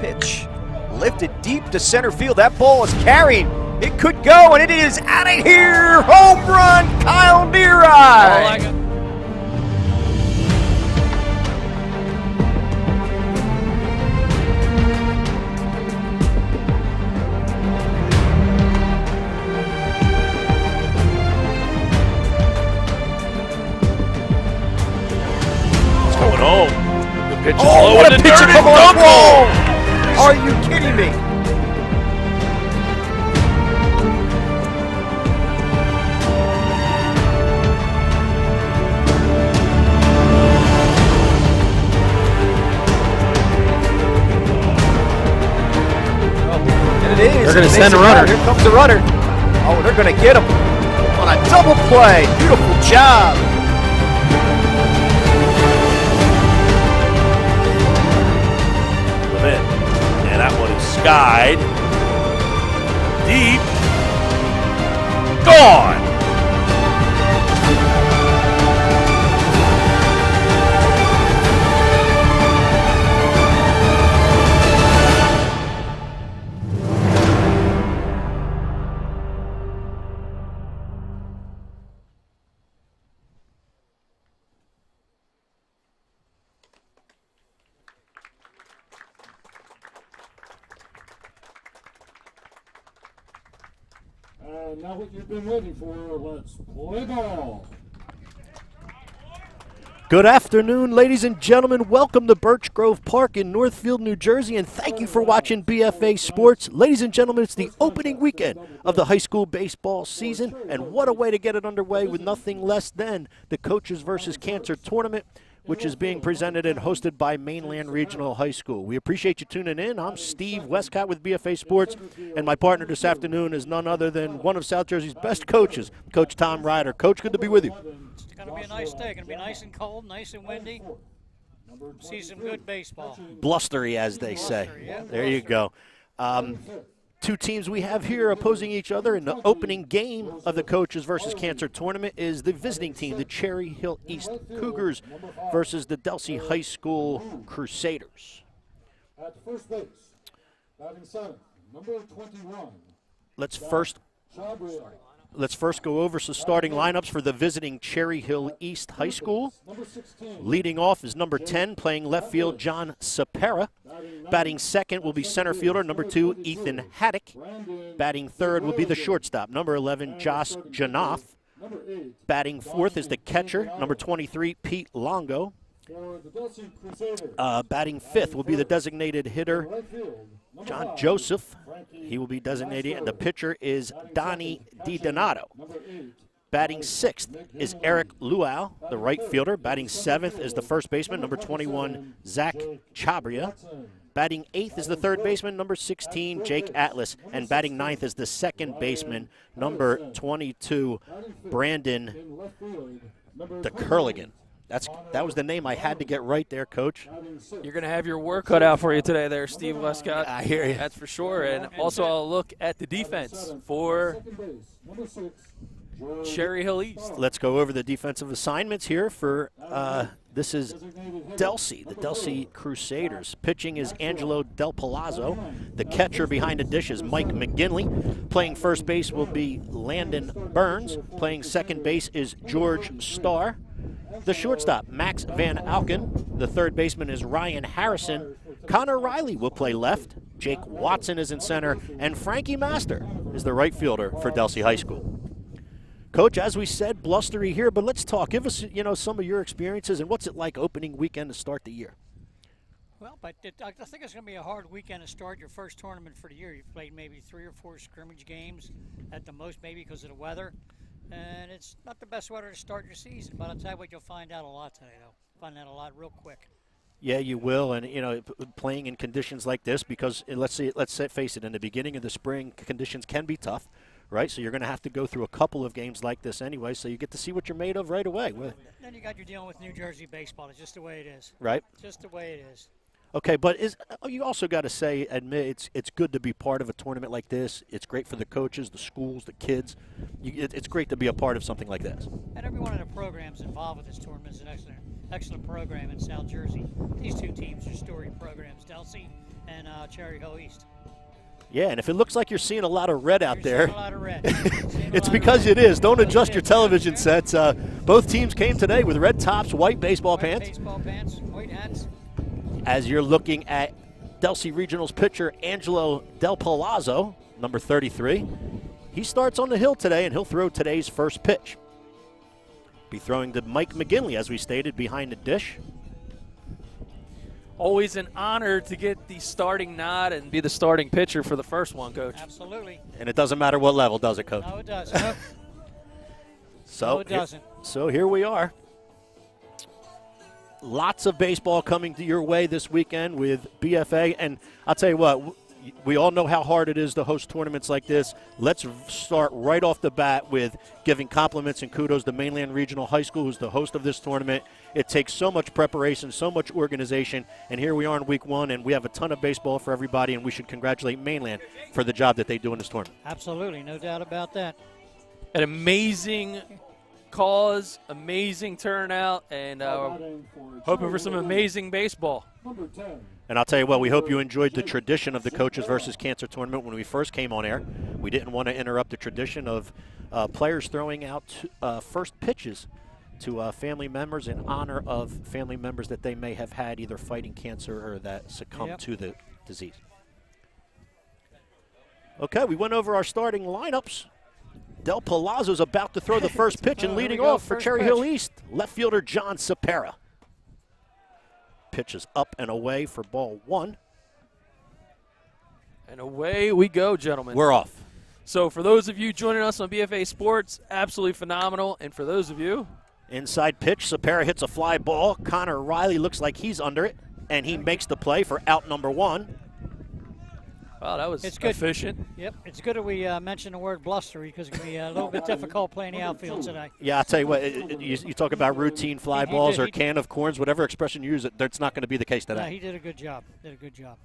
pitch lifted deep to center field. That ball is carried. It could go, and it is out of here. Home run, Kyle Neary. Oh, the pitch is low, what a pitch to come on ball! Are you kidding me? And it is. They're going to send a runner. Here comes the runner. Oh, they're going to get him on a double play. Beautiful job. And that one is skied. Deep. Gone. Now what you've been waiting for, let's play ball. Good afternoon, ladies and gentlemen. Welcome to Birch Grove Park in Northfield, New Jersey, and thank you for watching BFA Sports. Ladies and gentlemen, it's the opening weekend of the high school baseball season, and what a way to get it underway with nothing less than the Coaches versus Cancer Tournament, which is being presented and hosted by Mainland Regional High School. We appreciate you tuning in. I'm Steve Westcott with BFA Sports, and my partner this afternoon is none other than one of South Jersey's best coaches, Coach Tom Ryder. Coach, good to be with you. It's going to be a nice day. Going to be nice and cold, nice and windy. See some good baseball. Blustery, as they say. There you go. Two teams we have here opposing each other in the opening game of the Coaches versus Cancer Tournament is the visiting team, the Cherry Hill East Cougars, versus the Delsea High School Crusaders. At first base, batting seventh, number 21. Let's first go over some starting lineups for the visiting Cherry Hill East High School. Leading off is number 10, playing left field, John Sapera. Batting second will be center fielder, number 2, Ethan Haddock. Batting third will be the shortstop, number 11, Josh Janoff. Batting fourth is the catcher, number 23, Pete Longo. Batting fifth will be the designated hitter, John Joseph. He will be designated, and the pitcher is Donnie DiDonato. Batting sixth is Eric Luau, the right fielder. Batting seventh is the first baseman, number 21, Zach Chabria. Batting eighth is the third baseman, number 16, Jake Atlas. And batting ninth is the second baseman, number 22, Brandon DeCurligan. That was the name I had to get right there, Coach. You're going to have your work cut out for you today there, Steve Westcott. I hear you. That's for sure. And also I'll look at the defense for Cherry Hill East. Let's go over the defensive assignments here for this is Delsea, the Delsea Crusaders. Pitching is Angelo Del Palazzo. The catcher behind the dish is Mike McGinley. Playing first base will be Landon Burns. Playing second base is George Starr. The shortstop, Max Van Alken. The third baseman is Ryan Harrison. Connor Riley will play left. Jake Watson is in center. And Frankie Master is the right fielder for Delsea High School. Coach, as we said, blustery here, but let's talk. Give us, some of your experiences and what's it like opening weekend to start the year. Well, but I think it's going to be a hard weekend to start your first tournament for the year. You've played maybe 3 or 4 scrimmage games at the most, maybe because of the weather. And it's not the best weather to start your season, but I'll tell you what, you'll find out a lot today, though. Find out a lot real quick. Yeah, you will, and playing in conditions like this, because let's face it, in the beginning of the spring, conditions can be tough, right? So you're going to have to go through a couple of games like this anyway, so you get to see what you're made of right away. Then you're dealing with New Jersey baseball. It's just the way it is. Right. Just the way it is. Okay, but you also got to admit it's good to be part of a tournament like this. It's great for the coaches, the schools, the kids. It's great to be a part of something like this. And every one of the programs involved with this tournament is an excellent. excellent program in South Jersey. These two teams are storied programs, Delsea and Cherry Hill East. Yeah, and if it looks like you're seeing a lot of red out You're there, seeing a lot of red. it's because it is. Don't adjust your television sets. Both teams came today with red tops, white baseball pants. Baseball pants, white hats. As you're looking at Delsea Regionals pitcher Angelo Del Palazzo, number 33. He starts on the hill today, and he'll throw today's first pitch. Be throwing to Mike McGinley, as we stated, behind the dish. Always an honor to get the starting nod and be the starting pitcher for the first one, Coach. Absolutely. And it doesn't matter what level, does it, Coach? No, it doesn't. Nope. So No, it doesn't. So here we are. Lots of baseball coming to your way this weekend with BFA. And I'll tell you what, we all know how hard it is to host tournaments like this. Let's start right off the bat with giving compliments and kudos to Mainland Regional High School, who's the host of this tournament. It takes so much preparation, so much organization, and here we are in week one, and we have a ton of baseball for everybody, and we should congratulate Mainland for the job that they do in this tournament. Absolutely, no doubt about that. An amazing cause, amazing turnout, and hoping for some amazing baseball. Number 10. And I'll tell you what, we hope you enjoyed the tradition of the Coaches versus Cancer tournament when we first came on air. We didn't want to interrupt the tradition of players throwing out first pitches to family members in honor of family members that they may have had either fighting cancer or that succumbed to the disease. Okay, we went over our starting lineups. Del Palazzo's about to throw the first pitch, and leading off for Cherry Hill East, left fielder John Sapera. Pitch is up and away for ball one. And away we go, gentlemen. We're off. So for those of you joining us on BFA Sports, absolutely phenomenal. And for those of you, Inside pitch, Sapera hits a fly ball. Connor Riley looks like he's under it, and he makes the play for out number one. wow, that was It's good. efficient. Yep, it's good that we mentioned the word blustery because it can be a little bit difficult playing the outfield today. Yeah, I'll tell you what, you talk about routine fly He balls did- or he- can of corns, whatever expression you use, that's not going to be the case No, today. he did a good job. Did a good job.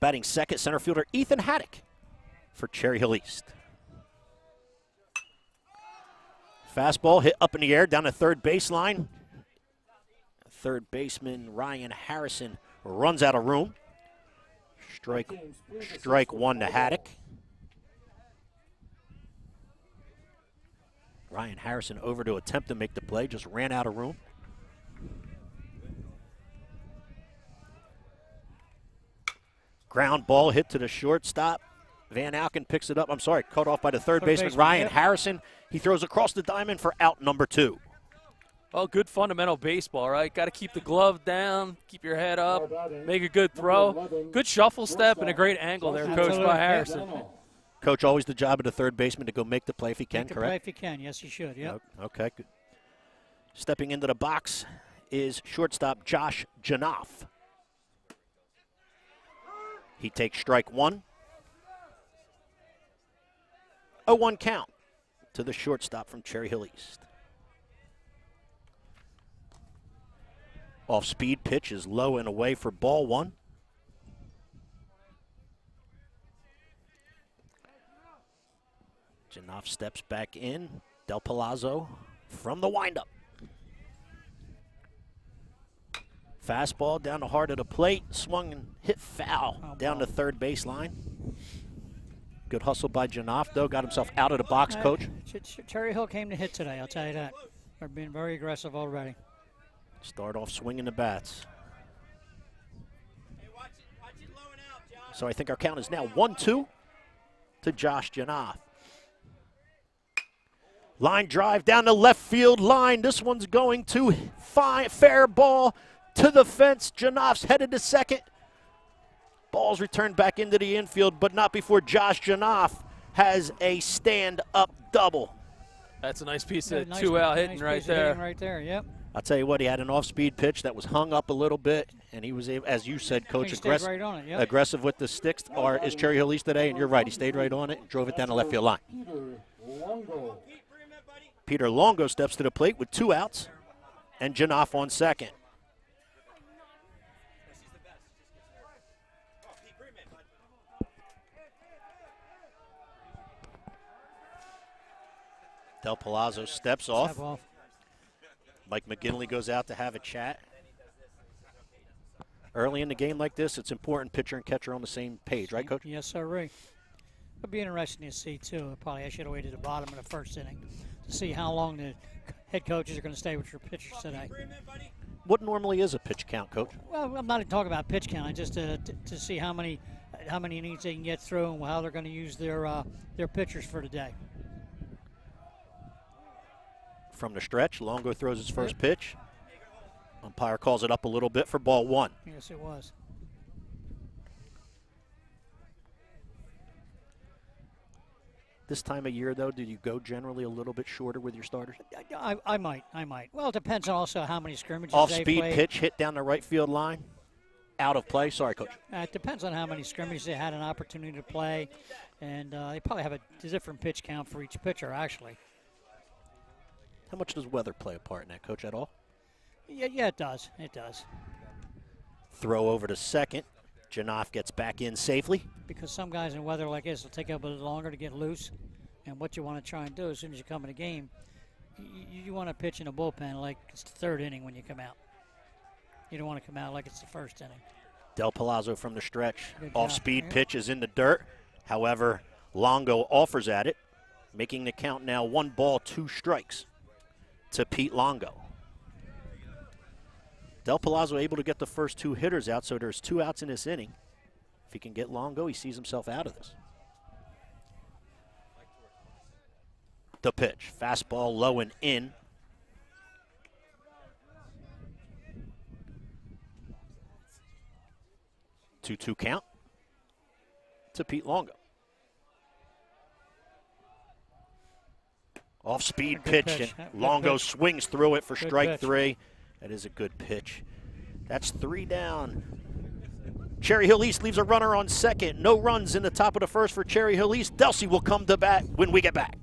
Batting second, center fielder Ethan Haddock for Cherry Hill East. Fastball hit up in the air down the third baseline. Third baseman Ryan Harrison runs out of room. Strike one to Haddock. Ryan Harrison over to attempt to make the play, just ran out of room. Ground ball hit to the shortstop. Van Alken picks it up. I'm sorry, cut off by the third baseman, Ryan Harrison. He throws across the diamond for out number two. Well, good fundamental baseball, right? Got to keep the glove down, keep your head up, make a good throw. Good shuffle step and a great angle there, coached by Harrison. Coach, always the job of the third baseman to go make the play if he can, Make the correct? play if he can. Yes, he should. Yep. Okay, good. Stepping into the box is shortstop Josh Janoff. He takes strike one. 0-1 count to the shortstop from Cherry Hill East. Off-speed pitch is low and away for ball one. Janoff steps back in. Del Palazzo from the windup. Fastball down the heart of the plate. Swung and hit foul down the third baseline. Good hustle by Janoff, though. Got himself out of the box, Coach. Cherry Hill came to hit today, I'll tell you that. They're being very aggressive already. Start off swinging the bats. So I think our count is now 1-2 to Josh Janoff. Line drive down the left field line. This one's going to fair ball to the fence. Janoff's headed to second. Ball's returned back into the infield, but not before Josh Janoff has a stand-up double. That's a nice piece of Nice- two-out nice hitting piece right of there. hitting right there, yep. I'll tell you what, he had an off-speed pitch that was hung up a little bit, and he was able, as you said, Coach, He stayed right on it, yep. aggressive with the sticks is Cherry Hill East today, and you're right, he stayed right on it and drove it down the left field line. Peter Longo. Peter Longo steps to the plate with 2 outs, and Janoff on second. Del Palazzo steps off. Mike McGinley goes out to have a chat. Early in the game like this, it's important pitcher and catcher on the same page, right, Coach? Yes, sir, Ray. It'll be interesting to see, too. Probably I should have waited to the bottom of the first inning to see how long the head coaches are going to stay with your pitchers today. What normally is a pitch count, Coach? Well, I'm not talking about pitch count, just to see how many innings they can get through and how they're going to use their pitchers for today. From the stretch, Longo throws his first pitch. Umpire calls it up a little bit for ball 1. Yes, it was. This time of year, though, do you go generally a little bit shorter with your starters? I might. Well, it depends on also how many scrimmages Off-speed they pitch hit down the right field line. Out of play. Sorry, Coach. It depends on how many scrimmages they had an opportunity to play, and they probably have a different pitch count for each pitcher, actually. How much does weather play a part in that, Coach, at all? Yeah, it does. It does. Throw over to second. Janoff gets back in safely. Because some guys in weather like this will take a bit longer to get loose, and what you want to try and do as soon as you come in a game, you want to pitch in a bullpen like it's the third inning when you come out. You don't want to come out like it's the first inning. Del Palazzo from the stretch. Good Off-speed job. pitch is in the dirt. However, Longo offers at it, making the count now 1 ball, 2 strikes to Pete Longo. Del Palazzo able to get the first 2 hitters out, so there's 2 outs in this inning. If he can get Longo, he sees himself out of this. The pitch. Fastball low and in. 2-2 count to Pete Longo. Off-speed pitch, and Longo swings through it for strike 3. That is a good pitch. That's 3 down. Cherry Hill East leaves a runner on second. No runs in the top of the first for Cherry Hill East. Delsea will come to bat when we get back.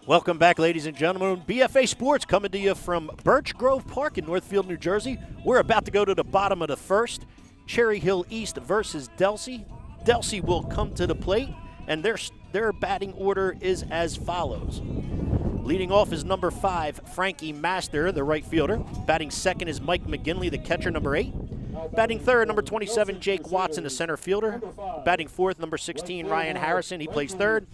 Welcome back, ladies and gentlemen. BFA Sports coming to you from Birch Grove Park in Northfield, New Jersey. We're about to go to the bottom of the first. Cherry Hill East versus Delsea. Delsea will come to the plate, and their batting order is as follows. Leading off is number 5, Frankie Master, the right fielder. Batting second is Mike McGinley, the catcher, number 8. Batting third, number 27, Jake Watson, the center fielder. Batting fourth, number 16, Ryan Harrison. He plays third.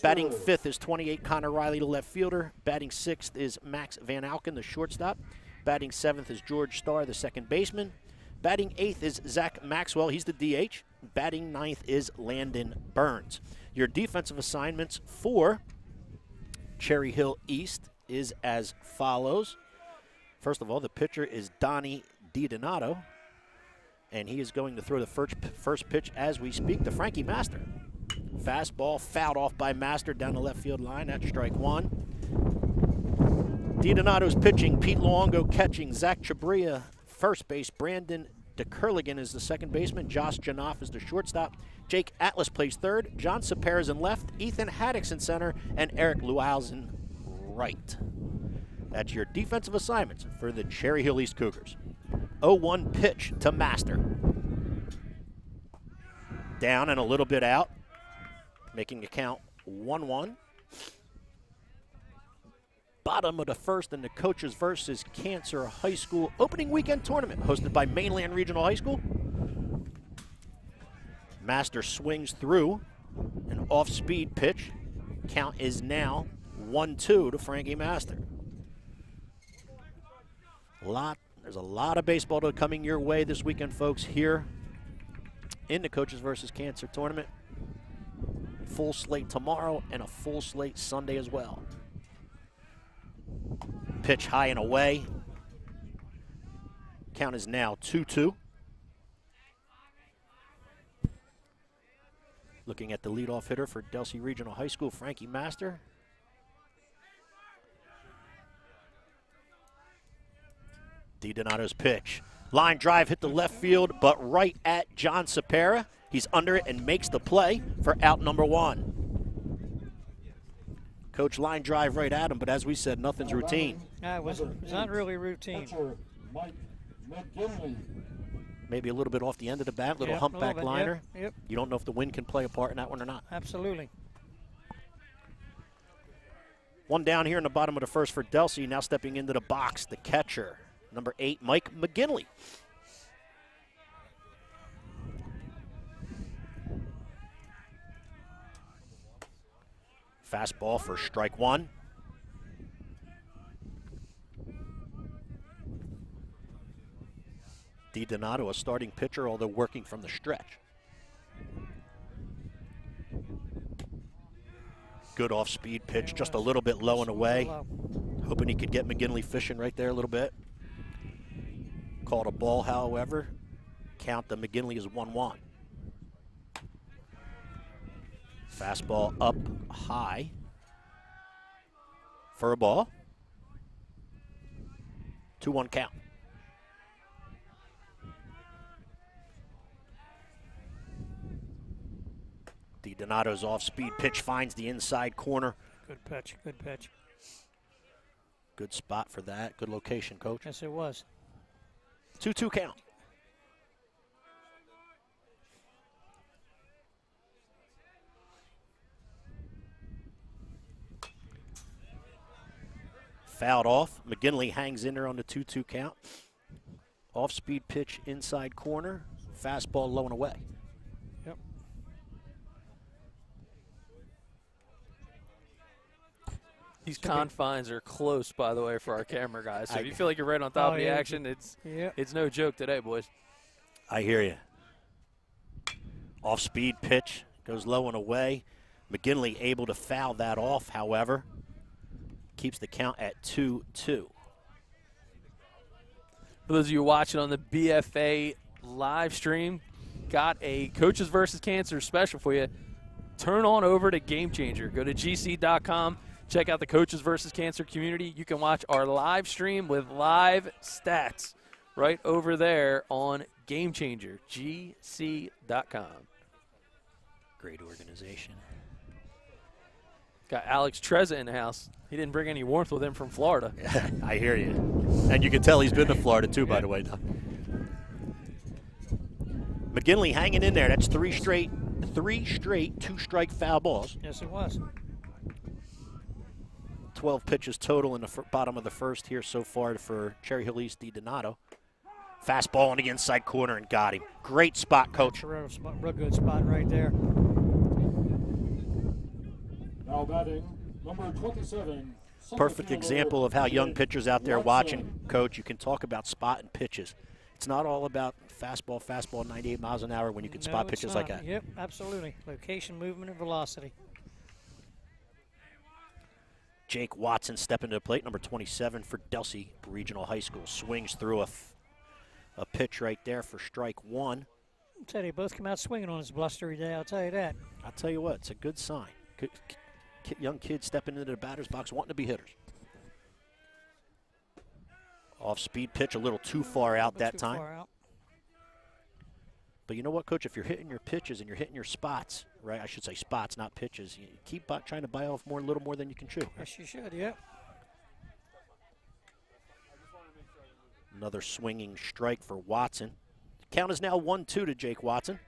Batting fifth is 28, Connor Riley, the left fielder. Batting sixth is Max Van Alken, the shortstop. Batting seventh is George Starr, the second baseman. Batting eighth is Zach Maxwell. He's the DH. Batting ninth is Landon Burns. Your defensive assignments for Cherry Hill East is as follows. First of all, the pitcher is Donnie DiDonato, and he is going to throw the first pitch as we speak to Frankie Master. Fastball fouled off by Master down the left field line. That's strike one. DiDonato's pitching. Pete Longo catching. Zach Chabria first base. Brandon DeCurligan is the second baseman. Josh Janoff is the shortstop. Jake Atlas plays third. John Saperas in left. Ethan Haddix in center. And Eric Luals in right. That's your defensive assignments for the Cherry Hill East Cougars. 0-1 pitch to Master. Down and a little bit out, making the count 1-1. Bottom of the first in the Coaches versus Cancer High School opening weekend tournament hosted by Mainland Regional High School. Master swings through an off-speed pitch. Count is now 1-2 to Frankie Master. There's a lot of baseball coming your way this weekend, folks, here in the Coaches versus Cancer tournament. Full slate tomorrow and a full slate Sunday as well. Pitch high and away. Count is now 2-2. Looking at the leadoff hitter for Delsea Regional High School, Frankie Master. DiDonato's pitch. Line drive hit the left field, but right at John Sapera. He's under it and makes the play for out number 1. Coach, line drive right at him, but as we said, nothing's routine. It was not really routine. Maybe a little bit off the end of the bat, little humpback liner. Yep. You don't know if the wind can play a part in that one or not. Absolutely. One down here in the bottom of the first for Delsea. Now stepping into the box, the catcher, number 8, Mike McGinley. Fastball for strike 1. DiDonato, a starting pitcher, although working from the stretch. Good off-speed pitch, just a little bit low and away. Hoping he could get McGinley fishing right there a little bit. Called a ball, however. Count to McGinley is 1-1. Fastball up high for a ball. 2-1 count. DiDonato's off-speed pitch finds the inside corner. Good pitch, good pitch. Good spot for that. Good location, Coach. Yes, it was. 2-2 count. Fouled off. McGinley hangs in there on the 2-2 count. Off-speed pitch inside corner. Fastball low and away. Yep. These confines are close, by the way, for our camera guys. So if you feel like you're right on top of the action, it's no joke today, boys. I hear you. Off-speed pitch goes low and away. McGinley able to foul that off, however. Keeps the count at 2-2. For those of you watching on the BFA live stream, got a Coaches versus Cancer special for you. Turn on over to Game Changer. Go to gc.com. Check out the Coaches versus Cancer community. You can watch our live stream with live stats right over there on Game Changer, gc.com. Great organization. Got Alex Trezza in the house. He didn't bring any warmth with him from Florida. I hear you. And you can tell he's been to Florida too, by the way. McGinley hanging in there. That's three straight 2-strike foul balls. Yes, it was. 12 pitches total in the bottom of the first here so far for Cherry Hill East DiDonato. Fastball on the inside corner and got him. Great spot, Coach. Real good spot right there. Now batting, number 27. Perfect example of how young pitchers out there watching, Coach. You can talk about spotting pitches. It's not all about fastball 98 miles an hour when you can spot pitches like that. Yep, absolutely. Location, movement, and velocity. Jake Watson stepping to the plate, number 27 for Delsea Regional High School. Swings through a pitch right there for strike 1. I'll tell you, both come out swinging on this blustery day, I'll tell you that. I'll tell you what, it's a good sign. Good, young kids stepping into the batter's box wanting to be hitters. Off-speed pitch, a little too far out that time. Far out. But you know what, Coach? If you're hitting your pitches and you're hitting your spots, right? I should say spots, not pitches. You keep trying to bite off a little more than you can chew. Yes, you should, yeah. Another swinging strike for Watson. Count is now 1-2 to Jake Watson.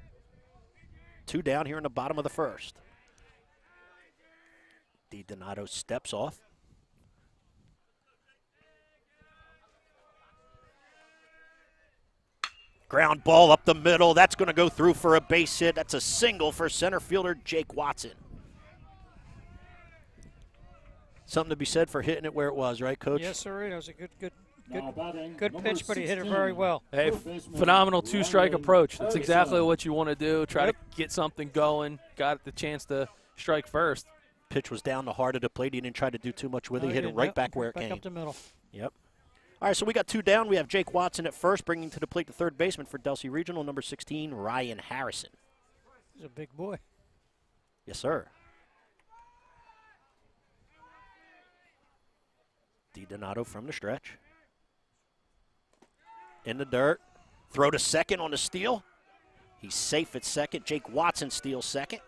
2 down here in the bottom of the first. DiDonato steps off. Ground ball up the middle. That's going to go through for a base hit. That's a single for center fielder Jake Watson. Something to be said for hitting it where it was, right, Coach? Yes, sir. It was a good Good pitch, but he hit it very well. Hey, phenomenal two-strike approach. That's exactly what you want to do. Try to get something going. Got the chance to strike first. Pitch was down the heart of the plate. He didn't try to do too much with it. He hit it right back where it came. Back up the middle. Yep. All right, so we got 2 down. We have Jake Watson at first, bringing to the plate the third baseman for Delsea Regional, number 16, Ryan Harrison. He's a big boy. Yes, sir. DiDonato from the stretch. In the dirt. Throw to second on the steal. He's safe at second. Jake Watson steals second.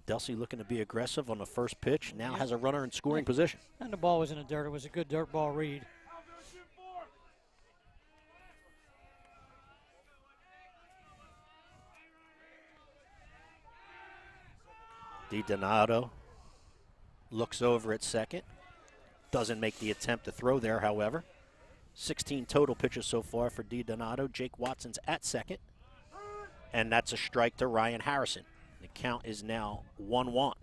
Delsea looking to be aggressive on the first pitch. Now has a runner in scoring position. And the ball was in the dirt. It was a good dirt ball read. DiDonato looks over at second. Doesn't make the attempt to throw there, however. 16 total pitches so far for DiDonato. Jake Watson's at second. And that's a strike to Ryan Harrison. The count is now 1-1.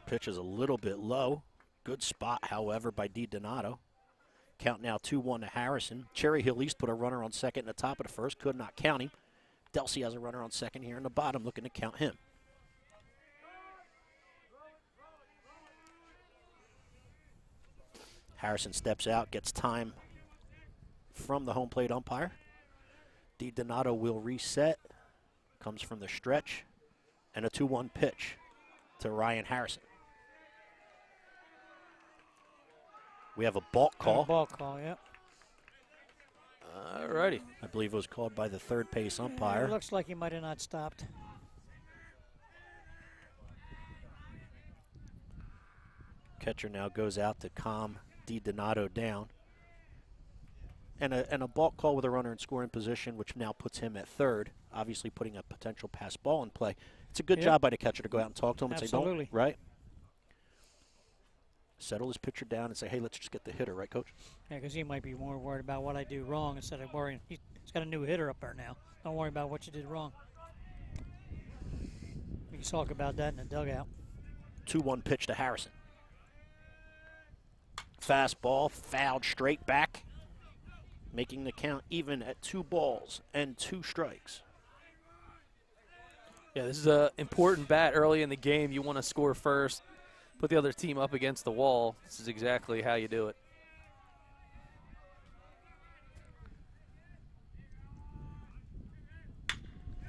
Pitch is a little bit low. Good spot, however, by DiDonato. Count now 2-1 to Harrison. Cherry Hill East put a runner on second in the top of the first. Could not count him. Delsea has a runner on second here in the bottom, looking to count him. Harrison steps out, gets time from the home plate umpire. DiDonato will reset. Comes from the stretch. And a 2-1 pitch to Ryan Harrison. We have a balk call. A balk call, yeah. All righty. I believe it was called by the third base umpire. It looks like he might have not stopped. Catcher now goes out to calm DiDonato down. And a balk call with a runner in scoring position, which now puts him at third, obviously putting a potential pass ball in play. It's a good job by the catcher to go out and talk to him and say, don't, right? Settle his pitcher down and say, hey, let's just get the hitter, right, Coach? Yeah, because he might be more worried about what I do wrong instead of worrying. He's got a new hitter up there now. Don't worry about what you did wrong. We can talk about that in the dugout. 2-1 pitch to Harrison. Fastball, fouled straight back, making the count even at 2 balls and 2 strikes. Yeah, this is an important bat early in the game. You want to score first. Put the other team up against the wall. This is exactly how you do it.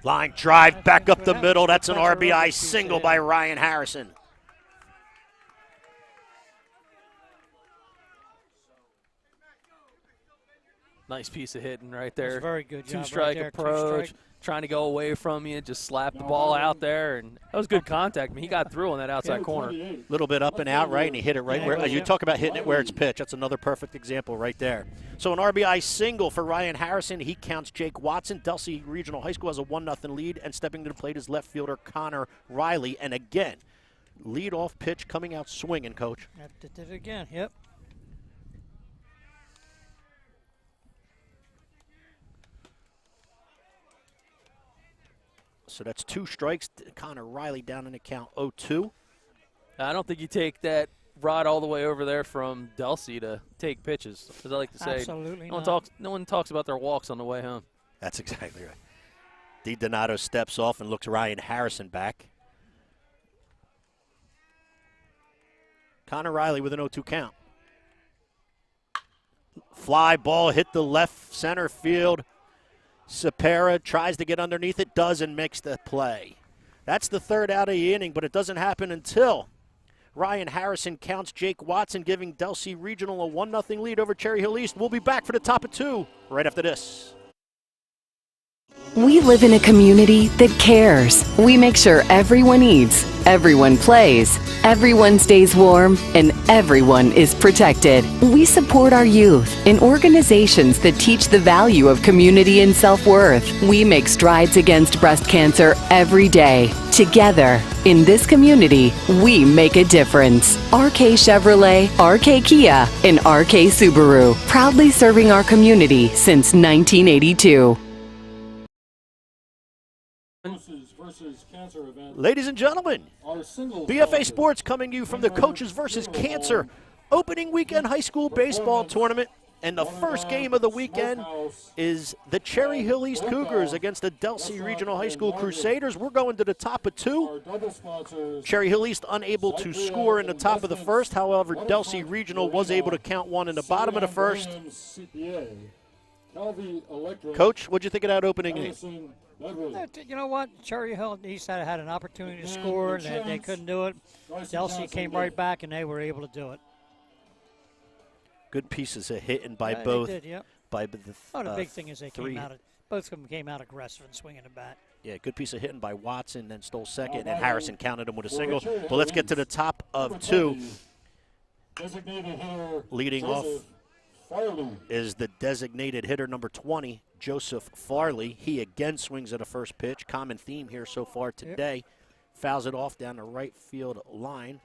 Line drive back up the middle. That's an RBI single by Ryan Harrison. Nice piece of hitting right there. Very good job. Two-strike approach. Trying to go away from you, just slap the ball out there, and that was good contact. I mean, he got through on that outside corner. A little bit up and out, right, and he hit it right where you talk about hitting it where it's pitched. That's another perfect example right there. So an RBI single for Ryan Harrison. He counts Jake Watson. Delsea Regional High School has a 1-0 lead, and stepping to the plate is left fielder Connor Riley. And again, lead-off pitch coming out swinging, Coach. Did it again, yep. So that's 2 strikes. Connor Riley down in the count 0-2. I don't think you take that rod all the way over there from Delsea to take pitches, as I like to say. Absolutely no one talks about their walks on the way home. That's exactly right. DiDonato steps off and looks Ryan Harrison back. Connor Riley with an 0-2 count. Fly ball hit the left center field. Sapera tries to get underneath it, doesn't make the play. That's the third out of the inning, but it doesn't happen until Ryan Harrison counts Jake Watson, giving Delsea Regional a 1-0 lead over Cherry Hill East. We'll be back for the top of 2 right after this. We live in a community that cares. We make sure everyone eats, everyone plays, everyone stays warm, and everyone is protected. We support our youth in organizations that teach the value of community and self-worth. We make strides against breast cancer every day. Together, in this community, we make a difference. RK Chevrolet, RK Kia, and RK Subaru, proudly serving our community since 1982. Versus Cancer event. Ladies and gentlemen, Our singles BFA Sports coming to you from the Coaches versus Cancer opening weekend high school baseball tournament. And the first game of the weekend is the Cherry Hill East Cougars against the Delsea Regional High School Crusaders. We're going to the top of 2. Our double sponsors. Cherry Hill East unable to score in the top of the first. However, Delsea Regional was able to count one in the bottom of the first. Coach, what'd you think of that opening game? You know what? Cherry Hill East had an opportunity to score, and they couldn't do it. Delsea came right back, and they were able to do it. Good pieces of hitting by Yeah, they both. did, yep. By the The big thing is they three. came out. Both of them came out aggressive and swinging the bat. Yeah, good piece of hitting by Watson, then stole second, and Harrison counted him with a single. But let's get to the top of 2. Leading off is the designated hitter number 20, Joseph Farley. He again swings at a first pitch. Common theme here so far today. Yep. Fouls it off down the right field line.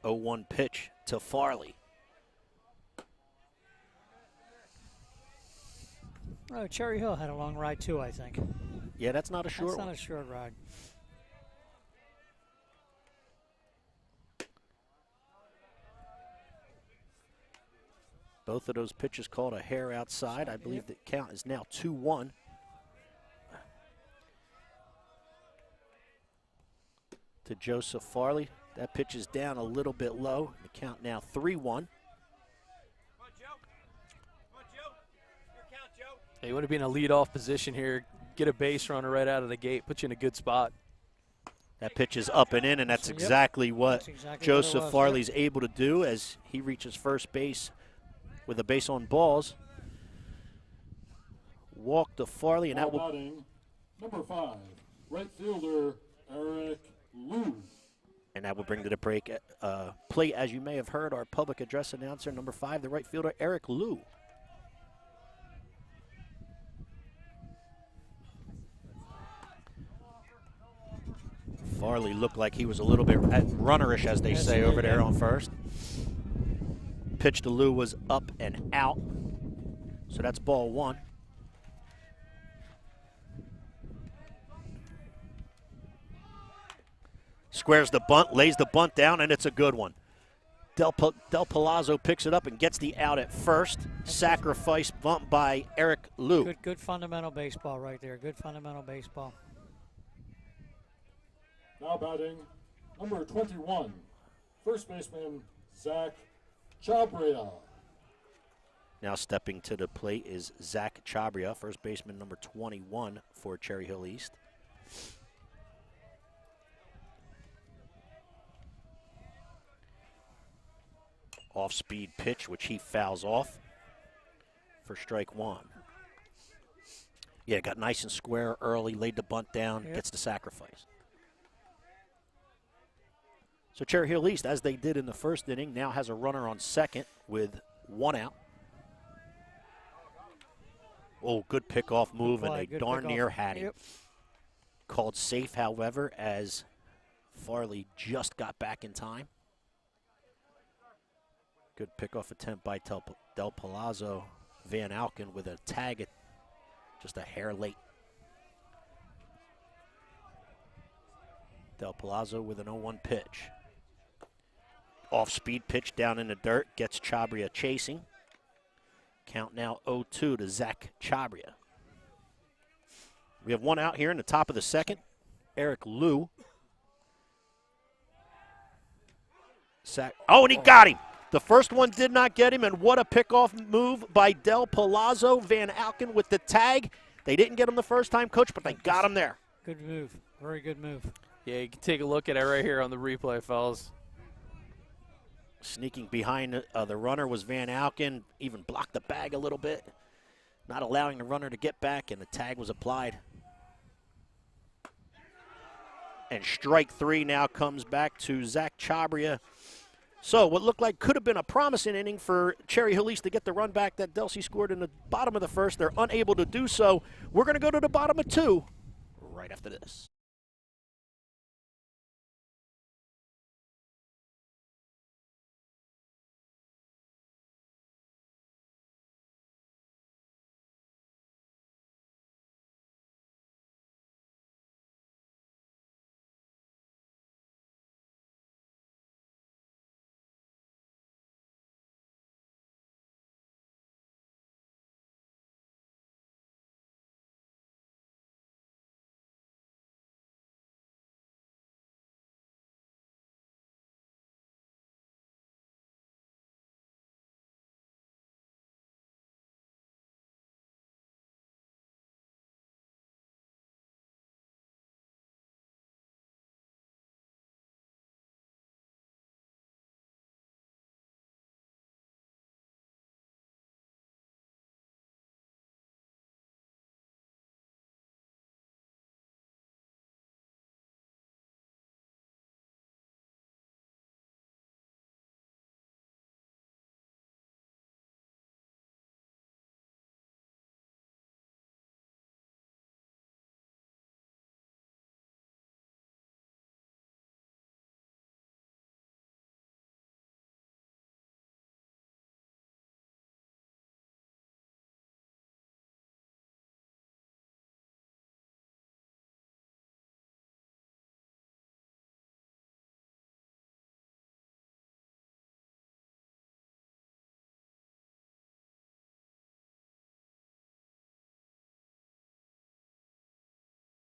Oh, 1 pitch to Farley. Oh, Cherry Hill had a long ride too, I think. Yeah, that's not a short one. That's not a short ride. Both of those pitches called a hair outside. I believe the count is now 2-1. To Joseph Farley. That pitch is down a little bit low. The count now 3-1. Hey, you want to be in a leadoff position here, get a base runner right out of the gate, put you in a good spot. That pitch is up and in, and that's exactly what Joseph Farley's able to do as he reaches first base with a base on balls. Walk to Farley, and that will. Number 5, right fielder Eric Lou. And that will bring to the break plate, as you may have heard, our public address announcer, number 5, the right fielder Eric Lou. Farley looked like he was a little bit runnerish, as they say over there on first. Pitch to Lou was up and out. So that's ball 1. Squares the bunt, lays the bunt down, and it's a good one. Del Palazzo picks it up and gets the out at first. Sacrifice bunt by Eric Lou. Good fundamental baseball right there. Good fundamental baseball. Now batting, number 21, first baseman Zach Chabria. Now stepping to the plate is Zach Chabria, first baseman number 21 for Cherry Hill East. Off-speed pitch, which he fouls off for strike 1. Yeah, got nice and square early, laid the bunt down, gets the sacrifice. So Cherry Hill East, as they did in the first inning, now has a runner on second with 1 out. Oh, good pickoff move, and they darn near had him. Called safe, however, as Farley just got back in time. Good pickoff attempt by Del Palazzo. Van Alken with a tag at just a hair late. Del Palazzo with an 0-1 pitch. Off-speed pitch down in the dirt, gets Chabria chasing. Count now 0-2 to Zach Chabria. We have one out here in the top of the second. Eric Liu. Sack. Oh, and he got him. The first one did not get him, and what a pickoff move by Del Palazzo. Van Alken with the tag. They didn't get him the first time, Coach, but they got him there. Good move. Very good move. Yeah, you can take a look at it right here on the replay, fellas. Sneaking behind the runner was Van Alken, even blocked the bag a little bit, not allowing the runner to get back, and the tag was applied. And strike three now comes back to Zach Chabria. So what looked like could have been a promising inning for Cherry Hill East to get the run back that Delsea scored in the bottom of the first. They're unable to do so. We're going to go to the bottom of two right after this.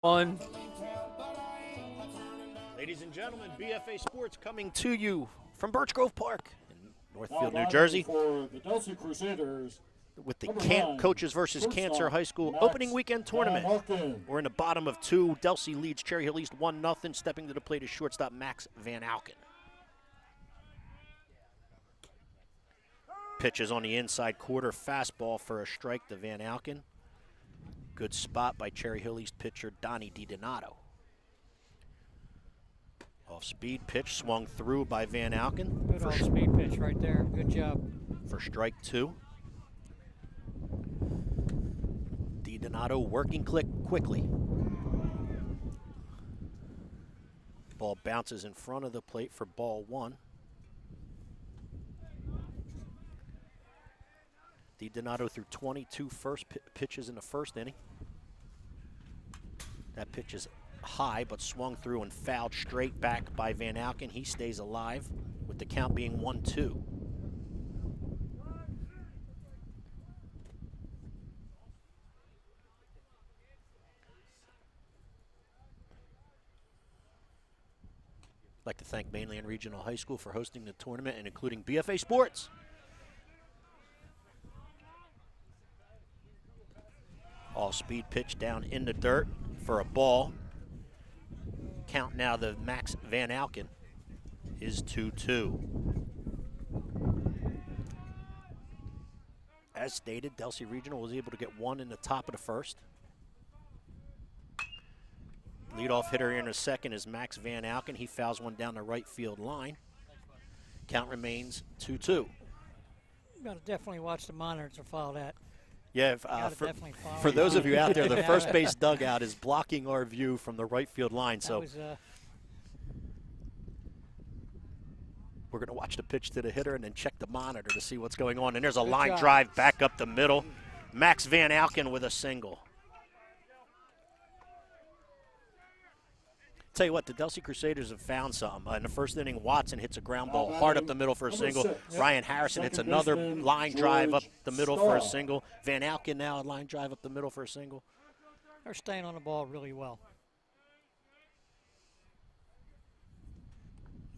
On. Ladies and gentlemen, BFA Sports coming to you from Birch Grove Park in Northfield, New Jersey, For the Delsea Crusaders, with the number 9, Coaches versus Cancer shortstop, High School Max opening weekend tournament. Van Alken. We're in the bottom of two. Delsea leads Cherry Hill East 1-0. Stepping to the plate is shortstop Max Van Alken. Pitches on the inside quarter, fastball for a strike to Van Alken. Good spot by Cherry Hill East pitcher Donnie DiDonato. Off-speed pitch swung through by Van Alken. Good off-speed pitch right there. Good job. For strike two. DiDonato working quickly. Ball bounces in front of the plate for ball one. DiDonato threw 22 first pitches in the first inning. That pitch is high, but swung through and fouled straight back by Van Alken. He stays alive with the count being 1-2. I'd like to thank Mainland Regional High School for hosting the tournament and including BFA Sports. All-speed pitch down in the dirt for a ball. Count now the Max Van Alken is 2-2. As stated, Delsea Regional was able to get one in the top of the first. Leadoff hitter in the second is Max Van Alken. He fouls one down the right field line. Count remains 2-2. You got to definitely watch the monitor to follow that. Yeah, for those of you out there, the first base dugout is blocking our view from the right field line. So we're going to watch the pitch to the hitter and then check the monitor to see what's going on. And there's a line drive back up the middle. Max Van Alken with a single. Tell you what, the Delsea Crusaders have found something. In the first inning, Watson hits a ground ball hard up the middle for a single. Ryan Harrison hits another line drive up the middle for a single. Van Alken now a line drive up the middle for a single. They're staying on the ball really well.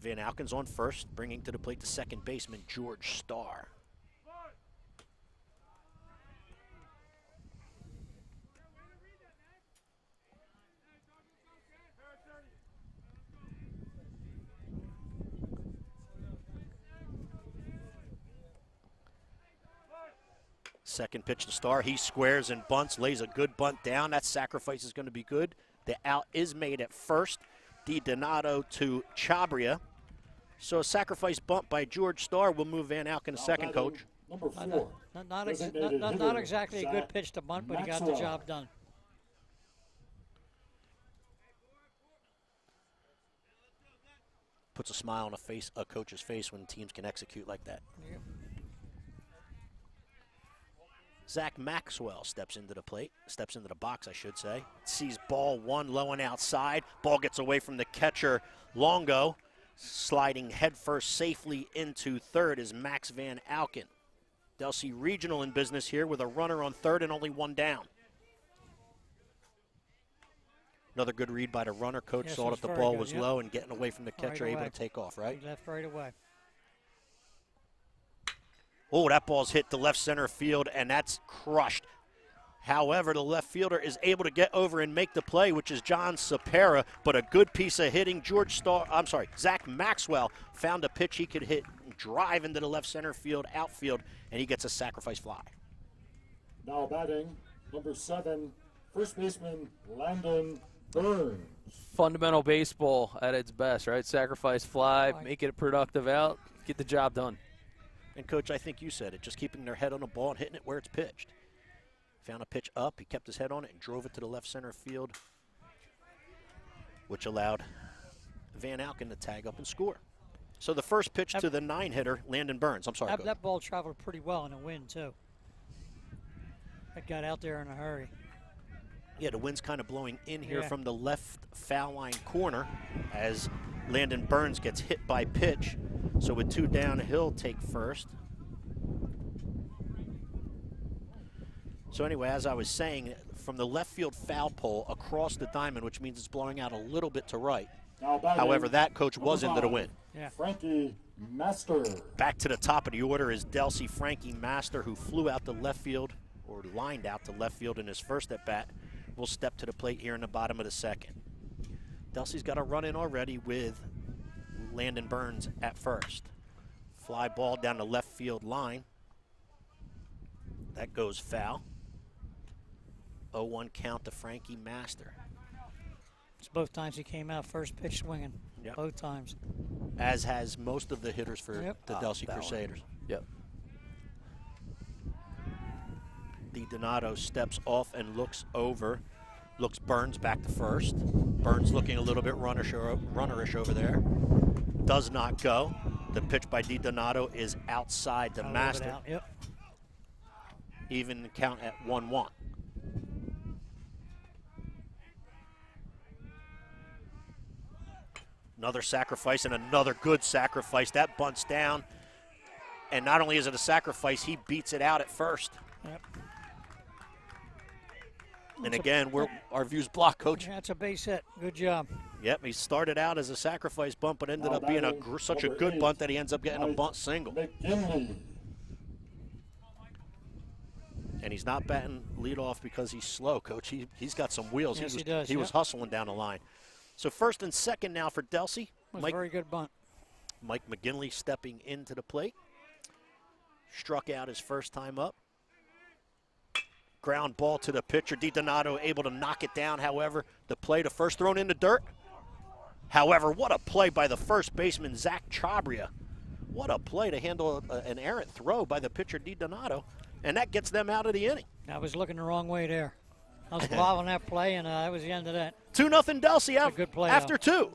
Van Alken's on first, bringing to the plate the second baseman, George Starr. Second pitch to Starr. He squares and bunts, lays a good bunt down. That sacrifice is going to be good. The out is made at first. DiDonato to Chabria. So a sacrifice bunt by George Starr will move Van Alken to second, Coach. Number 4. Not exactly a good pitch to bunt, but he got the job done. Puts a smile on a coach's face when teams can execute like that. Yep. Zach Maxwell steps into the box, I should say. Sees ball one low and outside. Ball gets away from the catcher, Longo. Sliding headfirst safely into third is Max Van Alken. Delsea Regional in business here with a runner on third and only one down. Another good read by the runner. Coach saw that the ball was low and getting away from the catcher, able to take off, right? He left right away. Oh, that ball's hit to left center field, and that's crushed. However, the left fielder is able to get over and make the play, which is John Sapera, but a good piece of hitting. Zach Maxwell found a pitch he could hit, drive into the left center field, outfield, and he gets a sacrifice fly. Now batting, number 7, first baseman Landon Birch. Fundamental baseball at its best, right? Sacrifice fly, make it a productive out, get the job done. And, Coach, I think you said it, just keeping their head on the ball and hitting it where it's pitched. Found a pitch up, he kept his head on it and drove it to the left center field, which allowed Van Alken to tag up and score. So the first pitch to the 9-hitter, Landon Burns. I'm sorry, that ball traveled pretty well in the wind, too. It got out there in a hurry. Yeah, the wind's kind of blowing in here from the left foul line corner as Landon Burns gets hit by pitch. So with 2 down, he'll take first. So anyway, as I was saying, from the left field foul pole across the diamond, which means it's blowing out a little bit to right. However, that, Coach, was into the wind. Yeah. Frankie Master. Back to the top of the order is Delsea Frankie Master, who flew out to left field, or lined out to left field in his first at-bat. Will step to the plate here in the bottom of the second. Delsea's got a run in already with Landon Burns at first. Fly ball down the left field line. That goes foul. 0-1 count to Frankie Master. It's both times he came out first pitch swinging. Yep. Both times. As has most of the hitters for the Delsea Crusaders. Yep. DiDonato steps off and looks over. Looks Burns back to first. Burns looking a little bit runnerish over there. Does not go. The pitch by DiDonato is outside to Master. Yep. Even count at 1-1. Another sacrifice and another good sacrifice. That bunts down. And not only is it a sacrifice, he beats it out at first. Yep. And again, our view's blocked, Coach. That's a base hit. Good job. Yep, he started out as a sacrifice bunt, but ended up being such a good bunt that he ends up getting a bunt single. And he's not batting leadoff because he's slow, Coach. He's got some wheels. Yes, he does. He was hustling down the line. So first and second now for Delsea. Was a very good bunt. Mike McGinley stepping into the plate. Struck out his first time up. Ground ball to the pitcher. DiDonato able to knock it down. However, the play to first thrown in the dirt. However, what a play by the first baseman, Zach Chabria. What a play to handle an errant throw by the pitcher, DiDonato. And that gets them out of the inning. I was looking the wrong way there. I was following that play, and that was the end of that. 2-0 Delsea after 2.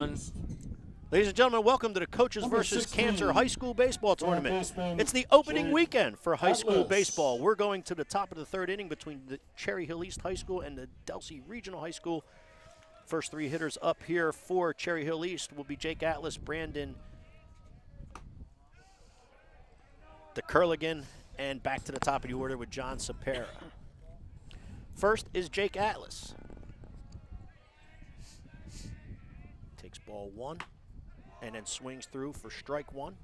Ladies and gentlemen, welcome to the Coaches Number versus 16, Cancer High School Baseball Tournament. baseman, It's the opening Jake weekend for high school Atlas. baseball. We're going to the top of the third inning between the Cherry Hill East High School and the Delsea Regional High School. First three hitters up here for Cherry Hill East will be Jake Atlas, Brandon DeCurligan, and back to the top of the order with John Sapera. First is Jake Atlas. Takes ball one and then swings through for strike one.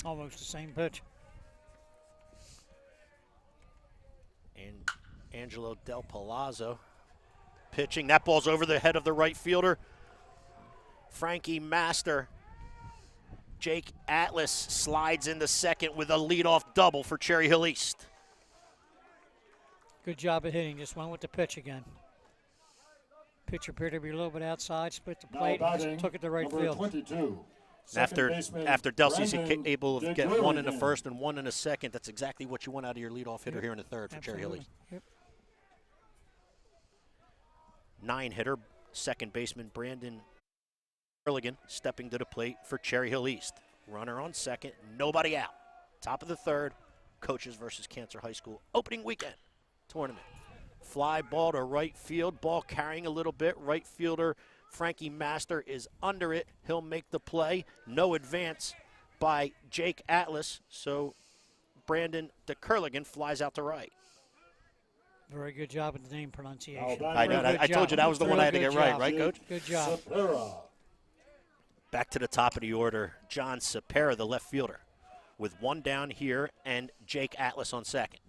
Almost the same pitch. And Angelo Del Palazzo pitching. That ball's over the head of the right fielder, Frankie Master. Jake Atlas slides into second with a leadoff double for Cherry Hill East. Good job of hitting. Just went with the pitch again. Pitch appeared to be a little bit outside, split the Now plate, batting, and took it to right number field. 22. After Delsea's Brandon able to get one in the DeGurligan. first and one in the second, that's exactly what you want out of your leadoff hitter here in the third for Cherry Hill East. Yep. 9-hitter, second baseman Brandon Burligan stepping to the plate for Cherry Hill East. Runner on second, nobody out. Top of the third, Coaches versus Cancer High School opening weekend tournament. Fly ball to right field, ball carrying a little bit. Right fielder Frankie Master is under it. He'll make the play. No advance by Jake Atlas, so Brandon DeCurligan flies out to right. Very good job with the name pronunciation. Now I know. Very good I told you that was the one I had to Very get good right, job. right, Coach? Good job. Sapera. Back to the top of the order, John Sapera, the left fielder, with one down here and Jake Atlas on second.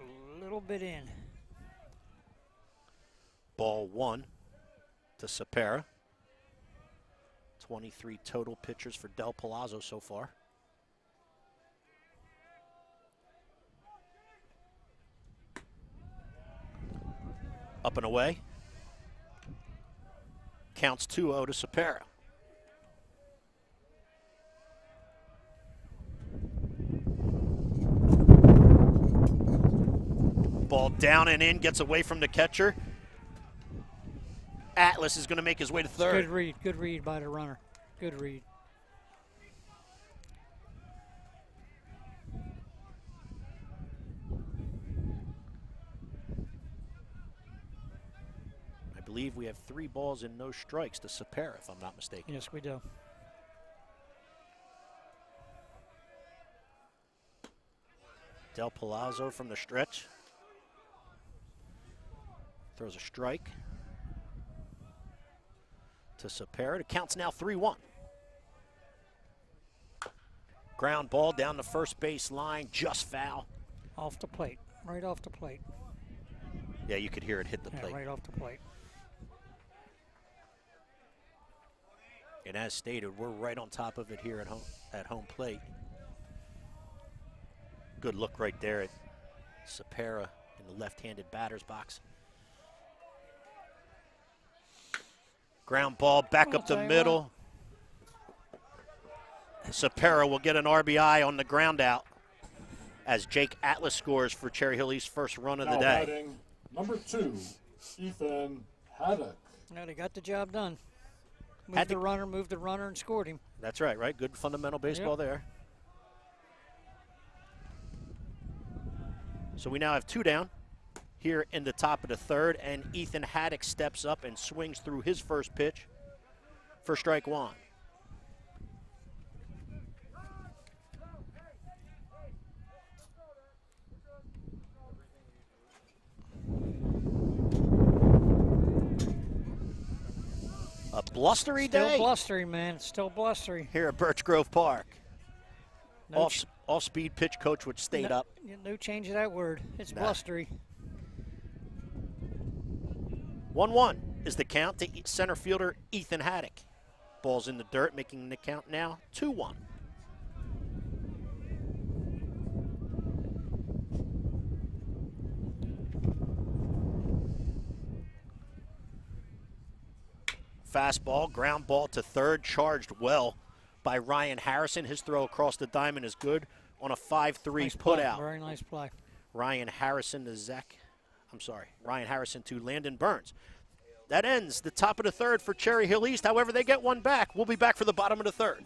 A little bit in. Ball one to Sapera. 23 total pitchers for Del Palazzo so far. Up and away. Counts 2-0 to Sapera. Ball down and in, gets away from the catcher. Atlas is going to make his way to third. Good read by the runner. Good read. I believe we have 3 balls and no strikes to Sapera, if I'm not mistaken. Yes, we do. Del Palazzo from the stretch. Throws a strike to Sapera. The count's now 3-1. Ground ball down the first base line, just foul. Off the plate. Right off the plate. Yeah, you could hear it hit the Yeah, plate. right off the plate. And as stated, we're right on top of it here at home plate. Good look right there at Sapera in the left-handed batter's box. Ground ball back I'll up the tell you middle. Sapera will get an RBI on the ground out as Jake Atlas scores for Cherry Hill East's first run of the Now day. batting, number 2, Ethan Haddock. No, they got the job done. Had Moved the runner, and scored him. That's right, right? Good fundamental baseball Yep. there. So we now have 2 down here in the top of the third, and Ethan Haddock steps up and swings through his first pitch for strike one. A blustery Still day blustery, man. Still blustery. here at Birch Grove Park. No, Off-speed pitch coach would stayed up. no change of that word. It's Nah. blustery. 1-1 is the count to center fielder Ethan Haddock. Ball's in the dirt, making the count now 2-1. Fastball, ground ball to third, charged well by Ryan Harrison. His throw across the diamond is good on a 5-3 Nice put play. out. Very nice play. Ryan Harrison to Landon Burns. That ends the top of the third for Cherry Hill East. However, they get one back. We'll be back for the bottom of the third.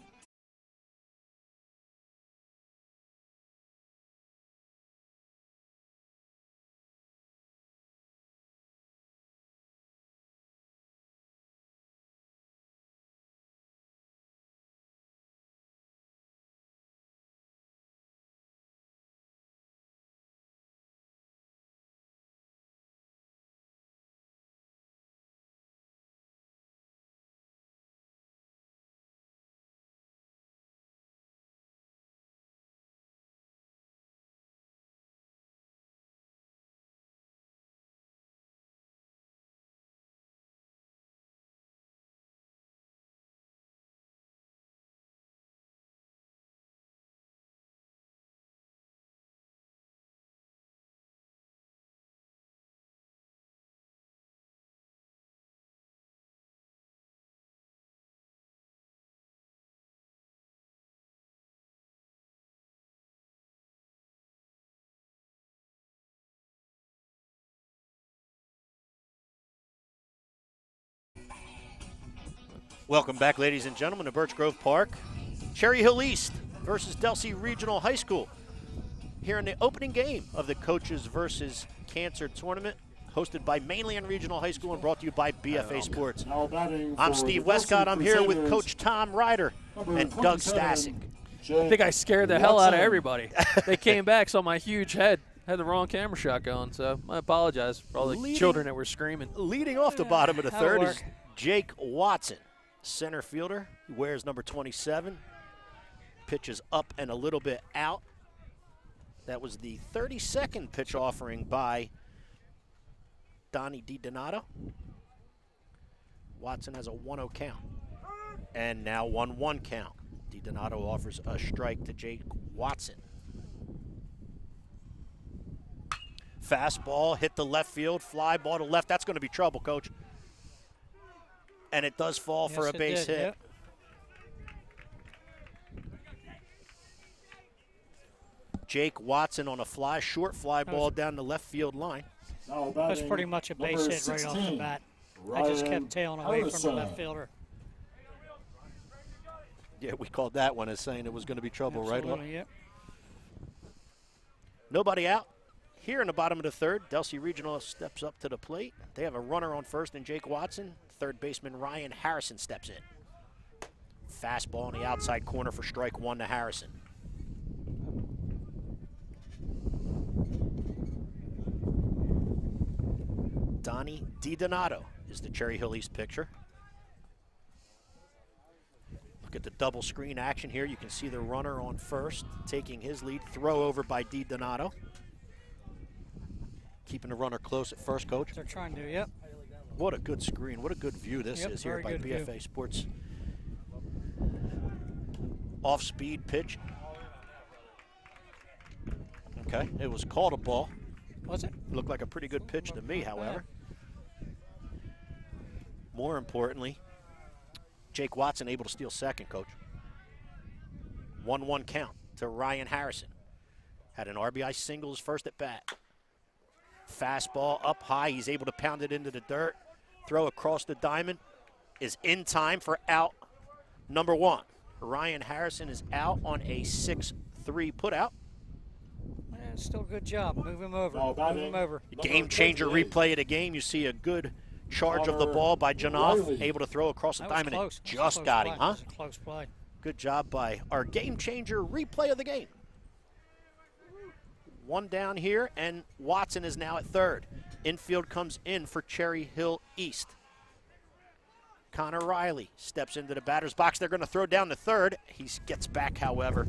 Welcome back, ladies and gentlemen, to Birch Grove Park. Cherry Hill East versus Delsea Regional High School here in the opening game of the Coaches versus Cancer Tournament, hosted by Mainland Regional High School and brought to you by BFA Sports. I'm Steve Westcott. I'm here with Coach Tom Ryder and Doug Stasic. I think I scared the hell out of everybody. They came back, saw my huge head. Had the wrong camera shot going, so I apologize for all the children that were screaming. Leading off the bottom of the third work. is Jake Watson, center fielder. He wears number 27. Pitches up and a little bit out. That was the 32nd pitch offering by Donnie DiDonato. Watson has a 1-0 count. And now 1-1 count. DiDonato offers a strike to Jake Watson. Fastball hit the left field, fly ball to left. That's going to be trouble, Coach. And it does fall for a base hit. Yep. Jake Watson on a short fly ball down the left field line. That's pretty much a base hit right off the bat. I just kept tailing away from the left fielder. Yeah, we called that one as saying it was going to be trouble, right? Absolutely, yep. Nobody out. Here in the bottom of the third, Delsea Regional steps up to the plate. They have a runner on first and Jake Watson. Third baseman Ryan Harrison steps in. Fastball on the outside corner for strike one to Harrison. Donnie DiDonato is the Cherry Hill East pitcher. Look at the double screen action here. You can see the runner on first taking his lead. Throw over by DiDonato. Keeping the runner close at first, Coach. They're trying to, yep. What a good screen. What a good view this is here by BFA Sports. Off-speed pitch. Okay, it was called a ball. Was it? Looked like a pretty good pitch to me, however. More importantly, Jake Watson able to steal second, Coach. 1-1 count to Ryan Harrison. Had an RBI single his first at bat. Fastball up high. He's able to pound it into the dirt. Throw across the diamond is in time for out number one. Ryan Harrison is out on a 6-3 put out. Still good job. Move him over. Move him over. Game changer replay of the game. You see a good charge of the ball by Janoff, able to throw across the diamond. Close. Just got him, huh? That was a close play. Good job by our game changer replay of the game. One down here, and Watson is now at third. Infield comes in for Cherry Hill East. Connor Riley steps into the batter's box. They're going to throw down the third. He gets back, however.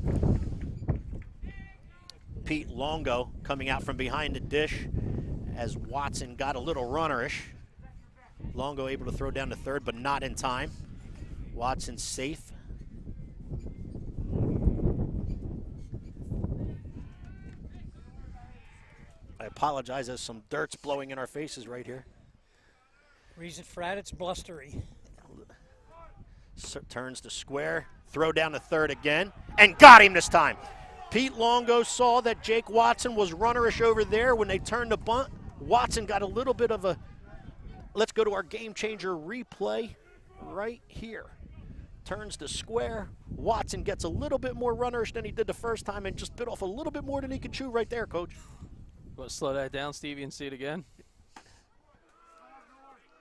Pete Longo coming out from behind the dish as Watson got a little runnerish. Longo able to throw down the third, but not in time. Watson safe. I apologize, as some dirt's blowing in our faces right here. Reason for that, it's blustery. Turns to square, throw down to third again, and got him this time. Pete Longo saw that Jake Watson was runnerish over there when they turned the bunt. Watson got a little bit of a, let's go to our game changer replay right here. Turns to square. Watson gets a little bit more runnerish than he did the first time and just bit off a little bit more than he could chew right there, Coach. Want to slow that down, Stevie, and see it again?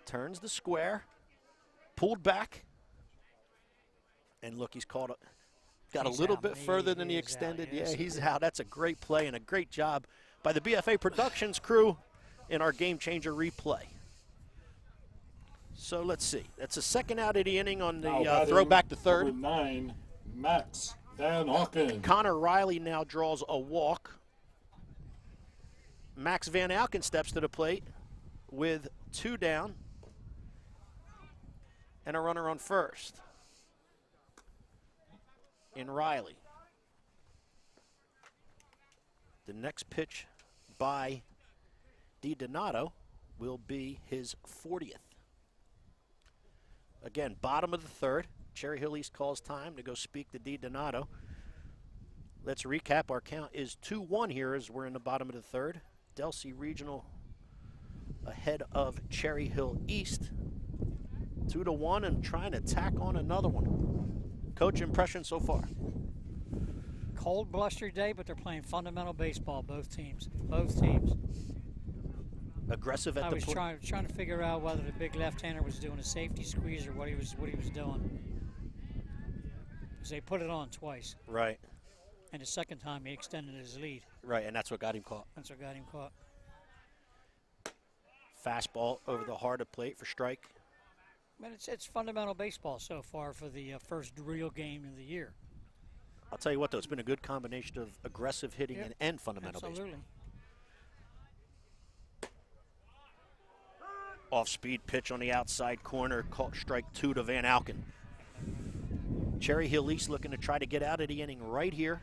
Turns the square, pulled back, and look, he's caught it. Got a little bit further than he extended. Yeah, he's out. That's a great play and a great job by the BFA Productions crew in our game changer replay. So let's see. That's the second out of the inning on the throwback to third. Number 9, Max Van Auken. Connor Riley now draws a walk. Max Van Auken steps to the plate with 2 down and a runner on first in Riley. The next pitch by DiDonato will be his 40th. Again, bottom of the third. Cherry Hill East calls time to go speak to DiDonato. Let's recap. Our count is 2-1 here as we're in the bottom of the third. Delsea Regional ahead of Cherry Hill East. 2-1 and trying to tack on another one. Coach, impression so far? Cold, blustery day, but they're playing fundamental baseball, both teams. Both teams. Aggressive at I the was plate. trying to figure out whether the big left-hander was doing a safety squeeze or what he was doing. Because they put it on twice. Right. And the second time he extended his lead. Right, and that's what got him caught. That's what got him caught. Fastball over the heart of plate for strike. But it's fundamental baseball so far for the first real game of the year. I'll tell you what, though, it's been a good combination of aggressive hitting and fundamental Absolutely. baseball. Off-speed pitch on the outside corner, caught strike 2 to Van Auken. Cherry Hill East looking to try to get out of the inning right here.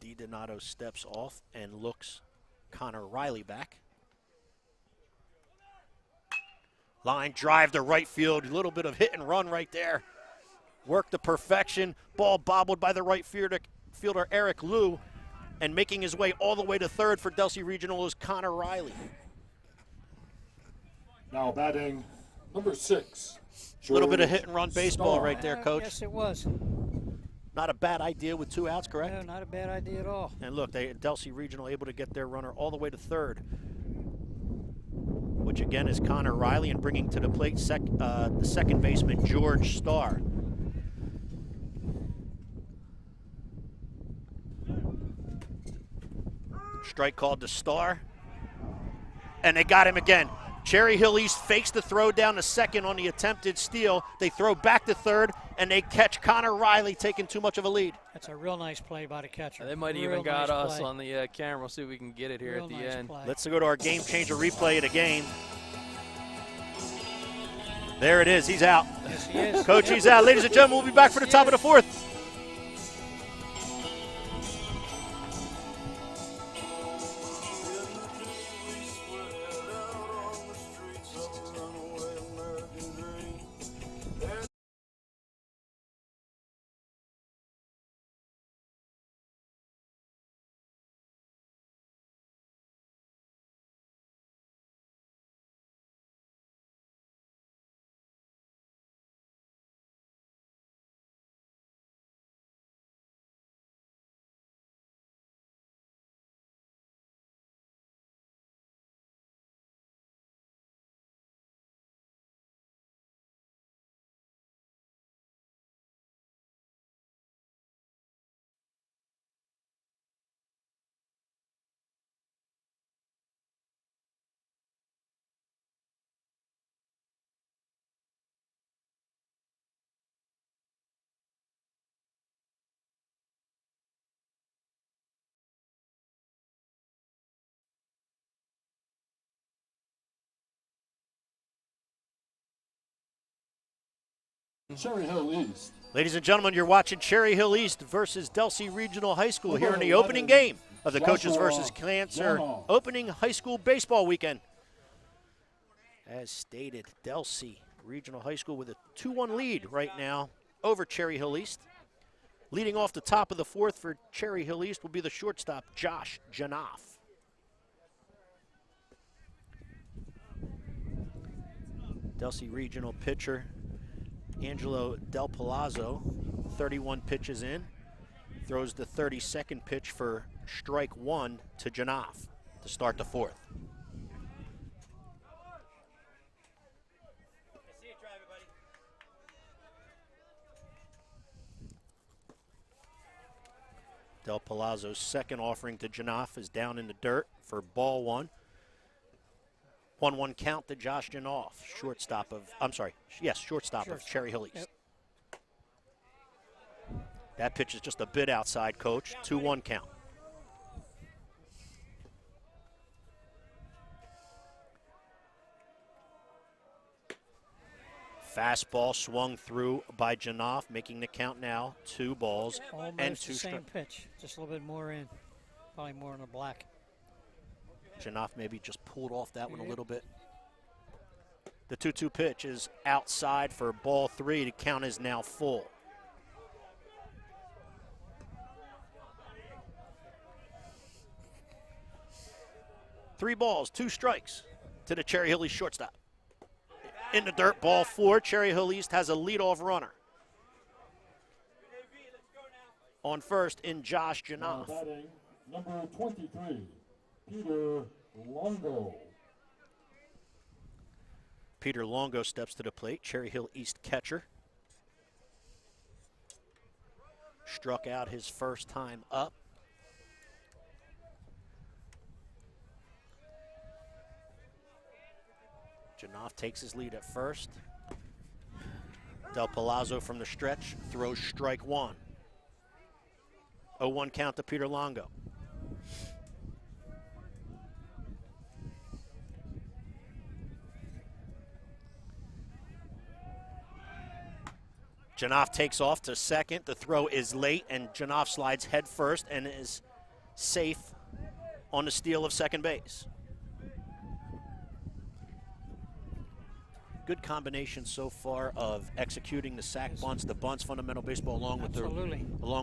DiDonato steps off and looks Connor Riley back. Line drive to right field, a little bit of hit and run right there. Work to perfection, ball bobbled by the right fielder Eric Liu, and making his way all the way to third for Delsea Regional is Connor Riley. Now batting number 6. A little bit of hit and run baseball right there, Coach. Yes, it was. Not a bad idea with 2 outs, correct? No, not a bad idea at all. And look, Delsea Regional able to get their runner all the way to third, which again is Connor Riley, and bringing to the plate the second baseman George Starr. Strike called to Starr, and they got him again. Cherry Hill East fakes the throw down to second on the attempted steal. They throw back to third, and they catch Connor Riley taking too much of a lead. That's a real nice play by the catcher. They might even got us on the camera. We'll see if we can get it here at the end. Let's go to our game changer replay of the game. There it is. He's out. Yes, he is. Coach, he's out. Ladies and gentlemen, we'll be back for the top of the fourth. Cherry Hill East Ladies and gentlemen, you're watching Cherry Hill East versus Delsea Regional High School here in the opening game of the Coaches versus Cancer opening high school baseball weekend. As stated, Delsea Regional High School with a 2-1 lead right now over Cherry Hill East. Leading off the top of the fourth for Cherry Hill East will be the shortstop, Josh Janoff. Delsea Regional pitcher, Angelo Del Palazzo, 31 pitches in, throws the 32nd pitch for strike one to Janoff to start the fourth. Del Palazzo's second offering to Janoff is down in the dirt for ball one. 1-1 count to Josh Janoff, shortstop of Cherry Hill East. Yep. That pitch is just a bit outside, Coach. 2-1 count. Fastball swung through by Janoff, making the count now 2 balls almost and 2 the same strikes. pitch, just a little bit more in, probably more in the black. Janoff maybe just pulled off that one a little bit. The 2-2 pitch is outside for ball 3. The count is now full. Three balls, 2 strikes to the Cherry Hill East shortstop. In the dirt, ball 4. Cherry Hill East has a leadoff runner. On first in Josh Janoff. Batting number 23, Peter Longo. Peter Longo steps to the plate, Cherry Hill East catcher. Struck out his first time up. Janoff takes his lead at first. Del Palazzo from the stretch throws strike one. 0-1 count to Peter Longo. Janoff takes off to second. The throw is late, and Janoff slides head first and is safe on the steal of second base. Good combination so far of executing the sack bunts, the bunts, fundamental baseball, along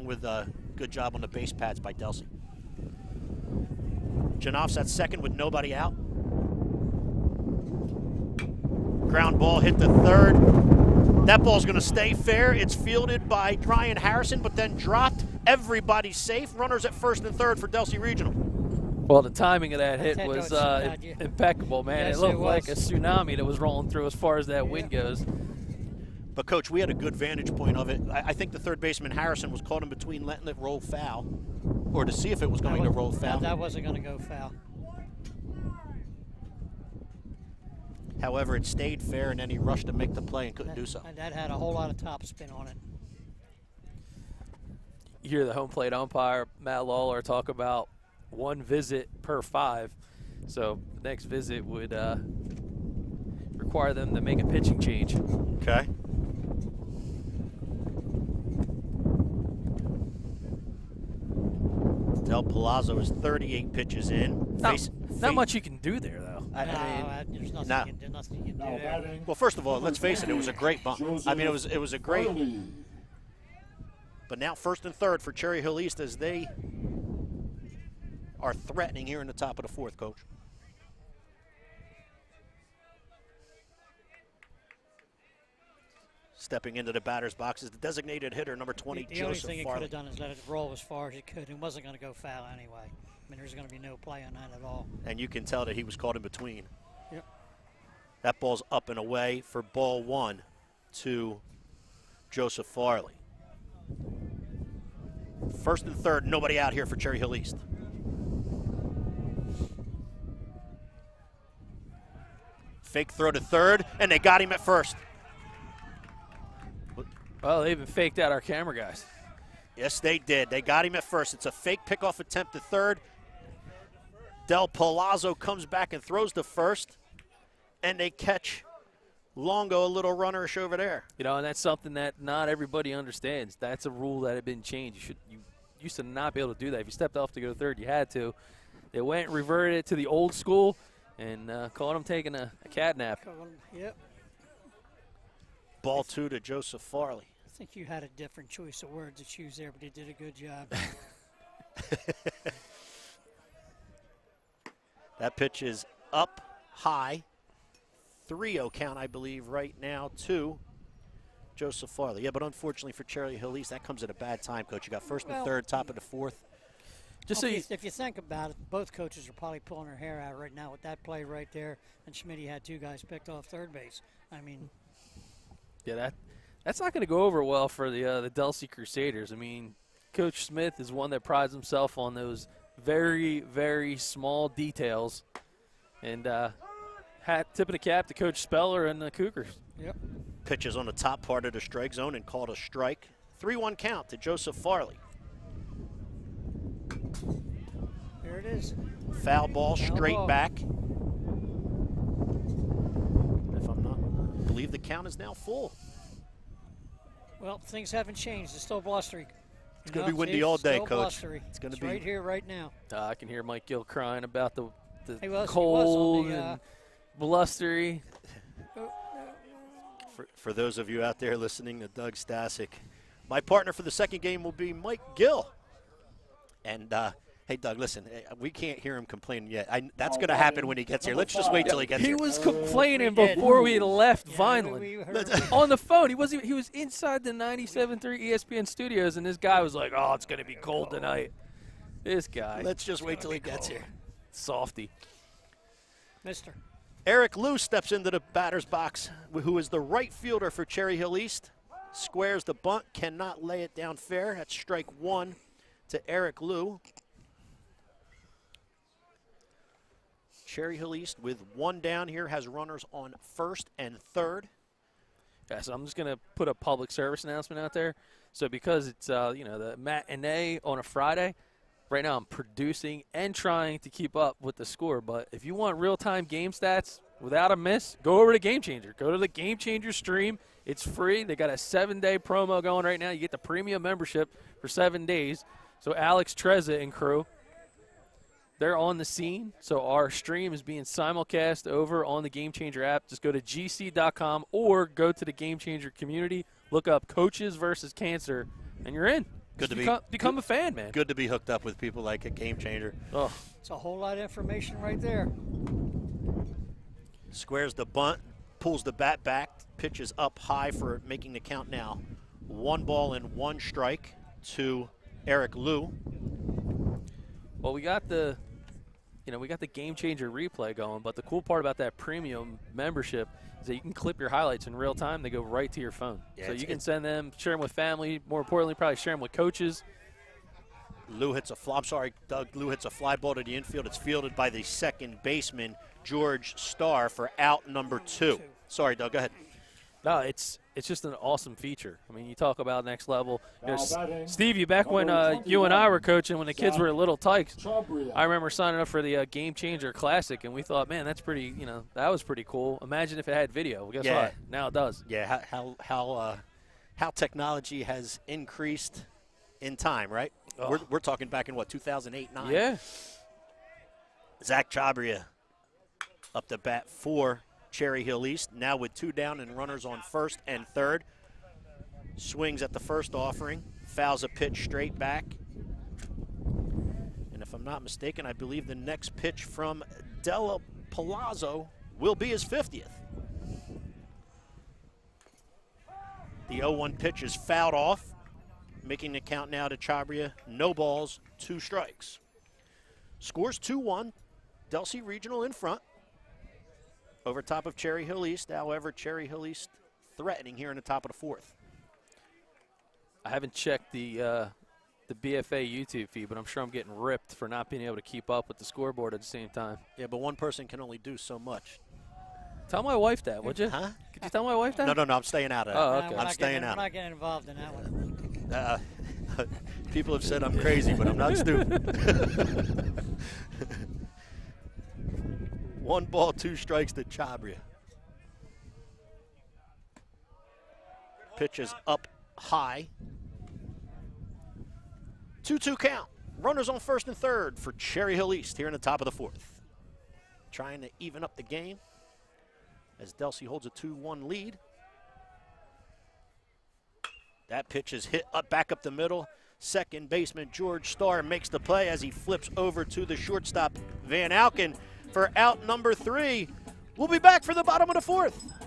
with a good job on the base pads by Delsea. Janoff's at second with nobody out. Ground ball hit the third. That ball's going to stay fair. It's fielded by Ryan Harrison, but then dropped. Everybody's safe. Runners at first and third for Delsea Regional. Well, the timing of that hit was impeccable, man. Yes, it looked it like a was. tsunami that was rolling through as far as that wind goes. But, Coach, we had a good vantage point of it. I think the third baseman, Harrison, was caught in between letting it roll foul, or to see if it was going to roll foul. That wasn't going to go foul. However, it stayed fair, and then he rushed to make the play and couldn't do so. And that had a whole lot of top spin on it. You hear the home plate umpire, Matt Lawler, talk about 1 visit per 5. So the next visit would require them to make a pitching change. Okay. Del Palazzo is 38 pitches in. Not much you can do there, though. There's nothing you can do there. Well, first of all, let's face it, it was a great bunt. I mean, it was a great. But now first and third for Cherry Hill East as they are threatening here in the top of the fourth, Coach. Stepping into the batter's box is the designated hitter, number 20, The only Joseph thing he Farley. could have done is let it roll as far as he could. It wasn't going to go foul anyway. I mean, there's going to be no play on that at all. And you can tell that he was caught in between. Yep. That ball's up and away for ball 1 to Joseph Farley. First and third, nobody out here for Cherry Hill East. Fake throw to third, and they got him at first. Well, they even faked out our camera guys. Yes, they did. They got him at first. It's a fake pickoff attempt to third. Del Palazzo comes back and throws to first, and they catch Longo, a little runnerish over there. You know, and that's something that not everybody understands. That's a rule that had been changed. You used to not be able to do that. If you stepped off to go to third, you had to. They went and reverted it to the old school and caught him taking a cat nap. Yep. Ball 2 to Joseph Farley. I think you had a different choice of words to choose there, but you did a good job. That pitch is up high. 3-0 count, I believe, right now to Joseph Farley. Yeah, but unfortunately for Cherry Hill East, that comes at a bad time, Coach. You got first and third, top of the fourth. Just Well, so if you think about it, both coaches are probably pulling their hair out right now with that play right there, and Schmitty had 2 guys picked off third base. I mean, yeah, that's not going to go over well for the Delsea Crusaders. I mean, Coach Smith is one that prides himself on those very, very small details. And tip of the cap to Coach Speller and the Cougars. yep. Pitches on the top part of the strike zone and called a strike. 3-1 count to Joseph Farley. There it is. Foul ball Foul straight ball. back. If I'm not, I believe the count is now full. Well, things haven't changed. It's still blustery. It's going to be windy all day, Coach. Blustery. It's going to be right here, right now. I can hear Mike Gill crying about the He was cold on the, and blustery. For those of you out there listening to Doug Stasic, my partner for the second game will be Mike Gill. And, hey, Doug, listen, we can't hear him complaining yet. That's going to happen when he gets here. Let's just wait till he gets He here. was complaining before we left we Vineland. heard On the phone. He was inside the 97.3 ESPN studios, and this guy was like, oh, it's going to be cold tonight. This guy. Let's just wait till he gets here. Softy. Mister. Eric Liu steps into the batter's box, who is the right fielder for Cherry Hill East. Squares the bunt, cannot lay it down fair. That's strike 1 to Eric Liu. Cherry Hill East with 1 down here has runners on first and third. Yeah, so I'm just going to put a public service announcement out there. So because it's, the matinee on a Friday, right now I'm producing and trying to keep up with the score. But if you want real-time game stats without a miss, go over to Game Changer. Go to the Game Changer stream. It's free. They got a 7-day promo going right now. You get the premium membership for 7 days. So Alex Treza and crew, they're on the scene. So our stream is being simulcast over on the Game Changer app. Just go to gc.com or go to the Game Changer community. Look up Coaches versus Cancer, and you're in. Good to become a fan, man. Good to be hooked up with people like a Game Changer. Oh, It's a whole lot of information right there. Squares the bunt, pulls the bat back, pitches up high for making the count now. 1 ball and 1 strike to Eric Liu. well, we got the Game Changer replay going, but the cool part about that premium membership is that you can clip your highlights in real time. They go right to your phone. Yeah, so you can send them, share them with family. More importantly, probably share them with coaches. Liu hits a Liu hits a fly ball to the infield. It's fielded by the second baseman, George Starr, for out number 2. Sorry, Doug, go ahead. No, it's just an awesome feature. I mean, you talk about next level. Now batting, Stevie, back when you and I were coaching, when the kids were little tykes, I remember signing up for the Game Changer Classic, and we thought, man, that's pretty. That was pretty cool. Imagine if it had video. Well, guess Yeah. what? Now it does. Yeah, how technology has increased in time, right? Oh. We're talking back in, 2008, 9? Yeah. Zach Chabria up to bat for Cherry Hill East, now with 2 down and runners on first and third. Swings at the first offering, fouls a pitch straight back. And if I'm not mistaken, I believe the next pitch from Della Palazzo will be his 50th. The 0-1 pitch is fouled off, making the count now to Chabria. No balls, 2 strikes. Scores 2-1, Delsea Regional in front. Over top of Cherry Hill East. However, Cherry Hill East threatening here in the top of the 4th. I haven't checked the BFA YouTube feed, but I'm sure I'm getting ripped for not being able to keep up with the scoreboard at the same time. Yeah, but one person can only do so much. Tell my wife that, would you? Huh? Could you tell my wife that? No, I'm staying out of that. Oh, Nah, okay. we're I'm not staying getting, out. We're not getting involved in that one. People have said I'm crazy, but I'm not stupid. 1 ball, 2 strikes to Chabria. pitch is up high. 2-2 count. Runners on first and third for Cherry Hill East here in the top of the fourth. Trying to even up the game as Delsea holds a 2-1 lead. That pitch is hit up back up the middle. Second baseman George Starr makes the play as he flips over to the shortstop Van Auken for out number 3. We'll be back for the bottom of the fourth.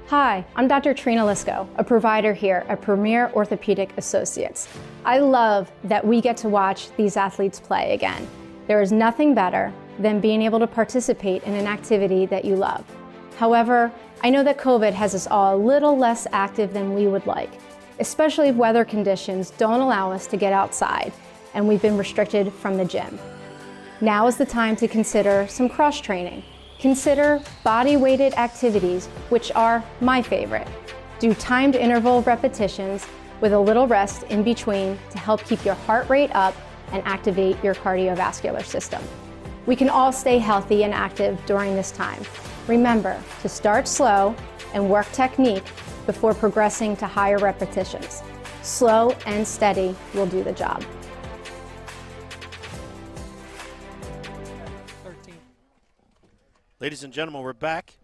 Hi, I'm Dr. Trina Lisko, a provider here at Premier Orthopedic Associates. I love that we get to watch these athletes play again. There is nothing better than being able to participate in an activity that you love. However, I know that COVID has us all a little less active than we would like, especially if weather conditions don't allow us to get outside and we've been restricted from the gym. Now is the time to consider some cross-training. Consider body-weighted activities, which are my favorite. Do timed interval repetitions with a little rest in between to help keep your heart rate up and activate your cardiovascular system. We can all stay healthy and active during this time. Remember to start slow and work technique before progressing to higher repetitions. Slow and steady will do the job. 13. Ladies and gentlemen, we're back.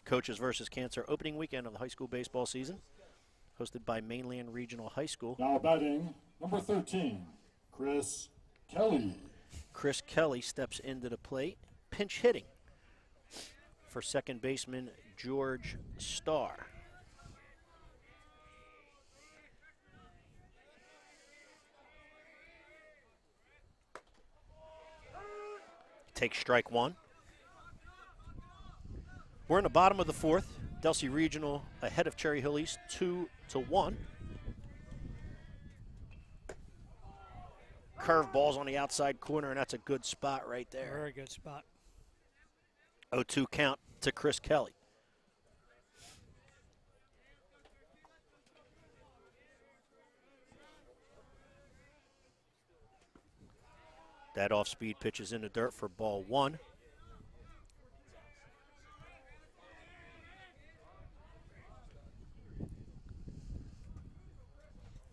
Coaches versus Cancer opening weekend of the high school baseball season, hosted by Mainland Regional High School. Now batting, number 13, Chris Kelly. Chris Kelly steps into the plate, pinch hitting for second baseman George Starr. Takes strike one. We're in the bottom of the fourth. Delsea Regional ahead of Cherry Hill East 2-1. Curve balls on the outside corner, and that's a good spot right there. Very good spot. 0-2 count to Chris Kelly. That off-speed pitch is in the dirt for ball one.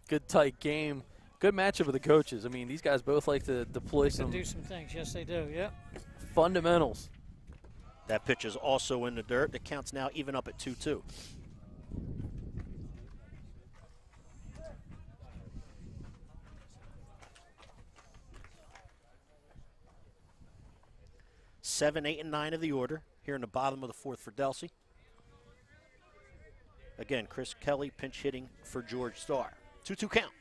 Good tight game. Good matchup of the coaches. I mean, these guys both like to deploy Can some do some things. Yes, they do. Yep. fundamentals. That pitch is also in the dirt. The count's now even up at 2-2. Seven, 8, and 9 of the order here in the bottom of the fourth for Delsea. Again, Chris Kelly pinch hitting for George Starr. 2-2 count.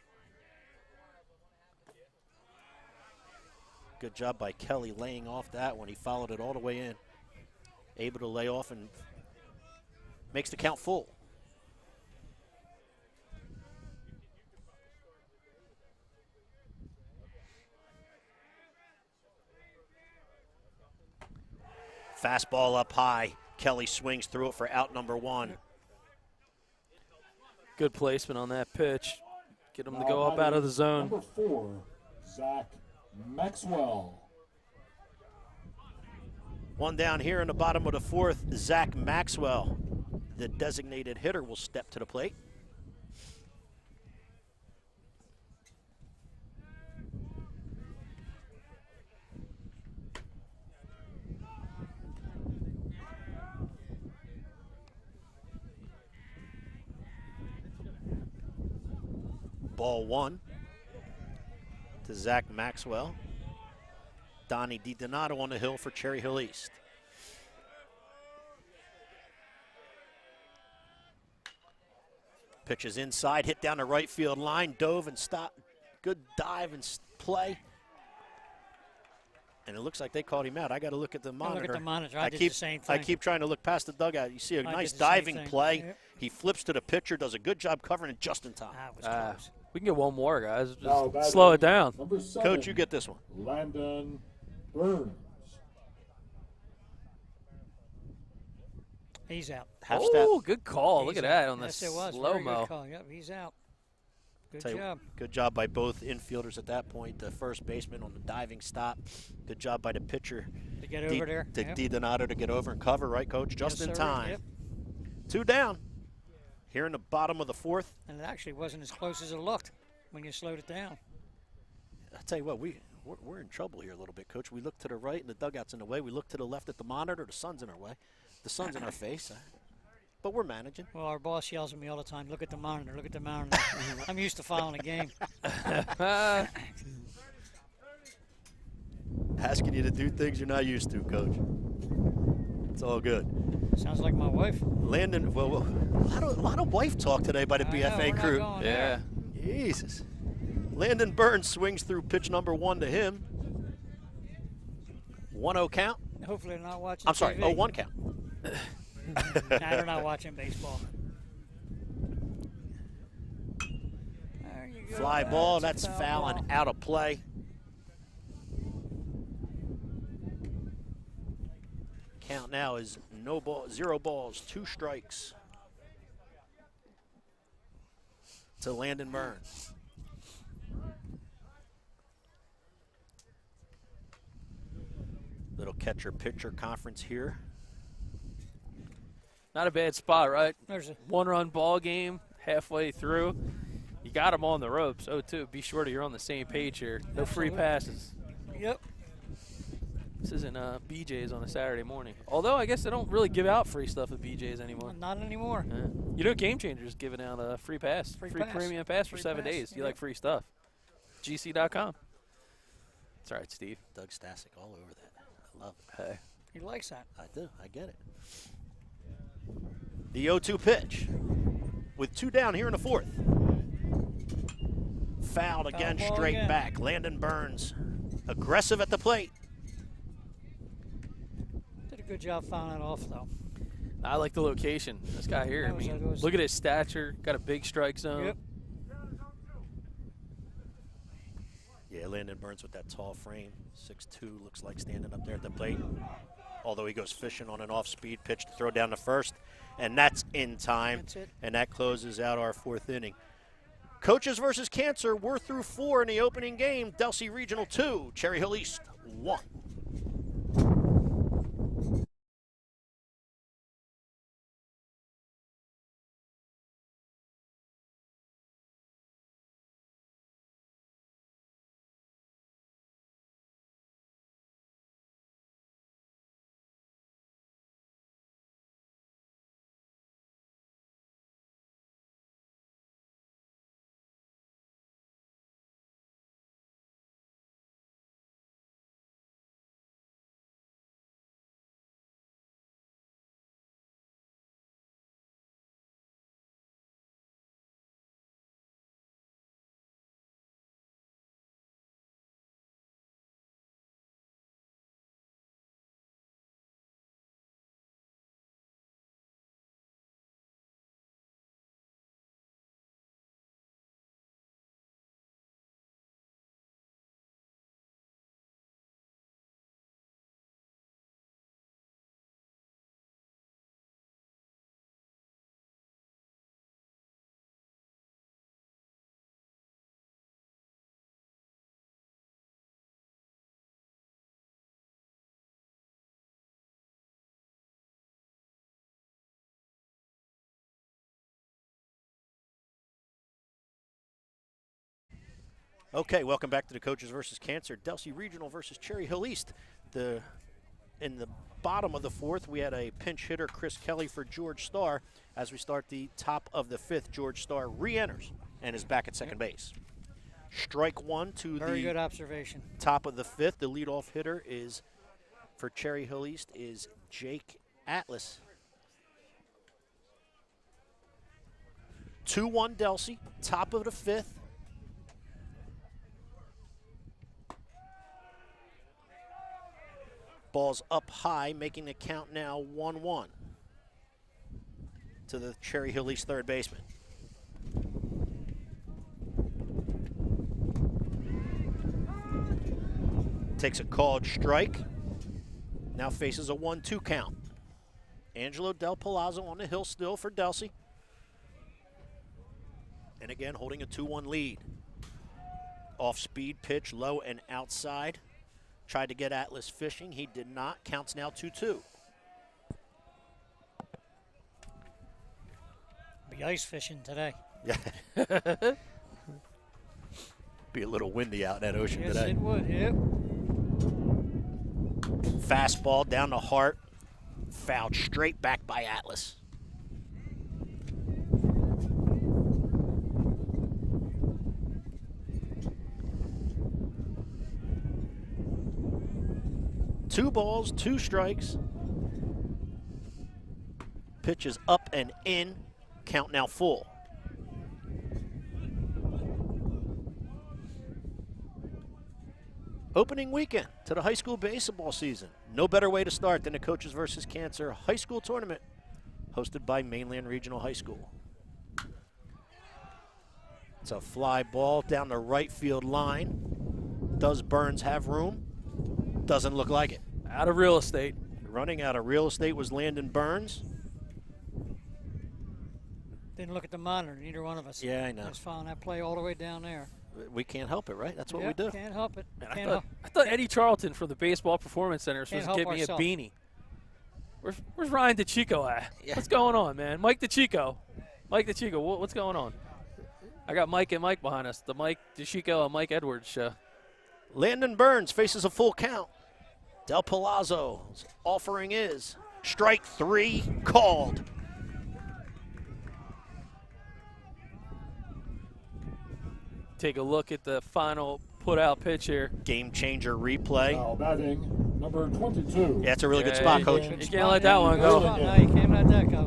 Good job by Kelly laying off that one. He followed it all the way in. Able to lay off and makes the count full. Fastball up high. Kelly swings through it for out number one. Good placement on that pitch. Get him to go up out of the zone. Number 4, Zach Maxwell. One down here in the bottom of the fourth, Zach Maxwell, the designated hitter, will step to the plate. Ball one to Zach Maxwell. Donnie DiDonato on the hill for Cherry Hill East. Pitch is inside, hit down the right field line, dove and stopped. Good dive and play. And it looks like they called him out. I got to look at the monitor. Look at the monitor. I did the same thing. I keep trying to look past the dugout. You see a nice did the same diving thing. play. Yep. He flips to the pitcher, does a good job covering it just in time. That was close. We can get one more, guys. Now Just slow it down. Number 7, Coach, you get this one. Landon Burns. He's out. Half step. Oh, good call. Look He's at out. that on the Yes, it was. Very good slow-mo. call. Yep, he's out. Good Tell you, job. good job by both infielders at that point. The first baseman on the diving stop. Good job by the pitcher. To get over there. To Yep. D. Donato to get over and cover, right, Coach? Just Yes, in sir. time. Yep. 2 down. Here in the bottom of the 4th. And it actually wasn't as close as it looked when you slowed it down. I'll tell you what, we're in trouble here a little bit, Coach. We look to the right and the dugout's in the way. We look to the left at the monitor. The sun's in our way. The sun's in our face. But we're managing. Well, our boss yells at me all the time, look at the monitor, look at the monitor. I'm used to following the game. Asking you to do things you're not used to, Coach. It's all good. Sounds like my wife. Landon, well, a lot of wife talk today by the I know, BFA we're not crew. going Yeah. there. Jesus. Landon Burns swings through pitch number 1 to him. 1-0 count. Hopefully they're not watching I'm sorry, TV. 0-1 count. Nah, they're not watching baseball. There you go. Fly ball, That's that's a foul foul and ball. out of play. Count now is 0 balls, 2 strikes to Landon Burns. Little catcher-pitcher conference here. Not a bad spot, right? There's a 1-run ball game halfway through. You got them on the ropes. Oh, too. Be sure that you're on the same page here. No free passes. Yep. This isn't BJ's on a Saturday morning. Although I guess they don't really give out free stuff at BJ's anymore. Not anymore. You know, Game Changers giving out a free pass, Free pass. premium pass for Free 7 pass, days. You yep. like free stuff? GC.com. It's all right, Steve. Doug Stasic all over that. I love it. Hey. He likes that. I do. I get it. The 0-2 pitch with 2 down here in the 4th. Fouled again, ball straight again. back. Landon Burns aggressive at the plate. Did a good job fouling it off, though. I like the location. This guy here, I That was- mean, that was- look at his stature. Got a big strike zone. Yep. Yeah, Landon Burns with that tall frame. 6'2", looks like standing up there at the plate. Although he goes fishing on an off-speed pitch to throw down to first. And that's in time. That's it. And that closes out our 4th inning. Coaches versus Cancer, we're through 4 in the opening game. Delsea Regional 2, Cherry Hill East 1. Okay, welcome back to the Coaches versus Cancer. Delsea Regional versus Cherry Hill East. In the bottom of the 4th, we had a pinch hitter, Chris Kelly, for George Starr. As we start the top of the 5th, George Starr re-enters and is back at second base. Strike 1 to Very the good observation. top of the 5th. The leadoff hitter is for Cherry Hill East is Jake Atlas. 2-1 Delsea, top of the 5th. Ball's up high, making the count now 1-1 to the Cherry Hill East third baseman. Takes a called strike. Now faces a 1-2 count. Angelo Del Palazzo on the hill still for Delsea. And again, holding a 2-1 lead. Off-speed pitch, low and outside. Tried to get Atlas fishing. He did not. Counts now 2-2. Be ice fishing today. Yeah. Be a little windy out in that ocean Yes, today. it would, yep. Fastball down the heart. Fouled straight back by Atlas. Two balls, 2 strikes. Pitch is up and in. Count now full. Opening weekend to the high school baseball season. No better way to start than the Coaches vs. Cancer High School Tournament hosted by Mainland Regional High School. It's a fly ball down the right field line. Does Burns have room? Doesn't look like it. Out of real estate. Running out of real estate was Landon Burns. Didn't look at the monitor, neither one of us. Yeah, I know. Just following that play all the way down there. We can't help it, right? That's what Yep, we do. Can't help it. Man, Can't I help. thought Eddie Charlton from the Baseball Performance Center was Can't supposed to help give me a ourselves. beanie. Where's Ryan DeChico at? Yeah. What's going on, man? Mike DeChico. Mike DeChico, what's going on? I got Mike and Mike behind us. The Mike DeChico and Mike Edwards show. Landon Burns faces a full count. Del Palazzo's offering is strike 3 called. Take a look at the final put-out pitch here. Game changer replay. Now batting, number 22. Yeah, it's a really good Yeah, spot, you- Coach. You can't let that one go. No, you can't let that go.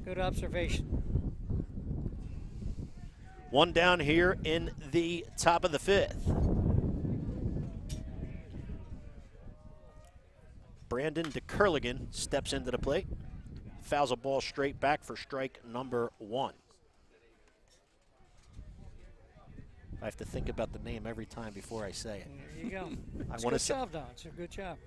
Good observation. One down here in the top of the 5th. Brandon DeCurligan steps into the plate. Fouls a ball straight back for strike number 1. I have to think about the name every time before I say it. There you go. I It's a wanna good say- job, Don. It's a good job.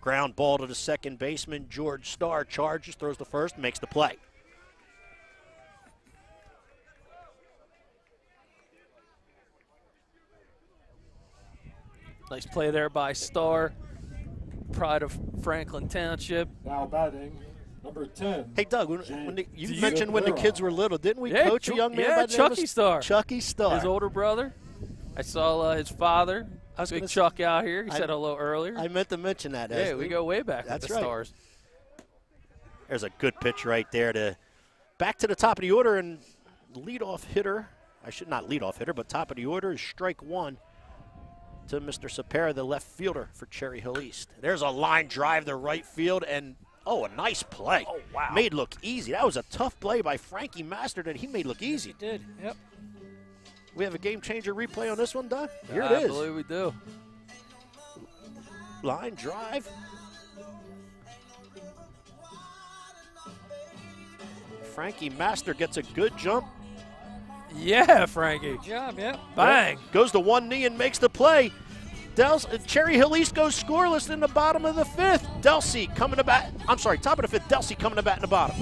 Ground ball to the second baseman. George Starr charges, throws the first, makes the play. Nice play there by Starr. Pride of Franklin Township. Now batting, number 10. Hey, Doug, you mentioned when the Rivera. kids were little, didn't we Yeah, coach a young man yeah, by the name of Chucky Starr. Chucky Starr. His older brother. I saw his father, was Big gonna say- Chuck out here. He I- said hello earlier. I meant to mention that. Yeah, we go way back That's with the right. Stars. There's a good pitch right there to back to the top of the order, and leadoff hitter, I should not leadoff hitter, but top of the order is strike 1 to Mr. Sapera, the left fielder for Cherry Hill East. There's a line drive to right field, and a nice play. Oh, wow. Made look easy. That was a tough play by Frankie Master that he made look easy. He did. Yep. We have a game changer replay on this one, Doug. Here I it is. believe we do. Line drive. Frankie Master gets a good jump. Yeah, Frankie. Good job. Yep. Bang. Goes to one knee and makes the play. Cherry Hill East goes scoreless in the bottom of the 5th. Delsea coming to bat. I'm sorry, top of the 5th. Delsea coming to bat in the bottom.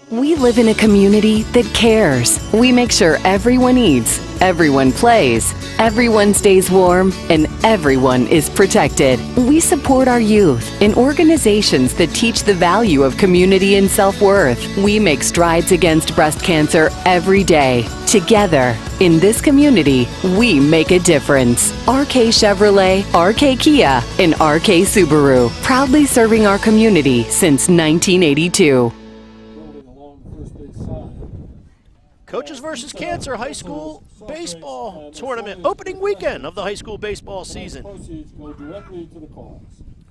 We live in a community that cares. We make sure everyone eats, everyone plays, everyone stays warm, and everyone is protected. We support our youth in organizations that teach the value of community and self-worth. We make strides against breast cancer every day. Together, in this community, we make a difference. RK Chevrolet, RK Kia, and RK Subaru, proudly serving our community since 1982. Building along first base side. Coaches versus Cancer High School Baseball Tournament, opening weekend of the high school baseball season. Proceeds go directly to the cause.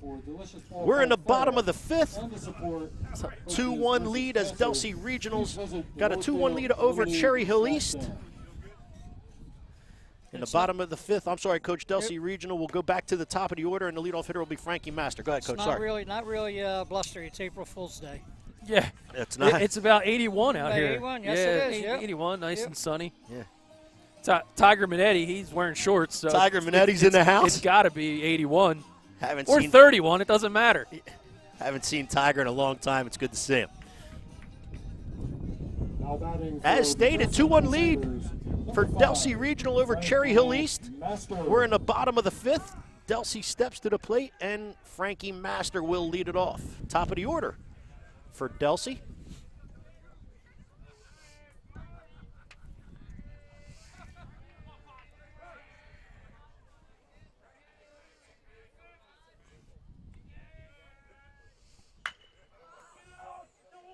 For delicious We're in the bottom of the products fifth. and to support 2-1 lead as Delsea Regionals got a 2-1 lead over Cherry Hill East. In the bottom of the fifth, I'm sorry, Coach, Delsea Regional will go back to the top of the order, and the leadoff hitter will be Frankie Master. Go ahead, Coach. Not really blustery. It's April Fool's Day. Yeah. It's not. It's about 81 out About here. 81, yes, yeah, it is, yep. 81, nice Yep. and sunny. Yeah. Tiger Minetti, he's wearing shorts. So Tiger Minetti's in the house. It's got to be 81 Haven't or seen 31. It doesn't matter. Haven't seen Tiger in a long time. It's good to see him. Now batting for As stated, 2-1 lead Number for 5, Delsea Regional over Cherry Hill East. Master. We're in the bottom of the fifth. Delsea steps to the plate, and Frankie Master will lead it off. Top of the order for Delsea.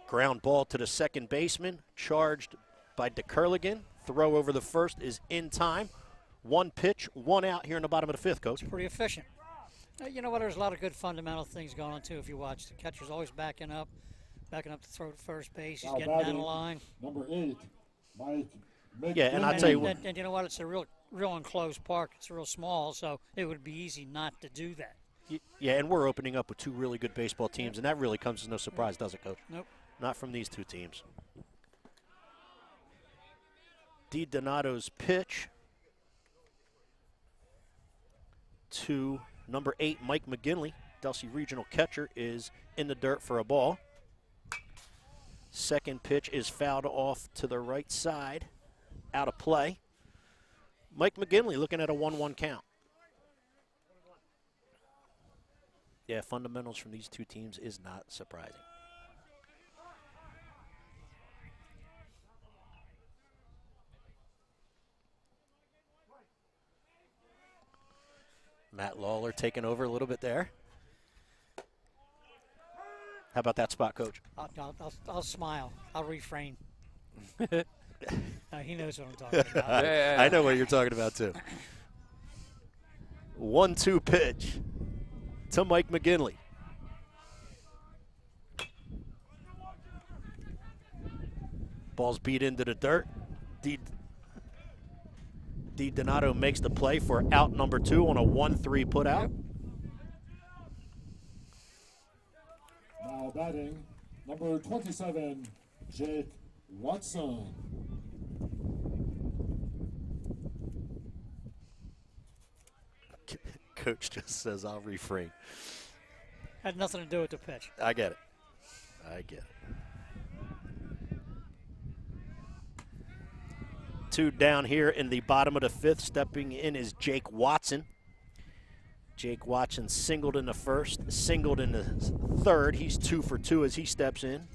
Ground ball to the second baseman, charged by DeCurligan. Throw over the first is in time. One pitch, one out here in the bottom of the fifth, Coach. Pretty efficient. You know what? There's a lot of good fundamental things going on, too, if you watch. The catcher's always backing up to throw to first base. He's Now getting down batting the line. Number 8, Mike. Yeah, and I'll tell you what. And you know what? It's a real enclosed park. It's real small, so it would be easy not to do that. Yeah, and we're opening up with two really good baseball teams, and that really comes as no surprise, does it, Coach? Nope. Not from these two teams. Donato's pitch to number 8, Mike McGinley. Delsea Regional catcher is in the dirt for a ball. Second pitch is fouled off to the right side, out of play. Mike McGinley looking at a 1-1 count. Yeah, fundamentals from these two teams is not surprising. Matt Lawler taking over a little bit there. How about that spot, Coach? I'll smile. I'll refrain. He knows what I'm talking about. I know what you're talking about, too. 1-2 pitch to Mike McGinley. Ball's beat into the dirt. Donato makes the play for out number 2 on a 1-3 put out. Now batting, number 27, Jake Watson. Coach just says, I'll refrain. Had nothing to do with the pitch. I get it. Two down here in the bottom of the fifth. Stepping in is Jake Watson. Jake Watson singled in the first, singled in the third. He's 2 for 2 as he steps in.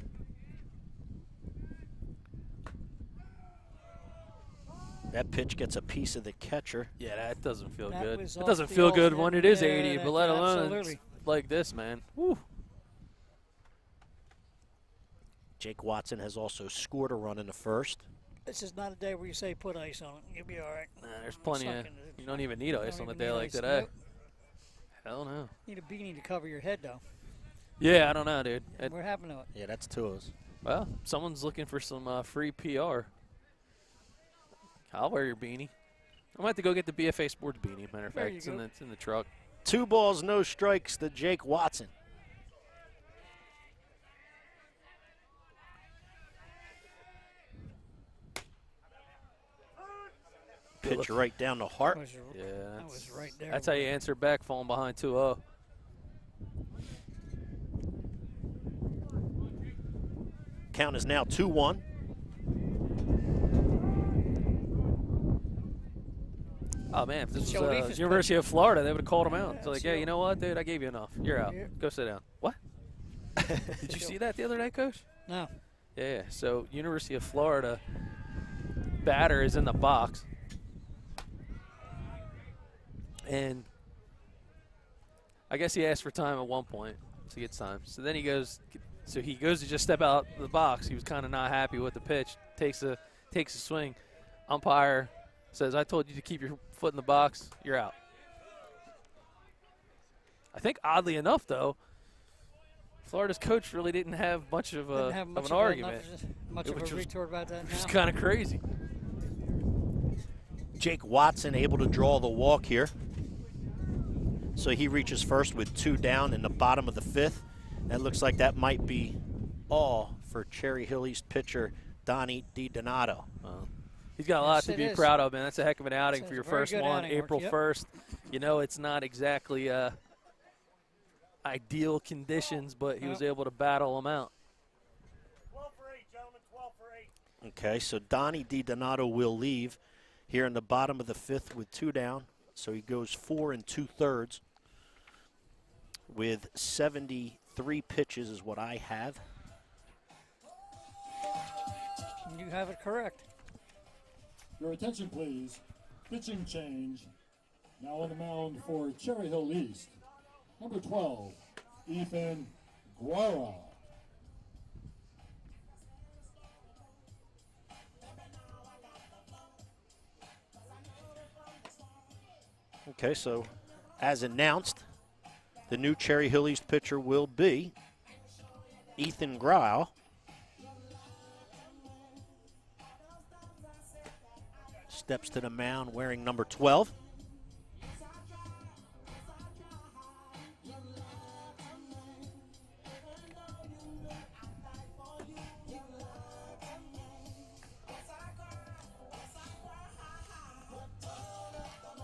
That pitch gets a piece of the catcher. Yeah, that doesn't feel That good. was It off doesn't the feel off good the- when it is yeah, 80, but let alone absolutely. like this, man. Woo. Jake Watson has also scored a run in the first. This is not a day where you say put ice on it. You'll be all right. Nah, there's plenty of. You don't even need ice on a even day need like ice. today. Nope. Hell no. Need a beanie to cover your head, though. Yeah, I don't know, dude. We're having to it. Yeah, that's 2 of us. Well, someone's looking for some free PR. I'll wear your beanie. I'm going to have to go get the BFA Sports beanie, matter of There fact. you It's go. in the truck. 2 balls, no strikes to Jake Watson. Pitch right down the heart. Yeah, that was right there. That's how you answer back falling behind 2-0. Count is now 2-1. Oh, man, if this Joe Leaf was is University of Florida, they would have called him out. It's like, see yeah, him. you know what, dude? I gave you enough. You're out. Yeah. Go sit down. What? Did you see that the other day, Coach? No. Yeah, so University of Florida batter is in the box. And I guess he asked for time at one point, so he gets time. So then he goes to just step out the box. He was kind of not happy with the pitch. Takes a takes a swing. Umpire says, I told you to keep your foot in the box. You're out. I think oddly enough, though, Florida's coach really didn't have much of an argument. Much of a retort about that now. It's kind of crazy. Jake Watson able to draw the walk here. So he reaches first with 2 down in the bottom of the 5th. That looks like that might be all for Cherry Hill East pitcher Donnie DiDonato. He's got a lot to be proud of, man. That's a heck of an outing for your first one, outing, April Yep. 1st. You know, it's not exactly ideal conditions, but he was able to battle them out. 12 for 8, gentlemen, 12 for 8. Okay, so Donnie DiDonato will leave here in the bottom of the 5th with 2 down. So he goes 4 2/3 with 73 pitches is what I have. You have it correct. Your attention, please. Pitching change. Now on the mound for Cherry Hill East. Number 12, Ethan Guerra. Okay, so as announced, the new Cherry Hill East pitcher will be Ethan Grau. Steps to the mound wearing number 12.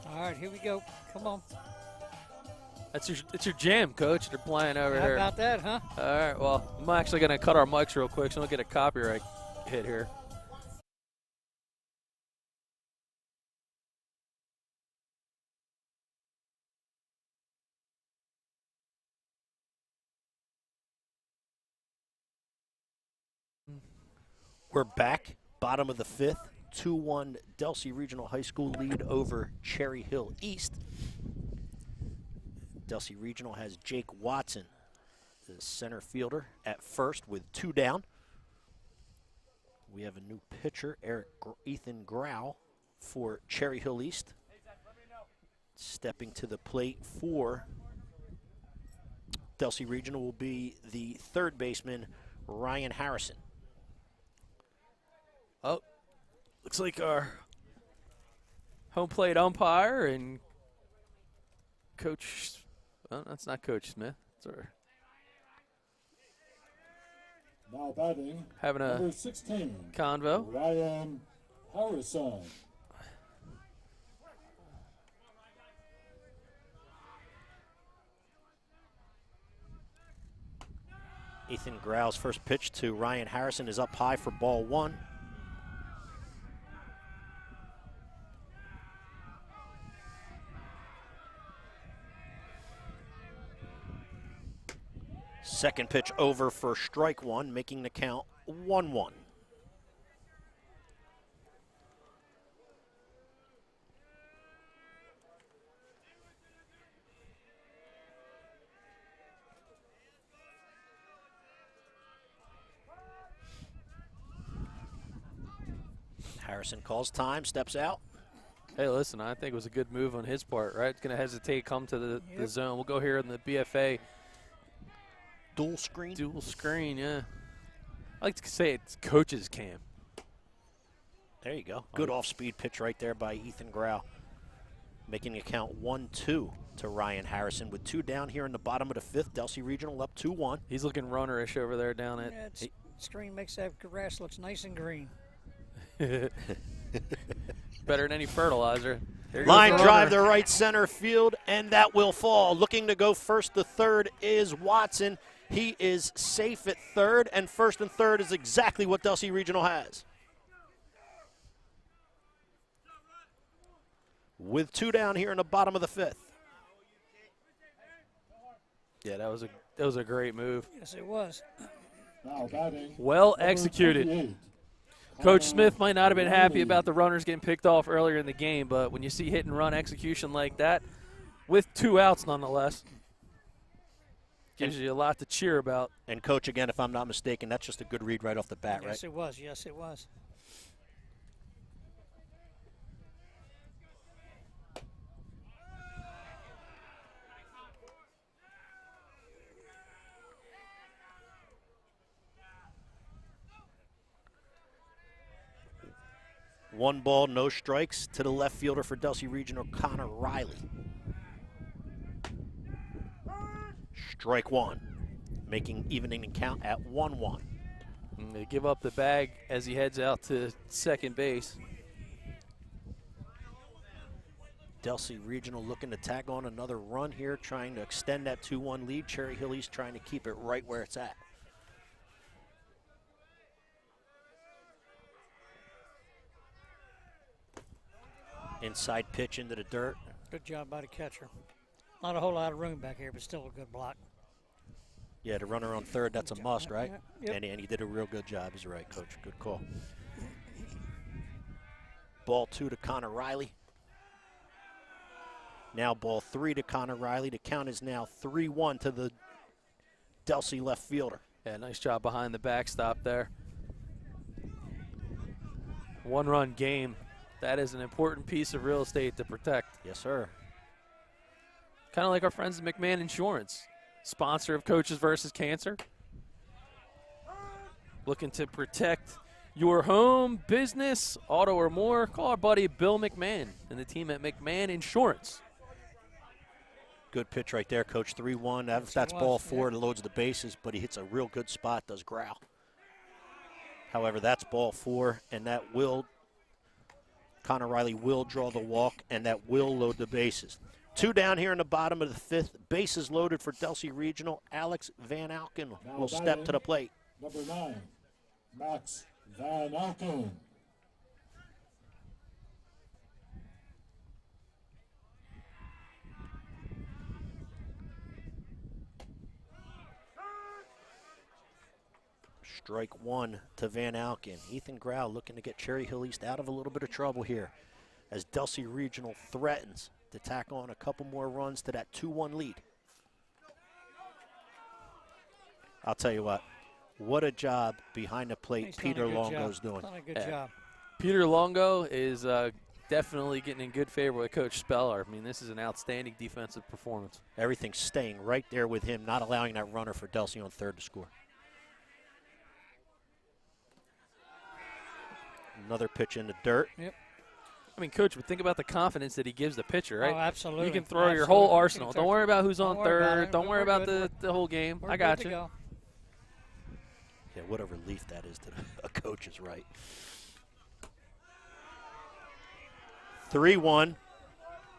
All right, here we go. Come on. It's your jam, Coach. They're playing over How here. about that, huh? All right, well, I'm actually going to cut our mics real quick so we don't get a copyright hit here. We're back, bottom of the 5th, 2-1 Delsea Regional High School lead over Cherry Hill East. Delsea Regional has Jake Watson, the center fielder, at first with 2 down. We have a new pitcher, Ethan Grau, for Cherry Hill East. Stepping to the plate for Delsea Regional will be the third baseman, Ryan Harrison. Oh, looks like our home plate umpire and Coach, well, that's not Coach Smith. It's our Now batting, having a number 16, convo. Ryan Harrison. Ethan Grau's first pitch to Ryan Harrison is up high for ball 1. Second pitch over for strike 1, making the count 1-1. Harrison calls time, steps out. Hey, listen, I think it was a good move on his part, right? It's going to hesitate, come to the zone. We'll go here in the BFA. Dual screen? Dual screen, yeah. I like to say it's coach's cam. There you go. Good off-speed pitch right there by Ethan Grau. Making the count 1-2 to Ryan Harrison with 2 down here in the bottom of the 5th. Delsea Regional up 2-1. He's looking runner-ish over there down at. Yeah, screen makes that grass looks nice and green. Better than any fertilizer. Line drive to right center field, and that will fall. Looking to go first to third is Watson. He is safe at third, and first and third is exactly what Delsea Regional has. With 2 down here in the bottom of the 5th. Yeah, that was a great move. Yes, it was. Now batting, Well number executed. 28, Coach Smith might not have been happy about the runners getting picked off earlier in the game, but when you see hit and run execution like that, with 2 outs nonetheless, gives you a lot to cheer about. And Coach, again, if I'm not mistaken, that's just a good read right off the bat, right? Yes, it was. Yes, it was. 1 ball, no strikes to the left fielder for Delsea Regional, Connor Riley. Strike 1, making evening the count at 1-1. And they give up the bag as he heads out to second base. Delsea Regional looking to tag on another run here, trying to extend that 2-1 lead. Cherry Hill East trying to keep it right where it's at. Inside pitch into the dirt. Good job by the catcher. Not a whole lot of room back here, but still a good block. Yeah, the runner on third, that's a must, right? Yep. And he did a real good job. He's right, Coach. Good call. Ball 2 to Connor Riley. Now ball 3 to Connor Riley. The count is now 3-1 to the Delsea left fielder. Yeah, nice job behind the backstop there. 1-run game. That is an important piece of real estate to protect. Yes, sir. Kind of like our friends at McMahon Insurance, sponsor of Coaches versus Cancer. Looking to protect your home, business, auto, or more, call our buddy Bill McMahon and the team at McMahon Insurance. Good pitch right there, Coach. 3-1. That's ball 4. It loads the bases, but he hits a real good spot, does growl. However, that's ball 4, and that will, Connor Riley will draw the walk, and that will load the bases. 2 down here in the bottom of the 5th. Bases loaded for Delsea Regional. Alex Van Alken will step to the plate. Number 9, Max Van Alken. Strike 1 to Van Alken. Ethan Grau looking to get Cherry Hill East out of a little bit of trouble here as Delsea Regional threatens to tack on a couple more runs to that 2-1 lead. I'll tell you what a job behind the plate Peter Longo's doing. Done a good job. Peter Longo is definitely getting in good favor with Coach Speller. I mean, this is an outstanding defensive performance. Everything's staying right there with him, not allowing that runner for Delsea on third to score. Another pitch in the dirt. Yep. I mean, Coach, but think about the confidence that he gives the pitcher, right? Oh, absolutely. You can throw your whole arsenal. Throw, Don't worry about who's on third. Don't worry about the the whole game. I got you. Go. Yeah, what a relief that is to a coach is right. 3-1,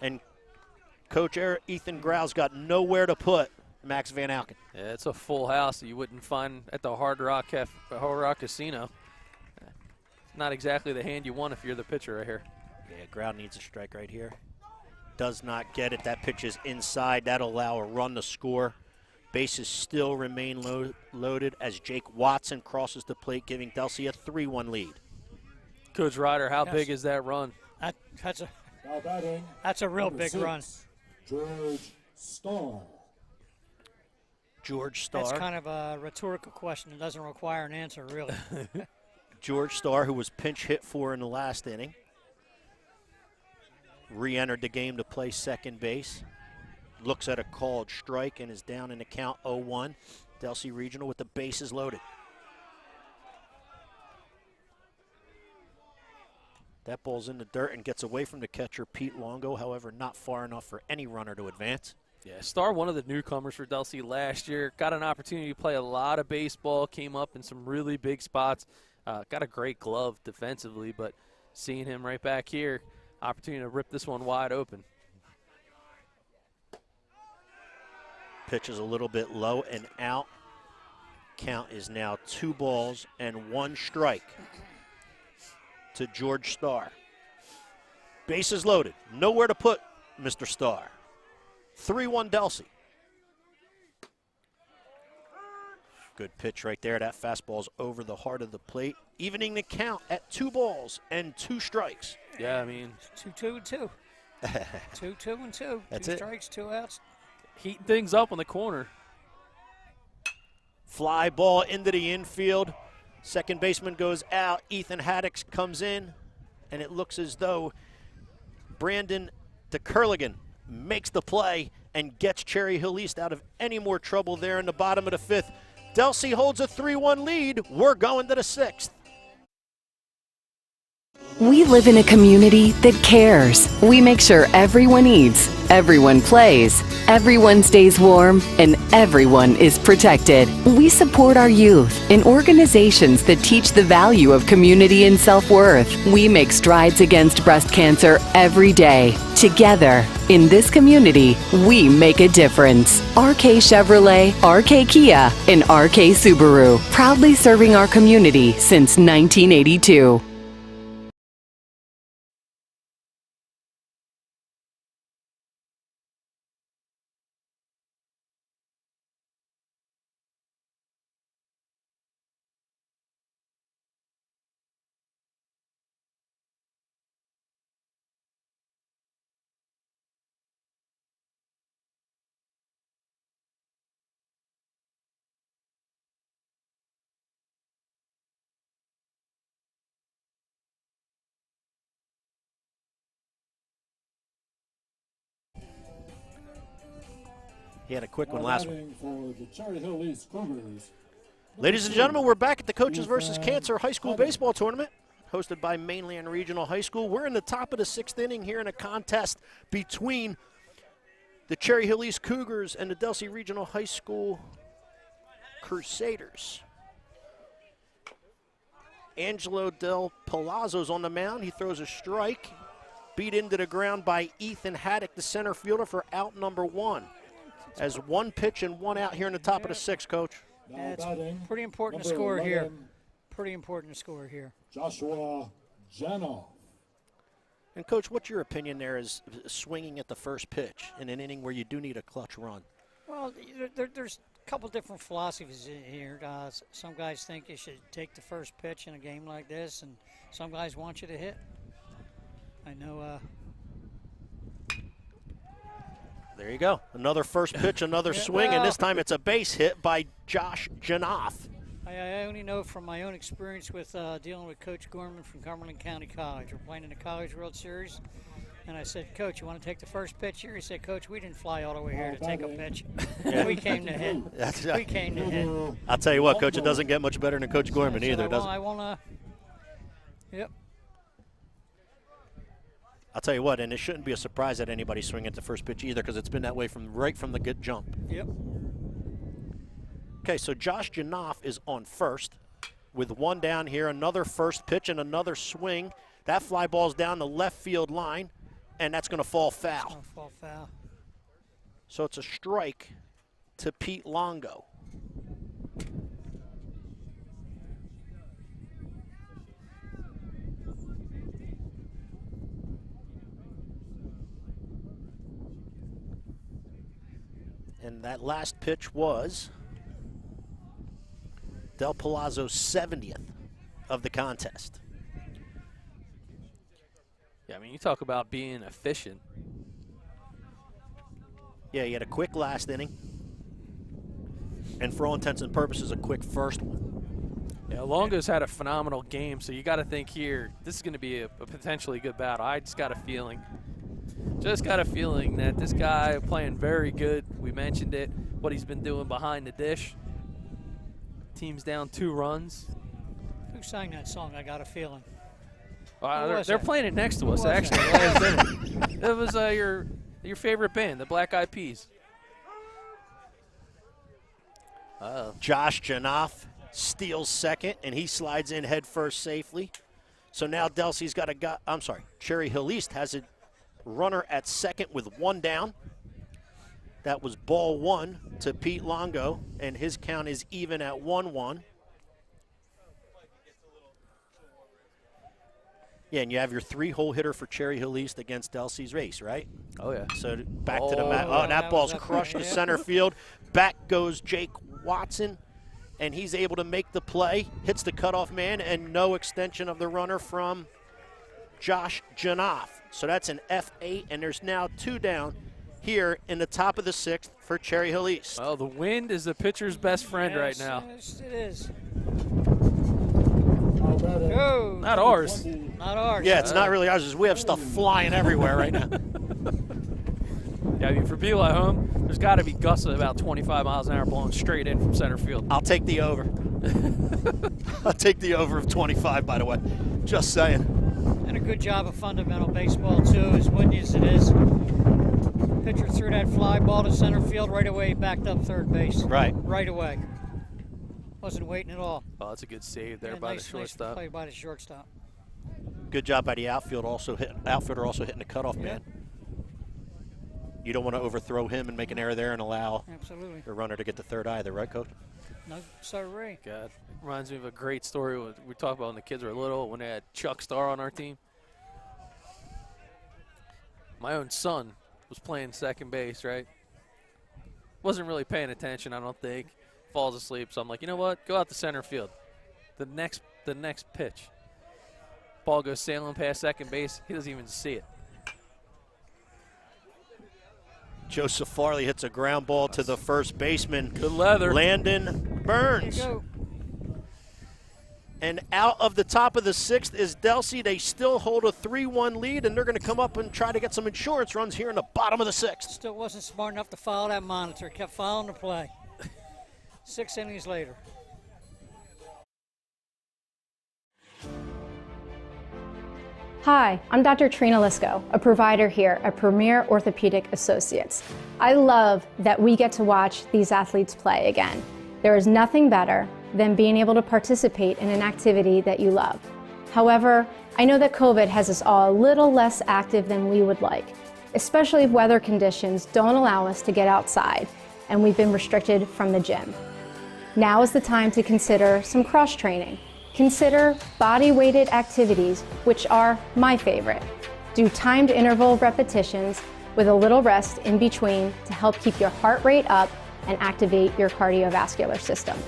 and Coach Ethan Grau's got nowhere to put Max Van Alken. Yeah, it's a full house that you wouldn't find at the Hard Rock Casino. Not exactly the hand you want if you're the pitcher right here. Yeah, Grau needs a strike right here. Does not get it. That pitch is inside. That'll allow a run to score. Bases still remain loaded as Jake Watson crosses the plate, giving Delsea a 3-1 lead. Coach Ryder, how big is that run? That's a real big 6, run. George Starr. George Starr. That's kind of a rhetorical question. It doesn't require an answer, really. George Starr, who was pinch hit for in the last inning, re-entered the game to play second base. Looks at a called strike and is down in the count 0-1. Delsea Regional with the bases loaded. That ball's in the dirt and gets away from the catcher, Pete Longo, however, not far enough for any runner to advance. Yeah, Starr, one of the newcomers for Delsea last year, got an opportunity to play a lot of baseball, came up in some really big spots, got a great glove defensively, but seeing him right back here, opportunity to rip this one wide open. Pitch is a little bit low and out. Count is now 2 balls and 1 strike to George Starr. Bases loaded. Nowhere to put Mr. Starr. 3-1 Delsea. Good pitch right there. That fastball's over the heart of the plate, evening the count at 2 balls and 2 strikes. Yeah, I mean, 2-2 and 2. 2-2 and 2. That's 2 it. strikes, 2 outs. heating things up on the corner. Fly ball into the infield. Second baseman goes out. Ethan Haddix comes in, and it looks as though Brandon DeCurligan makes the play and gets Cherry Hill East out of any more trouble there in the bottom of the 5th. Delsea holds a 3-1 lead. We're going to the 6th. We live in a community that cares. We make sure everyone eats, everyone plays, everyone stays warm, and everyone is protected. We support our youth in organizations that teach the value of community and self-worth. We make strides against breast cancer every day. Together, in this community, we make a difference. RK Chevrolet, RK Kia, and RK Subaru, proudly serving our community since 1982. He had a quick one last one. For the Cherry Hill East Cougars. Ladies and gentlemen, we're back at the Coaches versus Cancer High School Baseball Tournament, hosted by Mainland Regional High School. We're in the top of the 6th inning here in a contest between the Cherry Hill East Cougars and the Delsea Regional High School Crusaders. Angelo Del Palazzo's on the mound. He throws a strike, beat into the ground by Ethan Haddock, the center fielder, for out number 1. As 1 pitch and 1 out here in the top of the 6th, Coach. Yeah, it's pretty important to score here. Pretty important to score here. Joshua Janoff. And, Coach, what's your opinion there is swinging at the first pitch in an inning where you do need a clutch run? Well, there's a couple different philosophies in here. Some guys think you should take the first pitch in a game like this, and some guys want you to hit. I know. There you go. Another first pitch, another swing, and this time it's a base hit by Josh Janoff. I only know from my own experience with dealing with Coach Gorman from Cumberland County College. We're playing in the College World Series, and I said, Coach, you want to take the first pitch here? He said, Coach, we didn't fly all the way here to take a pitch. We came to hit. We came to hit. I'll tell you what, Coach, it doesn't get much better than Coach Gorman either, does it? I won't. Yep. I'll tell you what, and it shouldn't be a surprise that anybody swinging at the first pitch either, because it's been that way right from the good jump. Yep. Okay, so Josh Janoff is on first with 1 down here, another first pitch and another swing. That fly ball's down the left field line, and that's going to fall foul. It's going to fall foul. So it's a strike to Pete Longo. And that last pitch was Del Palazzo's 70th of the contest. Yeah, I mean, you talk about being efficient. Yeah, he had a quick last inning. And for all intents and purposes, a quick first one. Yeah, Longo's had a phenomenal game, so you got to think here, this is going to be a potentially good battle. I just got a feeling. That this guy playing very good. We mentioned it, what he's been doing behind the dish. Team's down 2 runs. Who sang that song, I Got a Feeling? They're playing it next to us, actually. That was your favorite band, the Black Eyed Peas. Josh Janoff steals second, and he slides in head first safely. So now Delsea's got Cherry Hill East has a runner at second with 1 down. That was ball 1 to Pete Longo, and his count is even at 1-1. Yeah, and you have your 3-hole hitter for Cherry Hill East against Delsea's race, right? Oh, yeah. So back to the mat. Oh, that ball's crushed to center field. Back goes Jake Watson, and he's able to make the play. Hits the cutoff man, and no extension of the runner from Josh Janoff. So that's an F8, and there's now 2 down here in the top of the 6th for Cherry Hill East. Well, the wind is the pitcher's best friend right now. Yes, it is. Oh, not ours. Not ours. Yeah, it's not really ours. We have stuff flying everywhere right now. Yeah, I mean, for people at home, there's got to be gusts of about 25 miles an hour blowing straight in from center field. I'll take the over. I'll take the over of 25, by the way. Just saying. And a good job of fundamental baseball, too, as windy as it is. Pitcher threw that fly ball to center field right away, backed up third base. Right away. Wasn't waiting at all. Oh, that's a good save there by the shortstop. Nice play by the shortstop. Good job by the outfielder also hitting the cutoff man. You don't want to overthrow him and make an error there and allow the runner to get the third either, right, Coach? No, sorry. God, reminds me of a great story we talked about when the kids were little, when they had Chuck Starr on our team. My own son was playing second base, right? Wasn't really paying attention, I don't think. Falls asleep, so I'm like, you know what? Go out to center field. The next pitch. Ball goes sailing past second base. He doesn't even see it. Joseph Farley hits a ground ball to the first baseman. Good leather. Landon Burns. There you go. And out of the top of the sixth is Delsea. They still hold a 3-1 lead, and they're going to come up and try to get some insurance runs here in the bottom of the sixth. Still wasn't smart enough to follow that monitor. Kept following the play. 6 innings later. Hi, I'm Dr. Trina Lisko, a provider here at Premier Orthopedic Associates. I love that we get to watch these athletes play again. There is nothing better than being able to participate in an activity that you love. However, I know that COVID has us all a little less active than we would like, especially if weather conditions don't allow us to get outside and we've been restricted from the gym. Now is the time to consider some cross-training. Consider body-weighted activities, which are my favorite. Do timed interval repetitions with a little rest in between to help keep your heart rate up and activate your cardiovascular system.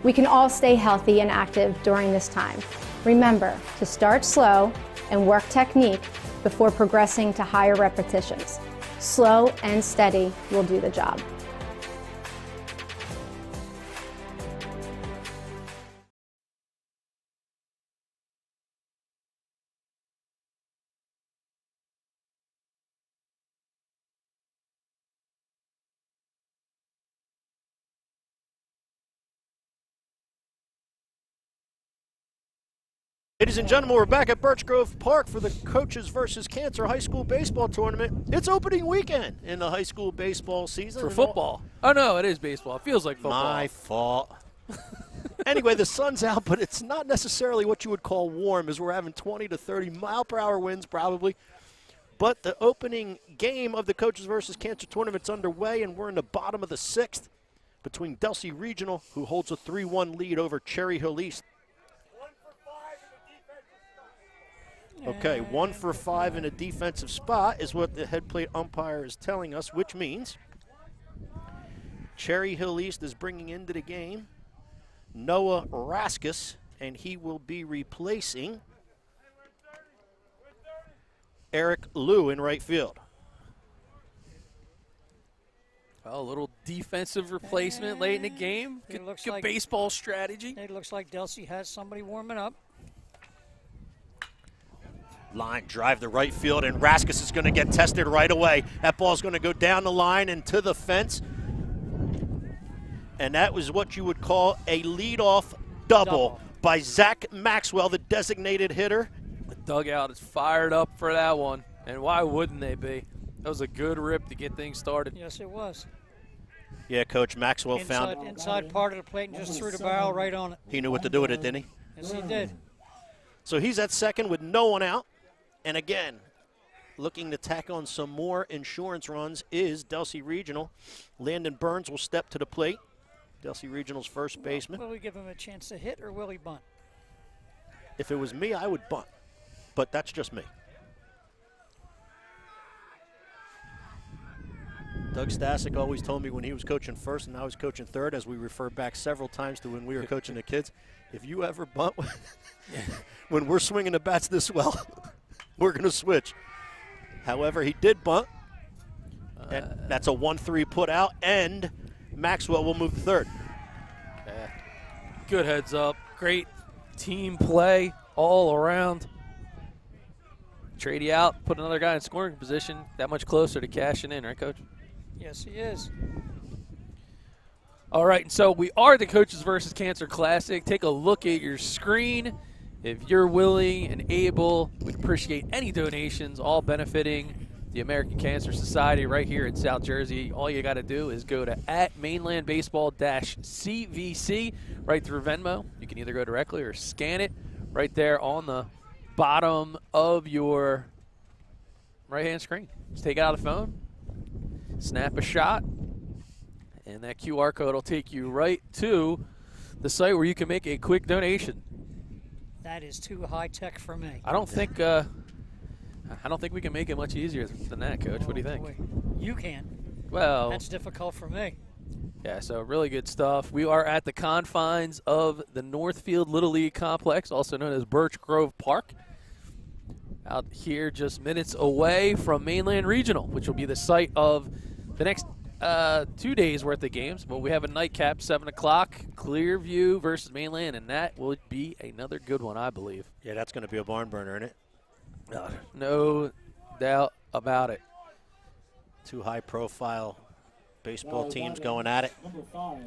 We can all stay healthy and active during this time. Remember to start slow and work technique before progressing to higher repetitions. Slow and steady will do the job. Ladies and gentlemen, we're back at Birch Grove Park for the Coaches versus Cancer High School Baseball Tournament. It's opening weekend in the high school baseball season. For football. Oh, no, it is baseball. It feels like football. My fault. Anyway, the sun's out, but it's not necessarily what you would call warm, as we're having 20 to 30 mile-per-hour winds probably. But the opening game of the Coaches versus Cancer Tournament's underway, and we're in the bottom of the sixth between Delsea Regional, who holds a 3-1 lead over Cherry Hill East. Okay, 1 for 5 in a defensive spot is what the head plate umpire is telling us, which means Cherry Hill East is bringing into the game Noah Raskus, and he will be replacing Eric Liu in right field. Oh, a little defensive replacement late in the game. Good like baseball strategy. It looks like Delsea has somebody warming up. Line drive to right field, and Raskus is going to get tested right away. That ball's going to go down the line and to the fence. And that was what you would call a leadoff double by Zach Maxwell, the designated hitter. The dugout is fired up for that one, and why wouldn't they be? That was a good rip to get things started. Yes, it was. Yeah, Coach Maxwell found inside part of the plate and just threw the barrel right on it. He knew what to do with it, didn't he? Yes, he did. So he's at second with no one out. And again, looking to tack on some more insurance runs is Delsea Regional. Landon Burns will step to the plate. Delsea Regional's first baseman. Will we give him a chance to hit, or will he bunt? If it was me, I would bunt. But that's just me. Doug Stasic always told me when he was coaching first and I was coaching third, as we refer back several times to when we were coaching the kids, if you ever bunt when we're swinging the bats this well, we're going to switch. However, he did bunt. And that's a 1-3 put out, and Maxwell will move to third. Yeah. Good heads up. Great team play all around. Trade you out, put another guy in scoring position, that much closer to cashing in, right, Coach? Yes, he is. All right, and so we are the Coaches versus Cancer Classic. Take a look at your screen. If you're willing and able, we'd appreciate any donations, all benefiting the American Cancer Society right here in South Jersey. All you got to do is go to @mainlandbaseball-CVC right through Venmo. You can either go directly or scan it right there on the bottom of your right-hand screen. Just take it out of the phone, snap a shot, and that QR code will take you right to the site where you can make a quick donation. That is too high tech for me. I don't think we can make it much easier than that, Coach. What do you think? Boy, you can. Well, That's difficult for me. yeah, so really good stuff. We are at the confines of the Northfield Little League Complex, also known as Birch Grove Park. Out here just minutes away from Mainland Regional, which will be the site of the next 2 days worth of games. But we have a nightcap, 7 o'clock, Clearview versus Mainland, and that will be another good one, I believe. Yeah, that's going to be a barn burner, isn't it? No doubt about it. Two high-profile baseball teams going at it. Number 5,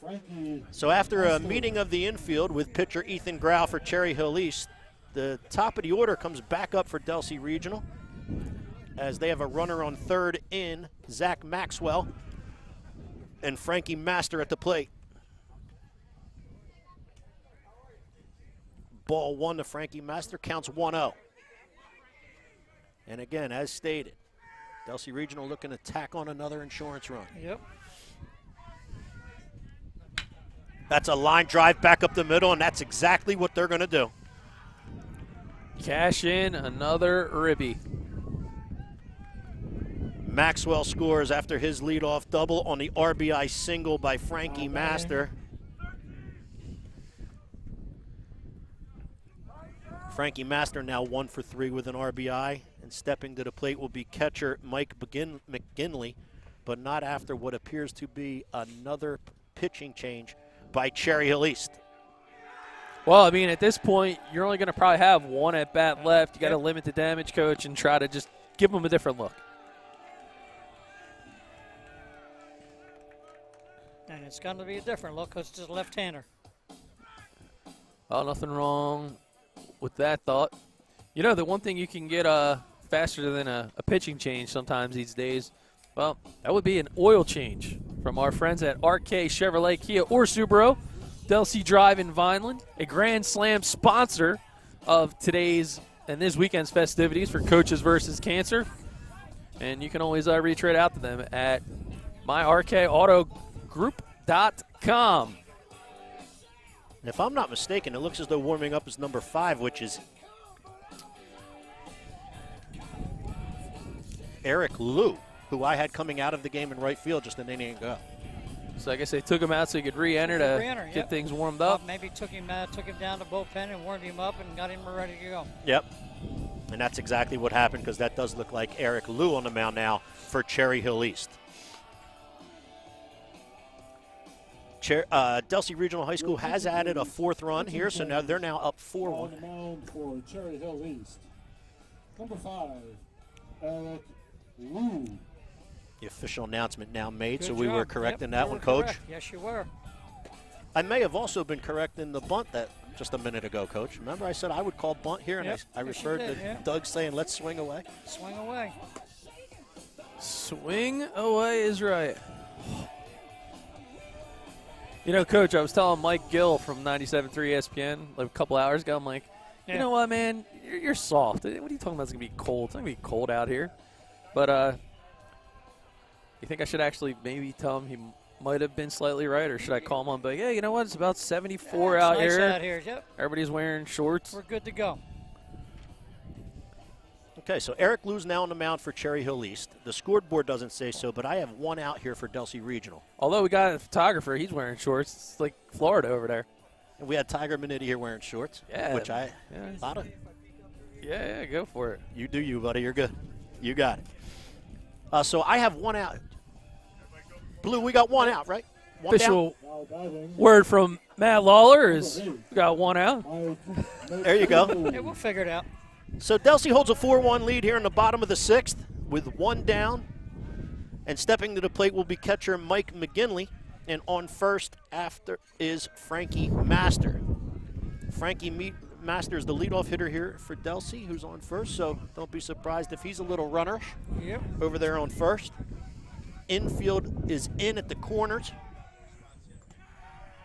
Frankie. So after a meeting of the infield with pitcher Ethan Grau for Cherry Hill East, the top of the order comes back up for Delsea Regional as they have a runner on third in Zach Maxwell and Frankie Master at the plate. Ball 1 to Frankie Master, counts 1-0. And again, as stated, Delsea Regional looking to tack on another insurance run. Yep. That's a line drive back up the middle, and that's exactly what they're going to do. Cash in another ribby. Maxwell scores after his leadoff double on the RBI single by Frankie Master. Frankie Master now 1 for 3 with an RBI, and stepping to the plate will be catcher Mike McGinley, but not after what appears to be another pitching change by Cherry Hill East. Well, I mean, at this point, you're only going to probably have one at bat left. You got to limit the damage, Coach, and try to just give them a different look. And it's going to be a different look because it's a left-hander. Oh, nothing wrong with that thought. You know, the one thing you can get faster than a pitching change sometimes these days, well, that would be an oil change from our friends at RK Chevrolet, Kia, or Subaru. Delsea Drive in Vineland, a Grand Slam sponsor of today's and this weekend's festivities for Coaches versus Cancer. And you can always reach right out to them at myrkautogroup.com. And if I'm not mistaken, it looks as though warming up is number 5, which is Eric Liu, who I had coming out of the game in right field just an inning ago. So I guess they took him out so he could re-enter to get things warmed up. Maybe took him down to bullpen and warmed him up and got him ready to go. Yep. And that's exactly what happened, because that does look like Eric Liu on the mound now for Cherry Hill East. Delsea Regional High School has added a 4th run here, so now they're now up 4-1. On the mound for Cherry Hill East, number 5, Eric Liu. The official announcement now made, Good so we job. were correct in Yep, that you one, were Coach. correct. Yes, you were. I may have also been correct in the bunt that just a minute ago, Coach. Remember I said I would call bunt here, and Yep. I Yes, you referred did, to yeah. Doug saying, let's swing away. Swing away. Swing away is right. You know, Coach, I was telling Mike Gill from 97.3 ESPN like a couple hours ago, I'm like, you know what, man, you're soft. What are you talking about? It's going to be cold. It's going to be cold out here. But you think I should actually maybe tell him he might have been slightly right, or should I call him on and be like, yeah, you know what, it's about 74 out nice here. out here, yep. Everybody's wearing shorts. We're good to go. Okay, so Eric Liu's now on the mound for Cherry Hill East. The scoreboard doesn't say so, but I have 1 out here for Delsea Regional. Although we got a photographer, he's wearing shorts. It's like Florida over there. And we had Tiger Minetti here wearing shorts, which I thought of. Yeah, go for it. You do you, buddy. You're good. You got it. So I have 1 out. Blue, we got 1 out, right? One Official Now diving, word from Matt Lawler is we got 1 out. There you go. Yeah, we'll figure it out. So Delsea holds a 4-1 lead here in the bottom of the 6th with 1 down. And stepping to the plate will be catcher Mike McGinley. And on first after is Frankie Master. Frankie Masters, the leadoff hitter here for Delsea, who's on first, so don't be surprised if he's a little runner over there on first. Infield is in at the corners,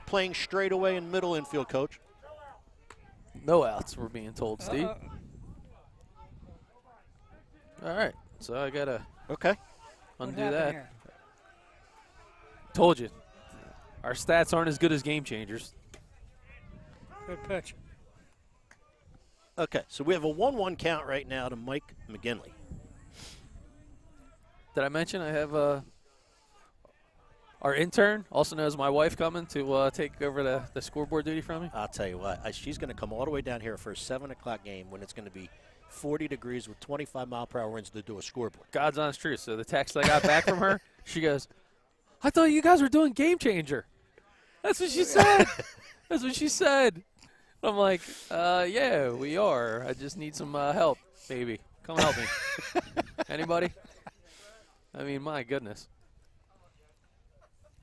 playing straight away in middle infield, Coach. No outs, we're being told, Steve. All right, so I got to undo that. Here? Told you. Our stats aren't as good as Game Changers. Good pitch. Okay, so we have a 1-1 count right now to Mike McGinley. Did I mention I have our intern, also known as my wife, coming to take over the scoreboard duty from me? I'll tell you what, she's going to come all the way down here for a 7 o'clock game when it's going to be 40 degrees with 25-mile-per-hour winds to do a scoreboard. God's honest truth. So the text I got back from her, she goes, I thought you guys were doing Game Changer. That's what she said. That's what she said. I'm like, yeah, we are. I just need some help, baby. Come help me. Anybody? I mean, my goodness.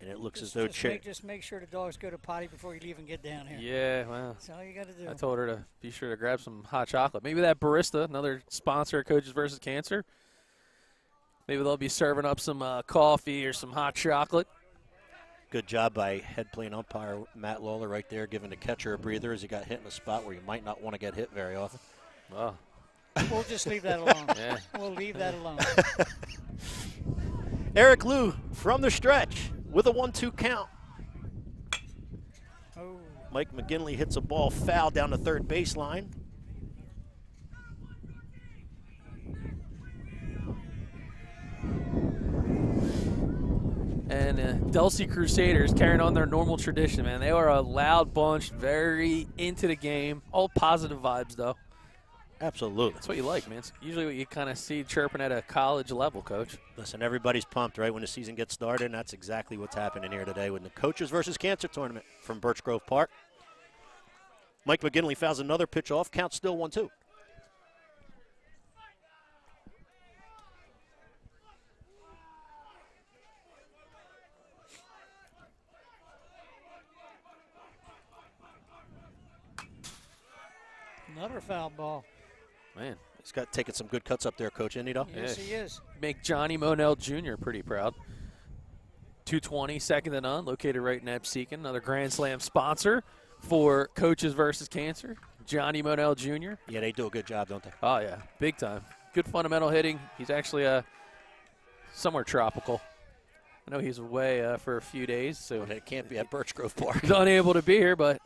And it looks as though just make sure the dogs go to potty before you leave and get down here. Yeah, well. That's all you got to do. I told her to be sure to grab some hot chocolate. Maybe that barista, another sponsor of Coaches vs. Cancer. Maybe they'll be serving up some coffee or some hot chocolate. Good job by head playing umpire Matt Lawler right there, giving the catcher a breather as he got hit in a spot where you might not want to get hit very often. Oh. We'll just leave that alone. Yeah. We'll leave that alone. Eric Liu from the stretch with a 1-2 count. Oh. Mike McGinley hits a ball foul down the third baseline. And Delsea Crusaders carrying on their normal tradition, man. They are a loud bunch, very into the game. All positive vibes, though. Absolutely. That's what you like, man. It's usually what you kind of see chirping at a college level, Coach. Listen, everybody's pumped, right, when the season gets started, and that's exactly what's happening here today with the Coaches vs. Cancer tournament from Birch Grove Park. Mike McGinley fouls another pitch off. Count still 1-2. Another foul ball. Man. He's got taking some good cuts up there, Coach Indido. Yes, he is. Make Johnny Monell Jr. pretty proud. 220, second to none, located right in Absecon. Another Grand Slam sponsor for Coaches vs. Cancer, Johnny Monell Jr. Yeah, they do a good job, don't they? Oh, yeah, big time. Good fundamental hitting. He's actually somewhere tropical. I know he's away for a few days, so it can't be at Birch Grove Park. He's unable to be here, but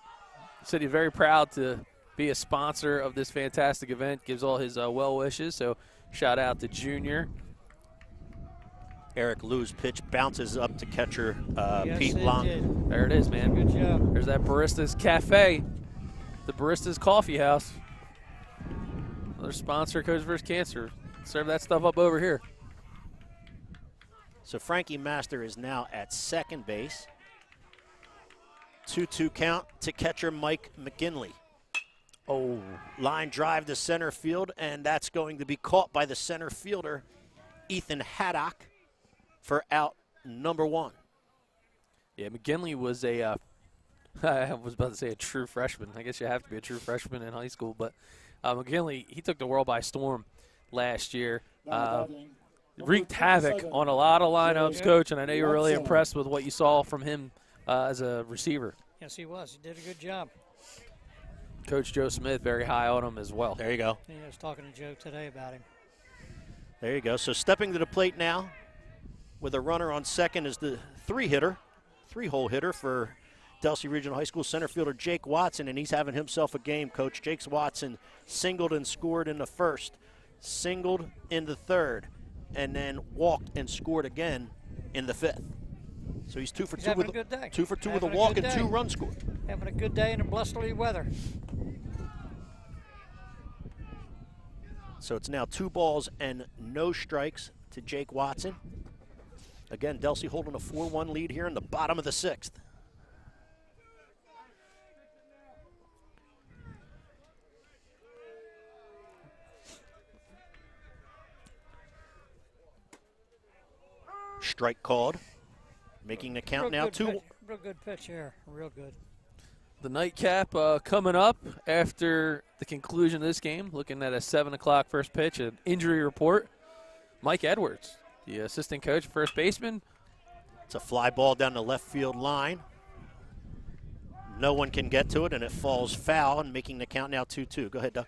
he said he's very proud to be a sponsor of this fantastic event, gives all his well wishes. So shout out to Junior. Eric Liu's pitch bounces up to catcher Yes, Pete it Long. did. There it is, man. Good job. There's that Barista's Cafe, the Barista's Coffee House. Another sponsor of Coaches vs. Cancer. Serve that stuff up over here. So Frankie Master is now at second base. 2-2 count to catcher Mike McGinley. Oh. Line drive to center field, and that's going to be caught by the center fielder, Ethan Haddock, for out number 1. Yeah, McGinley was a, I was about to say a true freshman. I guess you have to be a true freshman in high school. But McGinley, he took the world by storm last year. Wreaked havoc on a lot of lineups, Coach, and I know you were really impressed with what you saw from him as a receiver. Yes, he was. He did a good job. Coach Joe Smith, very high on him as well. There you go. Yeah, I was talking to Joe today about him. There you go. So stepping to the plate now with a runner on second is the three-hole hitter for Delsea Regional High School center fielder Jake Watson, and he's having himself a game, Coach. Jake Watson singled and scored in the first, singled in the third, and then walked and scored again in the fifth. So he's 2 for 2 with a good day. 2 for 2 with a Having walk good and day. 2 runs scored. Having a good day in the blustery weather. So it's now 2 balls and no strikes to Jake Watson. Again, Delsea holding a 4-1 lead here in the bottom of the 6th. Strike called, making the count now 2. Real good pitch here. Real good. The nightcap coming up after the conclusion of this game. Looking at a 7 o'clock first pitch, an injury report. Mike Edwards, the assistant coach, first baseman. It's a fly ball down the left field line. No one can get to it, and it falls foul, and making the count now 2-2. Go ahead, Doug.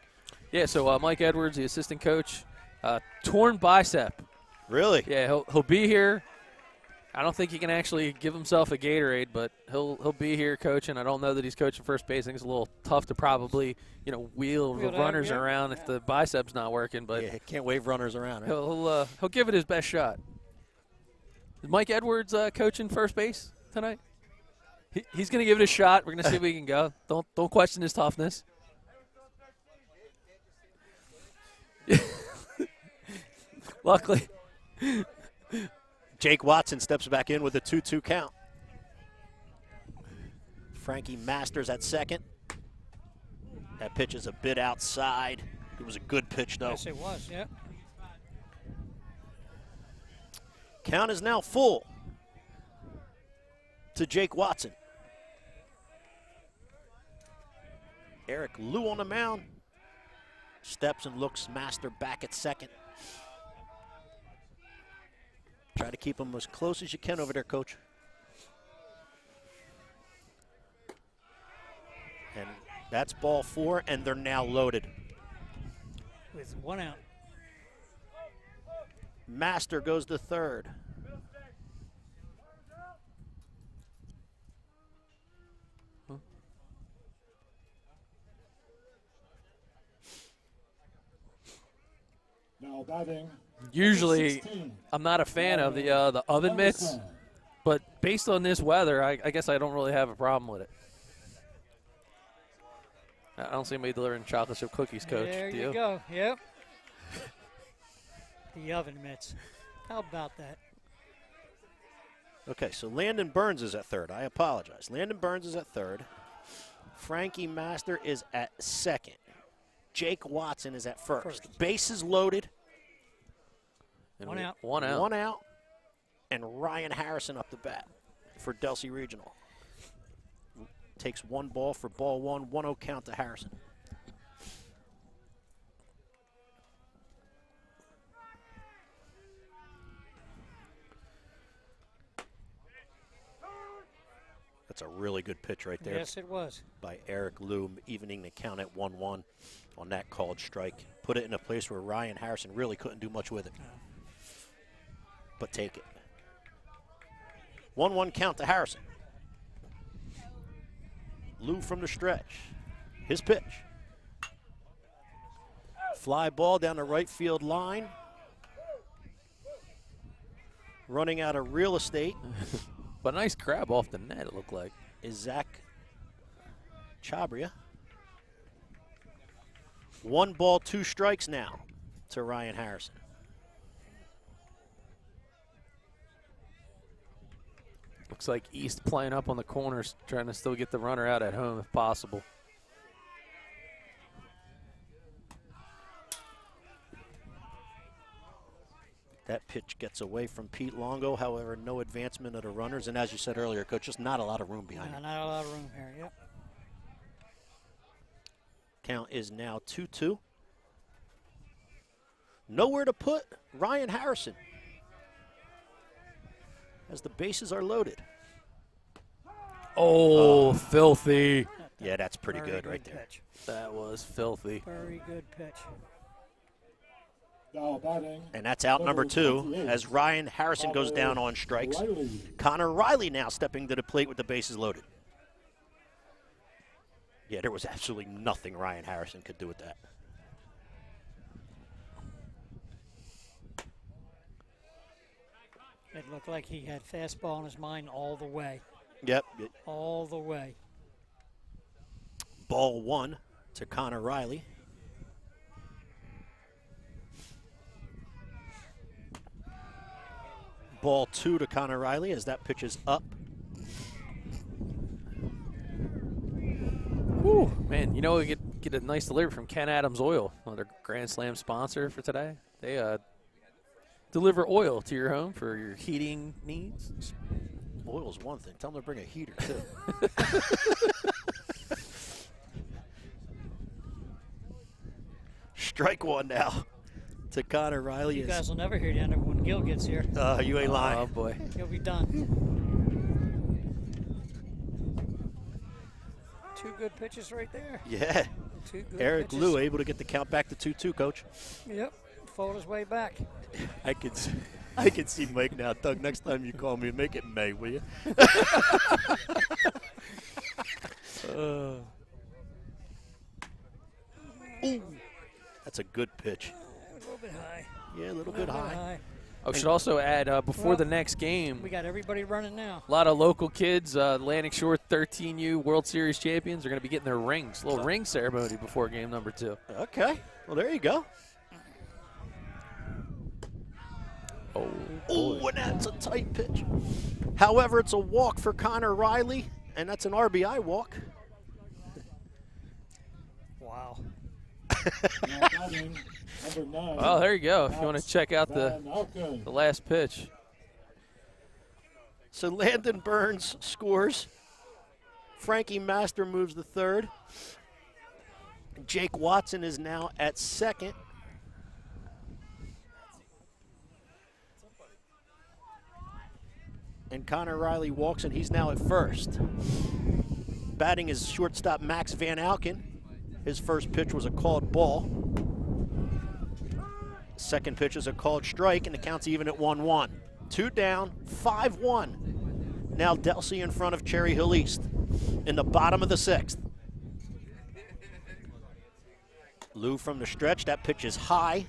Yeah, so Mike Edwards, the assistant coach, torn bicep. Really? Yeah, he'll be here. I don't think he can actually give himself a Gatorade, but he'll be here coaching. I don't know that he's coaching first base. I think it's a little tough to probably, wheel the runners around if the bicep's not working. But yeah, can't wave runners around. Right? He'll give it his best shot. Is Mike Edwards coaching first base tonight? He's going to give it a shot. We're going to see if we can go. Don't question his toughness. Luckily. Jake Watson steps back in with a 2-2 count. Frankie Masters at second. That pitch is a bit outside. It was a good pitch, though. Yes, it was, yeah. Count is now full to Jake Watson. Eric Liu on the mound. Steps and looks Master back at second. Try to keep them as close as you can over there, Coach. And that's ball 4, and they're now loaded. With 1 out. Master goes to third. Now batting. Usually, I'm not a fan of the oven mitts, but based on this weather, I guess I don't really have a problem with it. I don't see anybody delivering chocolate chip cookies, Coach. There Do you go. Yep. The oven mitts. How about that? Okay, so Landon Burns is at third. I apologize. Landon Burns is at third. Frankie Master is at second. Jake Watson is at first. Bases loaded. And 1 out. 1 out. 1 out. And Ryan Harrison up the bat for Delsea Regional. Takes 1 ball for ball 1. 1-0 count to Harrison. That's a really good pitch right there. Yes, it was. By Eric Liu, evening the count at 1-1 on that called strike. Put it in a place where Ryan Harrison really couldn't do much with it. But take it. 1-1 count to Harrison. Liu from the stretch. His pitch. Fly ball down the right field line. Running out of real estate. But a nice grab off the net, it looked like. Is Zach Chabria. 1 ball, 2 strikes now to Ryan Harrison. Looks like East playing up on the corners, trying to still get the runner out at home if possible. That pitch gets away from Pete Longo, however, no advancement of the runners. And as you said earlier, Coach, just not a lot of room behind it. Not a lot of room here, yep. Count is now 2-2. Nowhere to put Ryan Harrison as the bases are loaded. Oh, filthy. Yeah, that's pretty Very good right there. Pitch. That was filthy. Very good pitch. Now batting. And that's out number 2 as Ryan Harrison goes down on strikes. Connor Riley now stepping to the plate with the bases loaded. Yeah, there was absolutely nothing Ryan Harrison could do with that. It looked like he had fastball in his mind all the way. Yep. All the way. Ball 1 to Connor Riley. Ball 2 to Connor Riley as that pitch is up. Whew, man, we get a nice delivery from Ken Adams Oil, another Grand Slam sponsor for today. They deliver oil to your home for your heating needs. Oil's one thing. Tell them to bring a heater, too. Strike one now to Connor Riley. You guys will never hear the end of it when Gil gets here. You ain't lying. Oh, boy. He'll be done. 2 good pitches right there. Yeah. 2 good Eric pitches. Liu able to get the count back to 2-2, Coach. Yep. Fold his way back. I could see Mike now. Doug, next time you call me, make it May, will you? Ooh, that's a good pitch. A little bit high. Yeah, a little bit high. I should also add, before the next game, We got everybody running now. a lot of local kids, Atlantic Shore 13U World Series champions, are going to be getting their rings. A little ring ceremony before game number 2. Okay, well, there you go. Oh, Ooh, and that's a tight pitch. However, it's a walk for Connor Riley, and that's an RBI walk. Wow. Now batting, number 9. Well, there you go. If you want to check out the Van Alken. last pitch. So Landon Burns scores. Frankie Master moves to third. Jake Watson is now at second. And Connor Riley walks, and he's now at first. Batting is shortstop Max Van Alken. His first pitch was a called ball. Second pitch is a called strike, and the count's even at 1-1. 2 down, 5-1. Now Delsea in front of Cherry Hill East in the bottom of the 6th. Lou from the stretch. That pitch is high.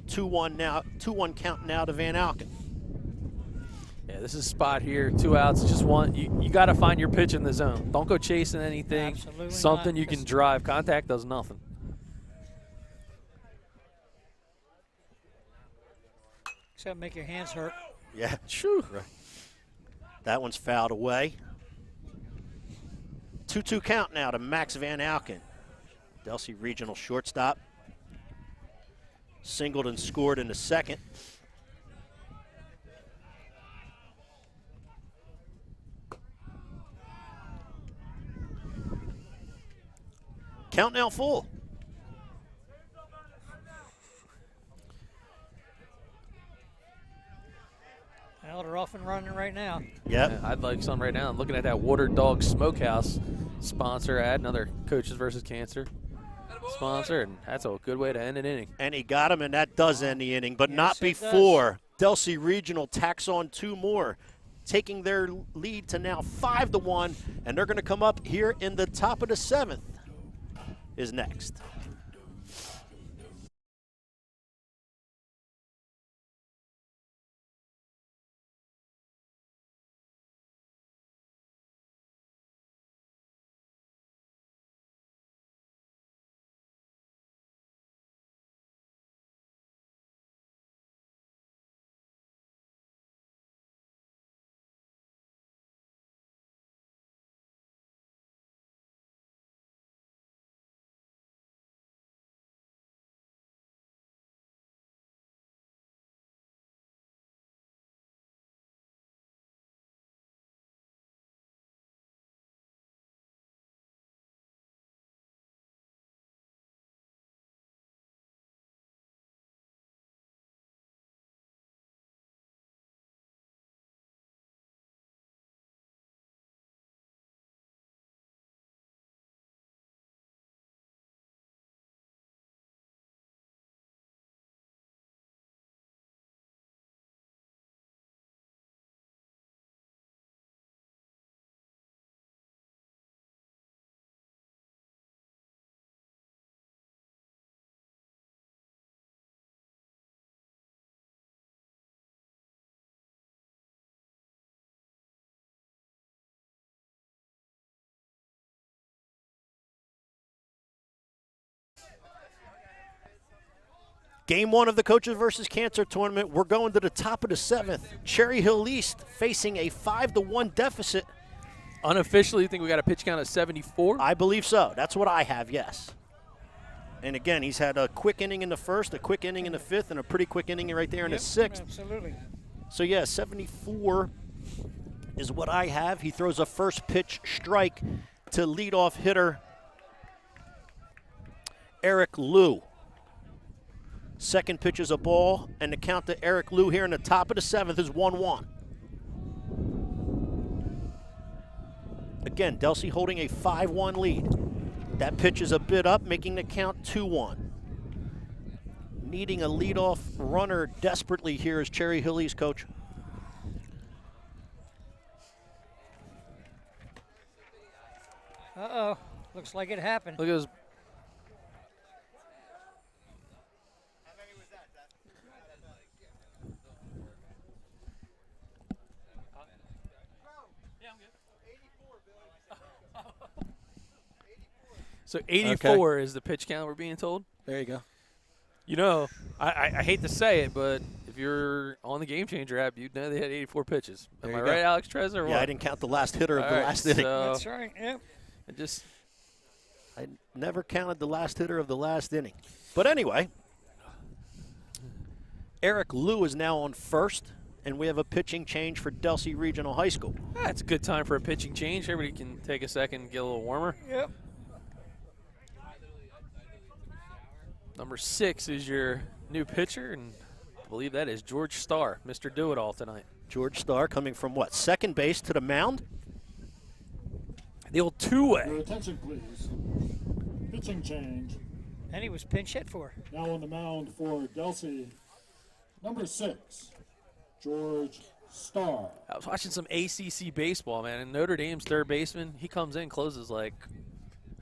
2-1 now. 2-1 count now to Van Alken. Yeah, this is a spot here, 2 outs, just one. You got to find your pitch in the zone. Don't go chasing anything. Absolutely Something not. you can drive. Contact does nothing. Except make your hands hurt. Yeah, true. Right. That one's fouled away. 2-2 count now to Max Van Alken. Delsea Regional shortstop. Singled and scored in the second. Count now full. Well, they're off and running right now. Yep. Yeah, I'd like some right now. I'm looking at that Water Dog Smokehouse sponsor ad, another Coaches versus Cancer sponsor, and that's a good way to end an inning. And he got him, and that does end the inning, but Yes, not it before. Delsea Regional tacks on 2 more, taking their lead to now 5-1, and they're going to come up here in the top of the 7th is next. Game 1 of the Coaches versus Cancer tournament. We're going to the top of the 7th. Cherry Hill East facing a 5-1 deficit. Unofficially, you think we got a pitch count of 74? I believe so. That's what I have, yes. And again, he's had a quick inning in the first, a quick inning in the 5th, and a pretty quick inning right there in the 6th. Absolutely. So, yeah, 74 is what I have. He throws a first pitch strike to leadoff hitter Eric Liu. Second pitch is a ball, and the count to Eric Liu here in the top of the 7th is 1-1. Again, Delsea holding a 5-1 lead. That pitch is a bit up, making the count 2-1. Needing a leadoff runner desperately here is Cherry Hill East coach. Uh-oh. Looks like it happened. Look at his. So 84 is the pitch count we're being told. There you go. You know, I hate to say it, but if you're on the Game Changer app, you'd know they had 84 pitches. Am I right, Alex Trezor? Or Yeah, what? I didn't count the last hitter of the last inning. So That's right, yep. I never counted the last hitter of the last inning. But anyway, Eric Liu is now on first, and we have a pitching change for Delsea Regional High School. it's a good time for a pitching change. Everybody can take a second and get a little warmer. Yep. Number 6 is your new pitcher, and I believe that is George Starr, Mr. Do-It-All tonight. George Starr coming from what, second base to the mound? The old two-way. Your attention, please. Pitching change. And he was pinch hit for. Now on the mound for Delsea, number 6, George Starr. I was watching some ACC baseball, man, and Notre Dame's third baseman, he comes in, closes like,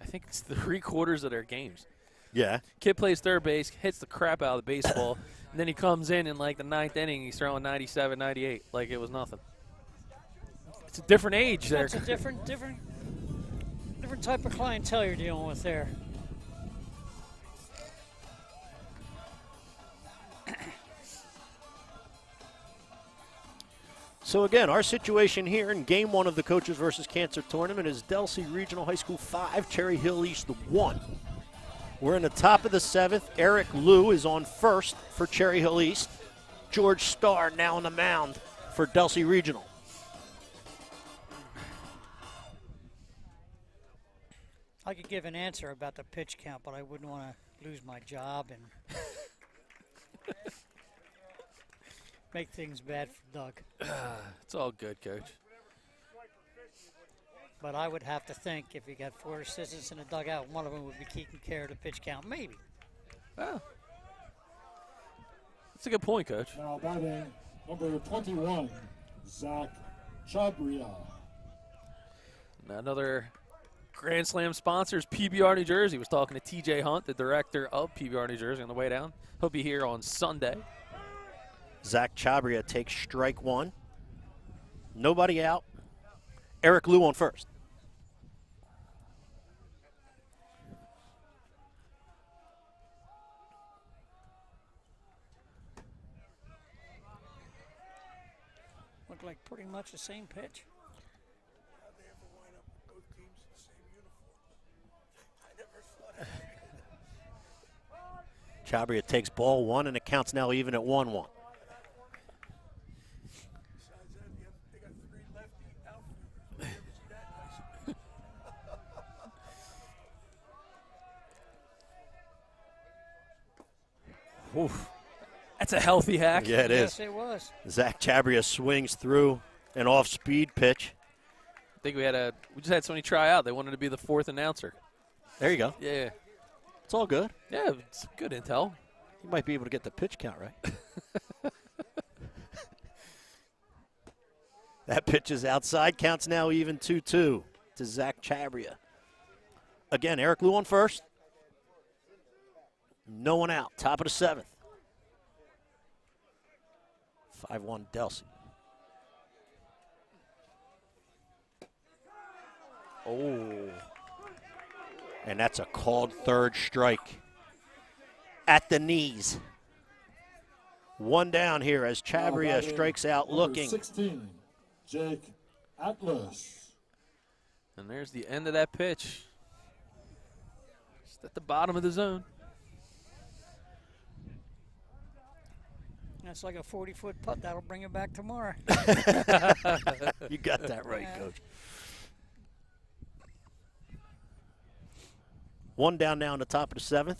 I think it's 3/4 of their games. Yeah. Kid plays third base, hits the crap out of the baseball, and then he comes in like the 9th inning, he's throwing 97, 98, like it was nothing. It's a different age there. It's a different type of clientele you're dealing with there. So again, our situation here in Game 1 of the Coaches vs. Cancer Tournament is Delsea Regional High School 5, Cherry Hill East 1. We're in the top of the 7th. Eric Liu is on first for Cherry Hill East. George Starr now on the mound for Delsea Regional. I could give an answer about the pitch count, but I wouldn't want to lose my job and make things bad for Doug. It's all good, Coach. But I would have to think if you got 4 assistants in the dugout, one of them would be keeping care of the pitch count, maybe. Oh. That's a good point, Coach. Now batting number 21, Zach Chabria. Another Grand Slam sponsors, PBR New Jersey. Was talking to TJ Hunt, the director of PBR New Jersey, on the way down. He'll be here on Sunday. Zach Chabria takes strike 1. Nobody out. Eric Liu on first. Looked like pretty much the same pitch. Chabria takes ball 1, and it counts now even at 1-1. Oof. That's a healthy hack. Yeah, it is. Yes, it was. Zach Chabria swings through an off-speed pitch. I think we just had somebody try out. They wanted to be the 4th announcer. There you go. Yeah. It's all good. Yeah, it's good intel. You might be able to get the pitch count right. That pitch is outside. Counts now even 2-2 to Zach Chabria. Again, Eric Liu on first. No one out. Top of the 7th. 5-1 Delsea. Oh. And that's a called third strike. At the knees. One down here as Chabria strikes out looking. 16, Jake Atlas. And there's the end of that pitch. Just at the bottom of the zone. That's like a 40-foot putt. That'll bring it back tomorrow. You got that right, Yeah. Coach. One down now in the top of the 7th.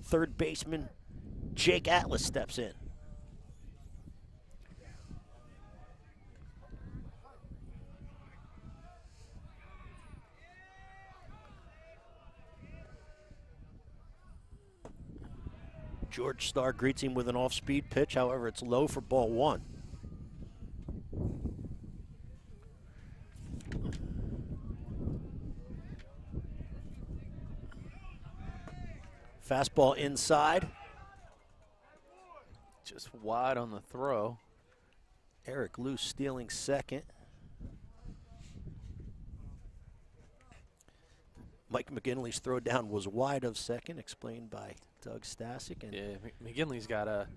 Third baseman Jake Atlas steps in. George Starr greets him with an off-speed pitch. However, it's low for ball 1. Fastball inside. Just wide on the throw. Eric Luce stealing second. Mike McGinley's throw down was wide of second, explained by Doug Stasic. And yeah, McGinley's got a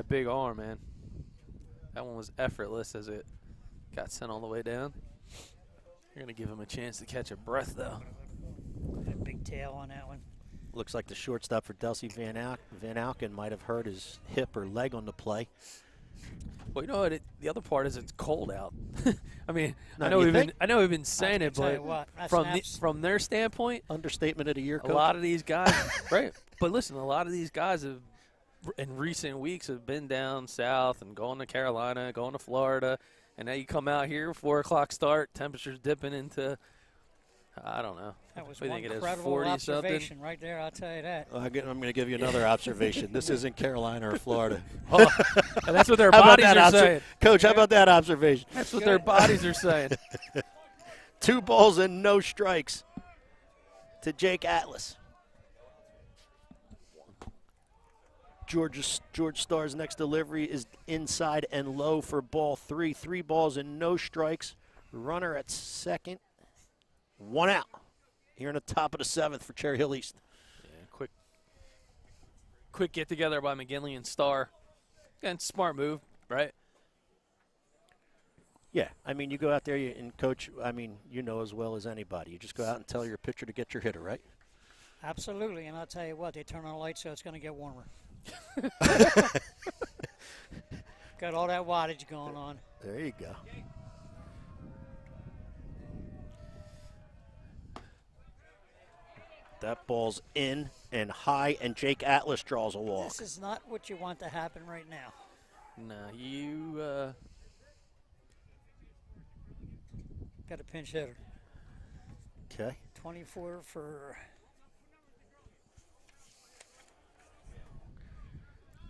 big arm, man. That one was effortless as it got sent all the way down. You're gonna give him a chance to catch a breath, though. Got a big tail on that one. Looks like the shortstop for Delsea, Van Auken, might have hurt his hip or leg on the play. Well, you know what? The other part is it's cold out. I mean, No, I know you we've been saying it, but from their standpoint, understatement of the year, a lot of these guys, right? But listen, a lot of these guys have, in recent weeks, have been down south and going to Carolina, going to Florida, and now you come out here, 4 o'clock start, temperatures dipping into, I don't know. That was what do one you think it is, incredible 40 observation something? right there, I'll tell you that. I'm going to give you another observation. This isn't Carolina or Florida. Oh, and that's what their How about bodies that are saying. Coach, how about that observation? That's what their bodies are saying. 2 balls and no strikes to Jake Atlas. George Starr's next delivery is inside and low for ball 3. 3 balls and no strikes. Runner at second. 1 out. Here in the top of the 7th for Cherry Hill East. Yeah, quick get together by McGinley and Starr. And smart move, right? Yeah, I mean, you go out there and coach, I mean, you know as well as anybody. You just go out and tell your pitcher to get your hitter, right? Absolutely, and I'll tell you what, they turn on the lights so it's going to get warmer. Got all that wattage going on. There you go. That ball's in and high, and Jake Atlas draws a walk. This is not what you want to happen right now. No, you got a pinch hitter. Okay. 24 for.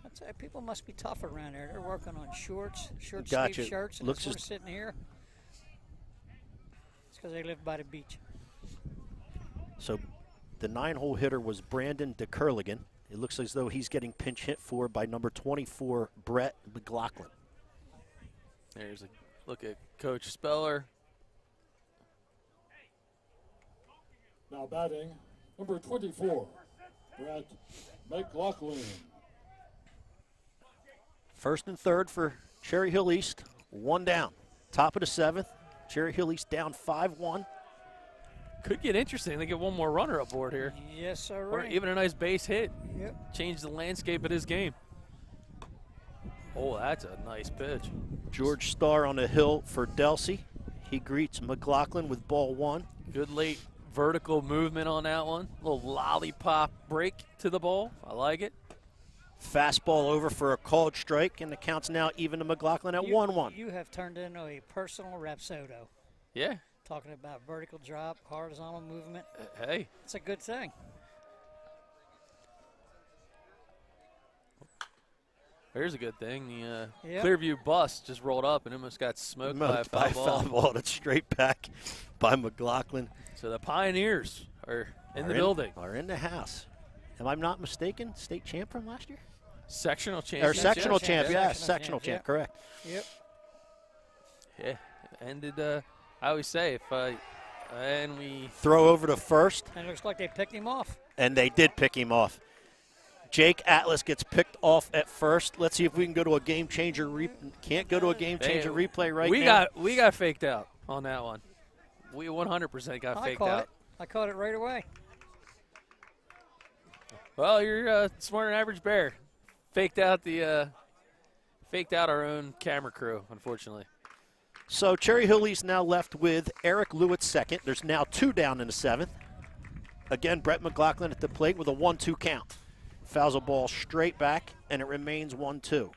I'd say people must be tough around there. They're working on short Gotcha. sleeve shirts, and Looks we're as- sitting here. It's because they live by the beach. So the 9-hole hitter was Brandon DeCurligan. It looks as though he's getting pinch hit for by number 24, Brett McLaughlin. There's a look at Coach Speller. Now batting, number 24, Brett McLaughlin. First and third for Cherry Hill East. 1 down. Top of the 7th. Cherry Hill East down 5-1. Could get interesting. They get one more runner aboard here. Yes, sir. Or even a nice base hit. Yep. Change the landscape of this game. Oh, that's a nice pitch. George Starr on the hill for Delsea. He greets McLaughlin with ball 1. Good late vertical movement on that one. Little lollipop break to the ball. I like it. Fastball over for a called strike, and the count's now even to McLaughlin at 1-1. You have turned into a personal Rapsodo. Yeah. Talking about vertical drop, horizontal movement. Hey. It's a good thing. Here's a good thing. The Yep. Clearview bus just rolled up and almost got smoked by a foul ball. It's straight back by McLaughlin. So the Pioneers are in the building. Are in the house. Am I not mistaken? State champ from last year? Sectional Or champion. sectional champ, yeah. yes. Sectional champ, Yep. correct. Yep. Yeah. Ended, I always say, if and we Throw over to first, And it looks like they picked him off. and they did pick him off. Jake Atlas gets picked off at first. Let's see if we can go to a game changer. Can't go to a game changer replay right now. We got faked out on that one. We 100% got I faked caught out. it. I caught it right away. Well, you're smarter than average bear. Faked out our own camera crew, unfortunately. So Cherry Hill East now left with Eric Lewitt second. There's now 2 down in the 7th. Again, Brett McLaughlin at the plate with a 1-2 count. Fouls a ball straight back, and it remains 1-2.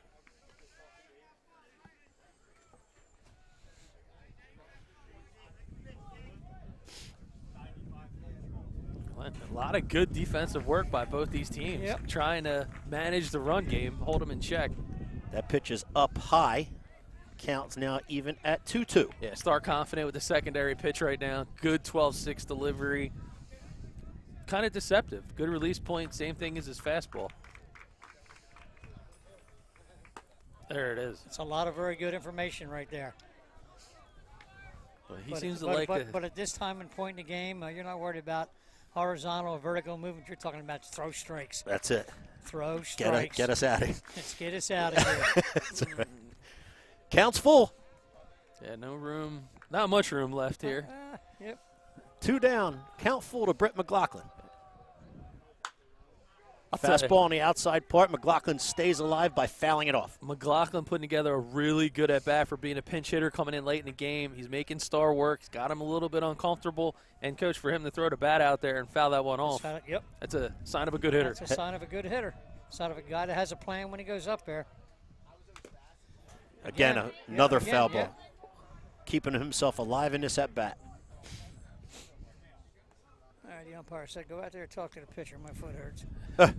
A lot of good defensive work by both these teams, trying to manage the run game, hold them in check. That pitch is up high. Counts now even at 2-2. Yeah, start confident with the secondary pitch right now. Good 12-6 delivery. Kind of deceptive. Good release point. Same thing as his fastball. There it is. It's a lot of very good information right there. But he seems to like it. But at this time and point in the game, you're not worried about horizontal or vertical movement. You're talking about throw strikes. That's it. Throw strikes. Get us out of here. Let's get us out of here. That's right. Counts full. Yeah, no room. Not much room left here. Yep. 2 down. Count full to Brett McLaughlin. Fastball on the outside part. McLaughlin stays alive by fouling it off. McLaughlin putting together a really good at-bat for being a pinch hitter coming in late in the game. He's making star work. He's got him a little bit uncomfortable. And, Coach, for him to throw the bat out there and foul that one off, yep. That's a sign of a good hitter. That's a sign of a good hitter. Sign of a guy that has a plan when he goes up there. Again, another foul ball. Keeping himself alive in this at-bat. All right, the umpire said, go out there and talk to the pitcher. My foot hurts. I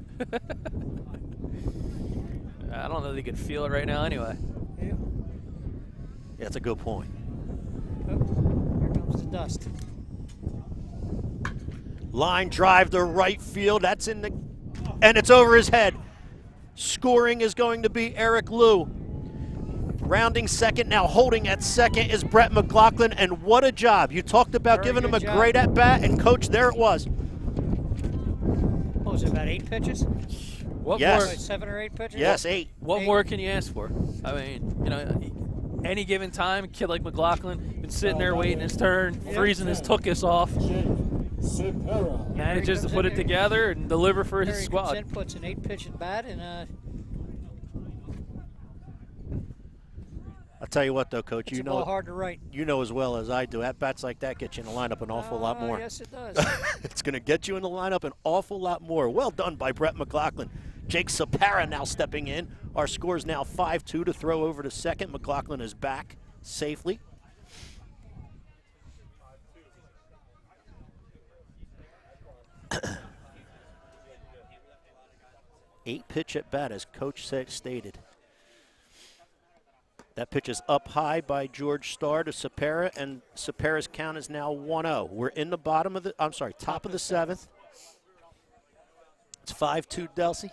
don't know that he can feel it right now anyway. Yeah. Yeah, that's a good point. Oh, here comes the dust. Line drive to right field. That's in the, and it's over his head. Scoring is going to be Eric Liu. Rounding second, now holding at second is Brett McLaughlin, and what a job. You talked about giving him a great at-bat, and, Coach, there it was. What was it, about 8 pitches? What yes. more? 7 or 8 pitches? Yes, 8. What more can you ask for? I mean, you know, any given time, a kid like McLaughlin been sitting there waiting his turn, freezing his tuchus off, manages to put it together and deliver for his squad. Puts an 8-pitch at bat, and I'll tell you what, though, Coach, it's hard to write. You know as well as I do, at-bats like that get you in the lineup an awful lot more. Yes, it does. It's going to get you in the lineup an awful lot more. Well done by Brett McLaughlin. Jake Sapara now stepping in. Our score is now 5-2 to throw over to second. McLaughlin is back safely. Eight pitch at bat, as Coach stated. That pitch is up high by George Starr to Sapara, and Sapara's count is now 1-0. We're in the top of the 7th. It's 5-2 Delsea.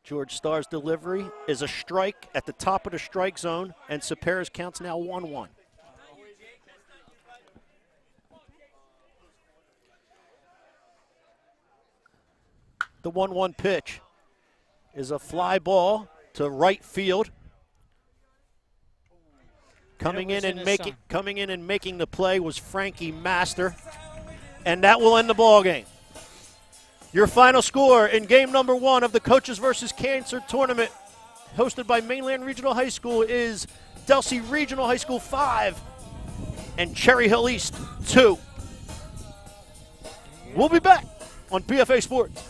George Starr's delivery is a strike at the top of the strike zone, and Sapara's count's now 1-1. The 1-1 pitch is a fly ball to right field. Coming in and making the play was Frankie Master, and that will end the ball game. Your final score in game number 1 of the Coaches vs. Cancer tournament, hosted by Mainland Regional High School, is Delsea Regional High School 5 and Cherry Hill East 2. We'll be back on PFA Sports.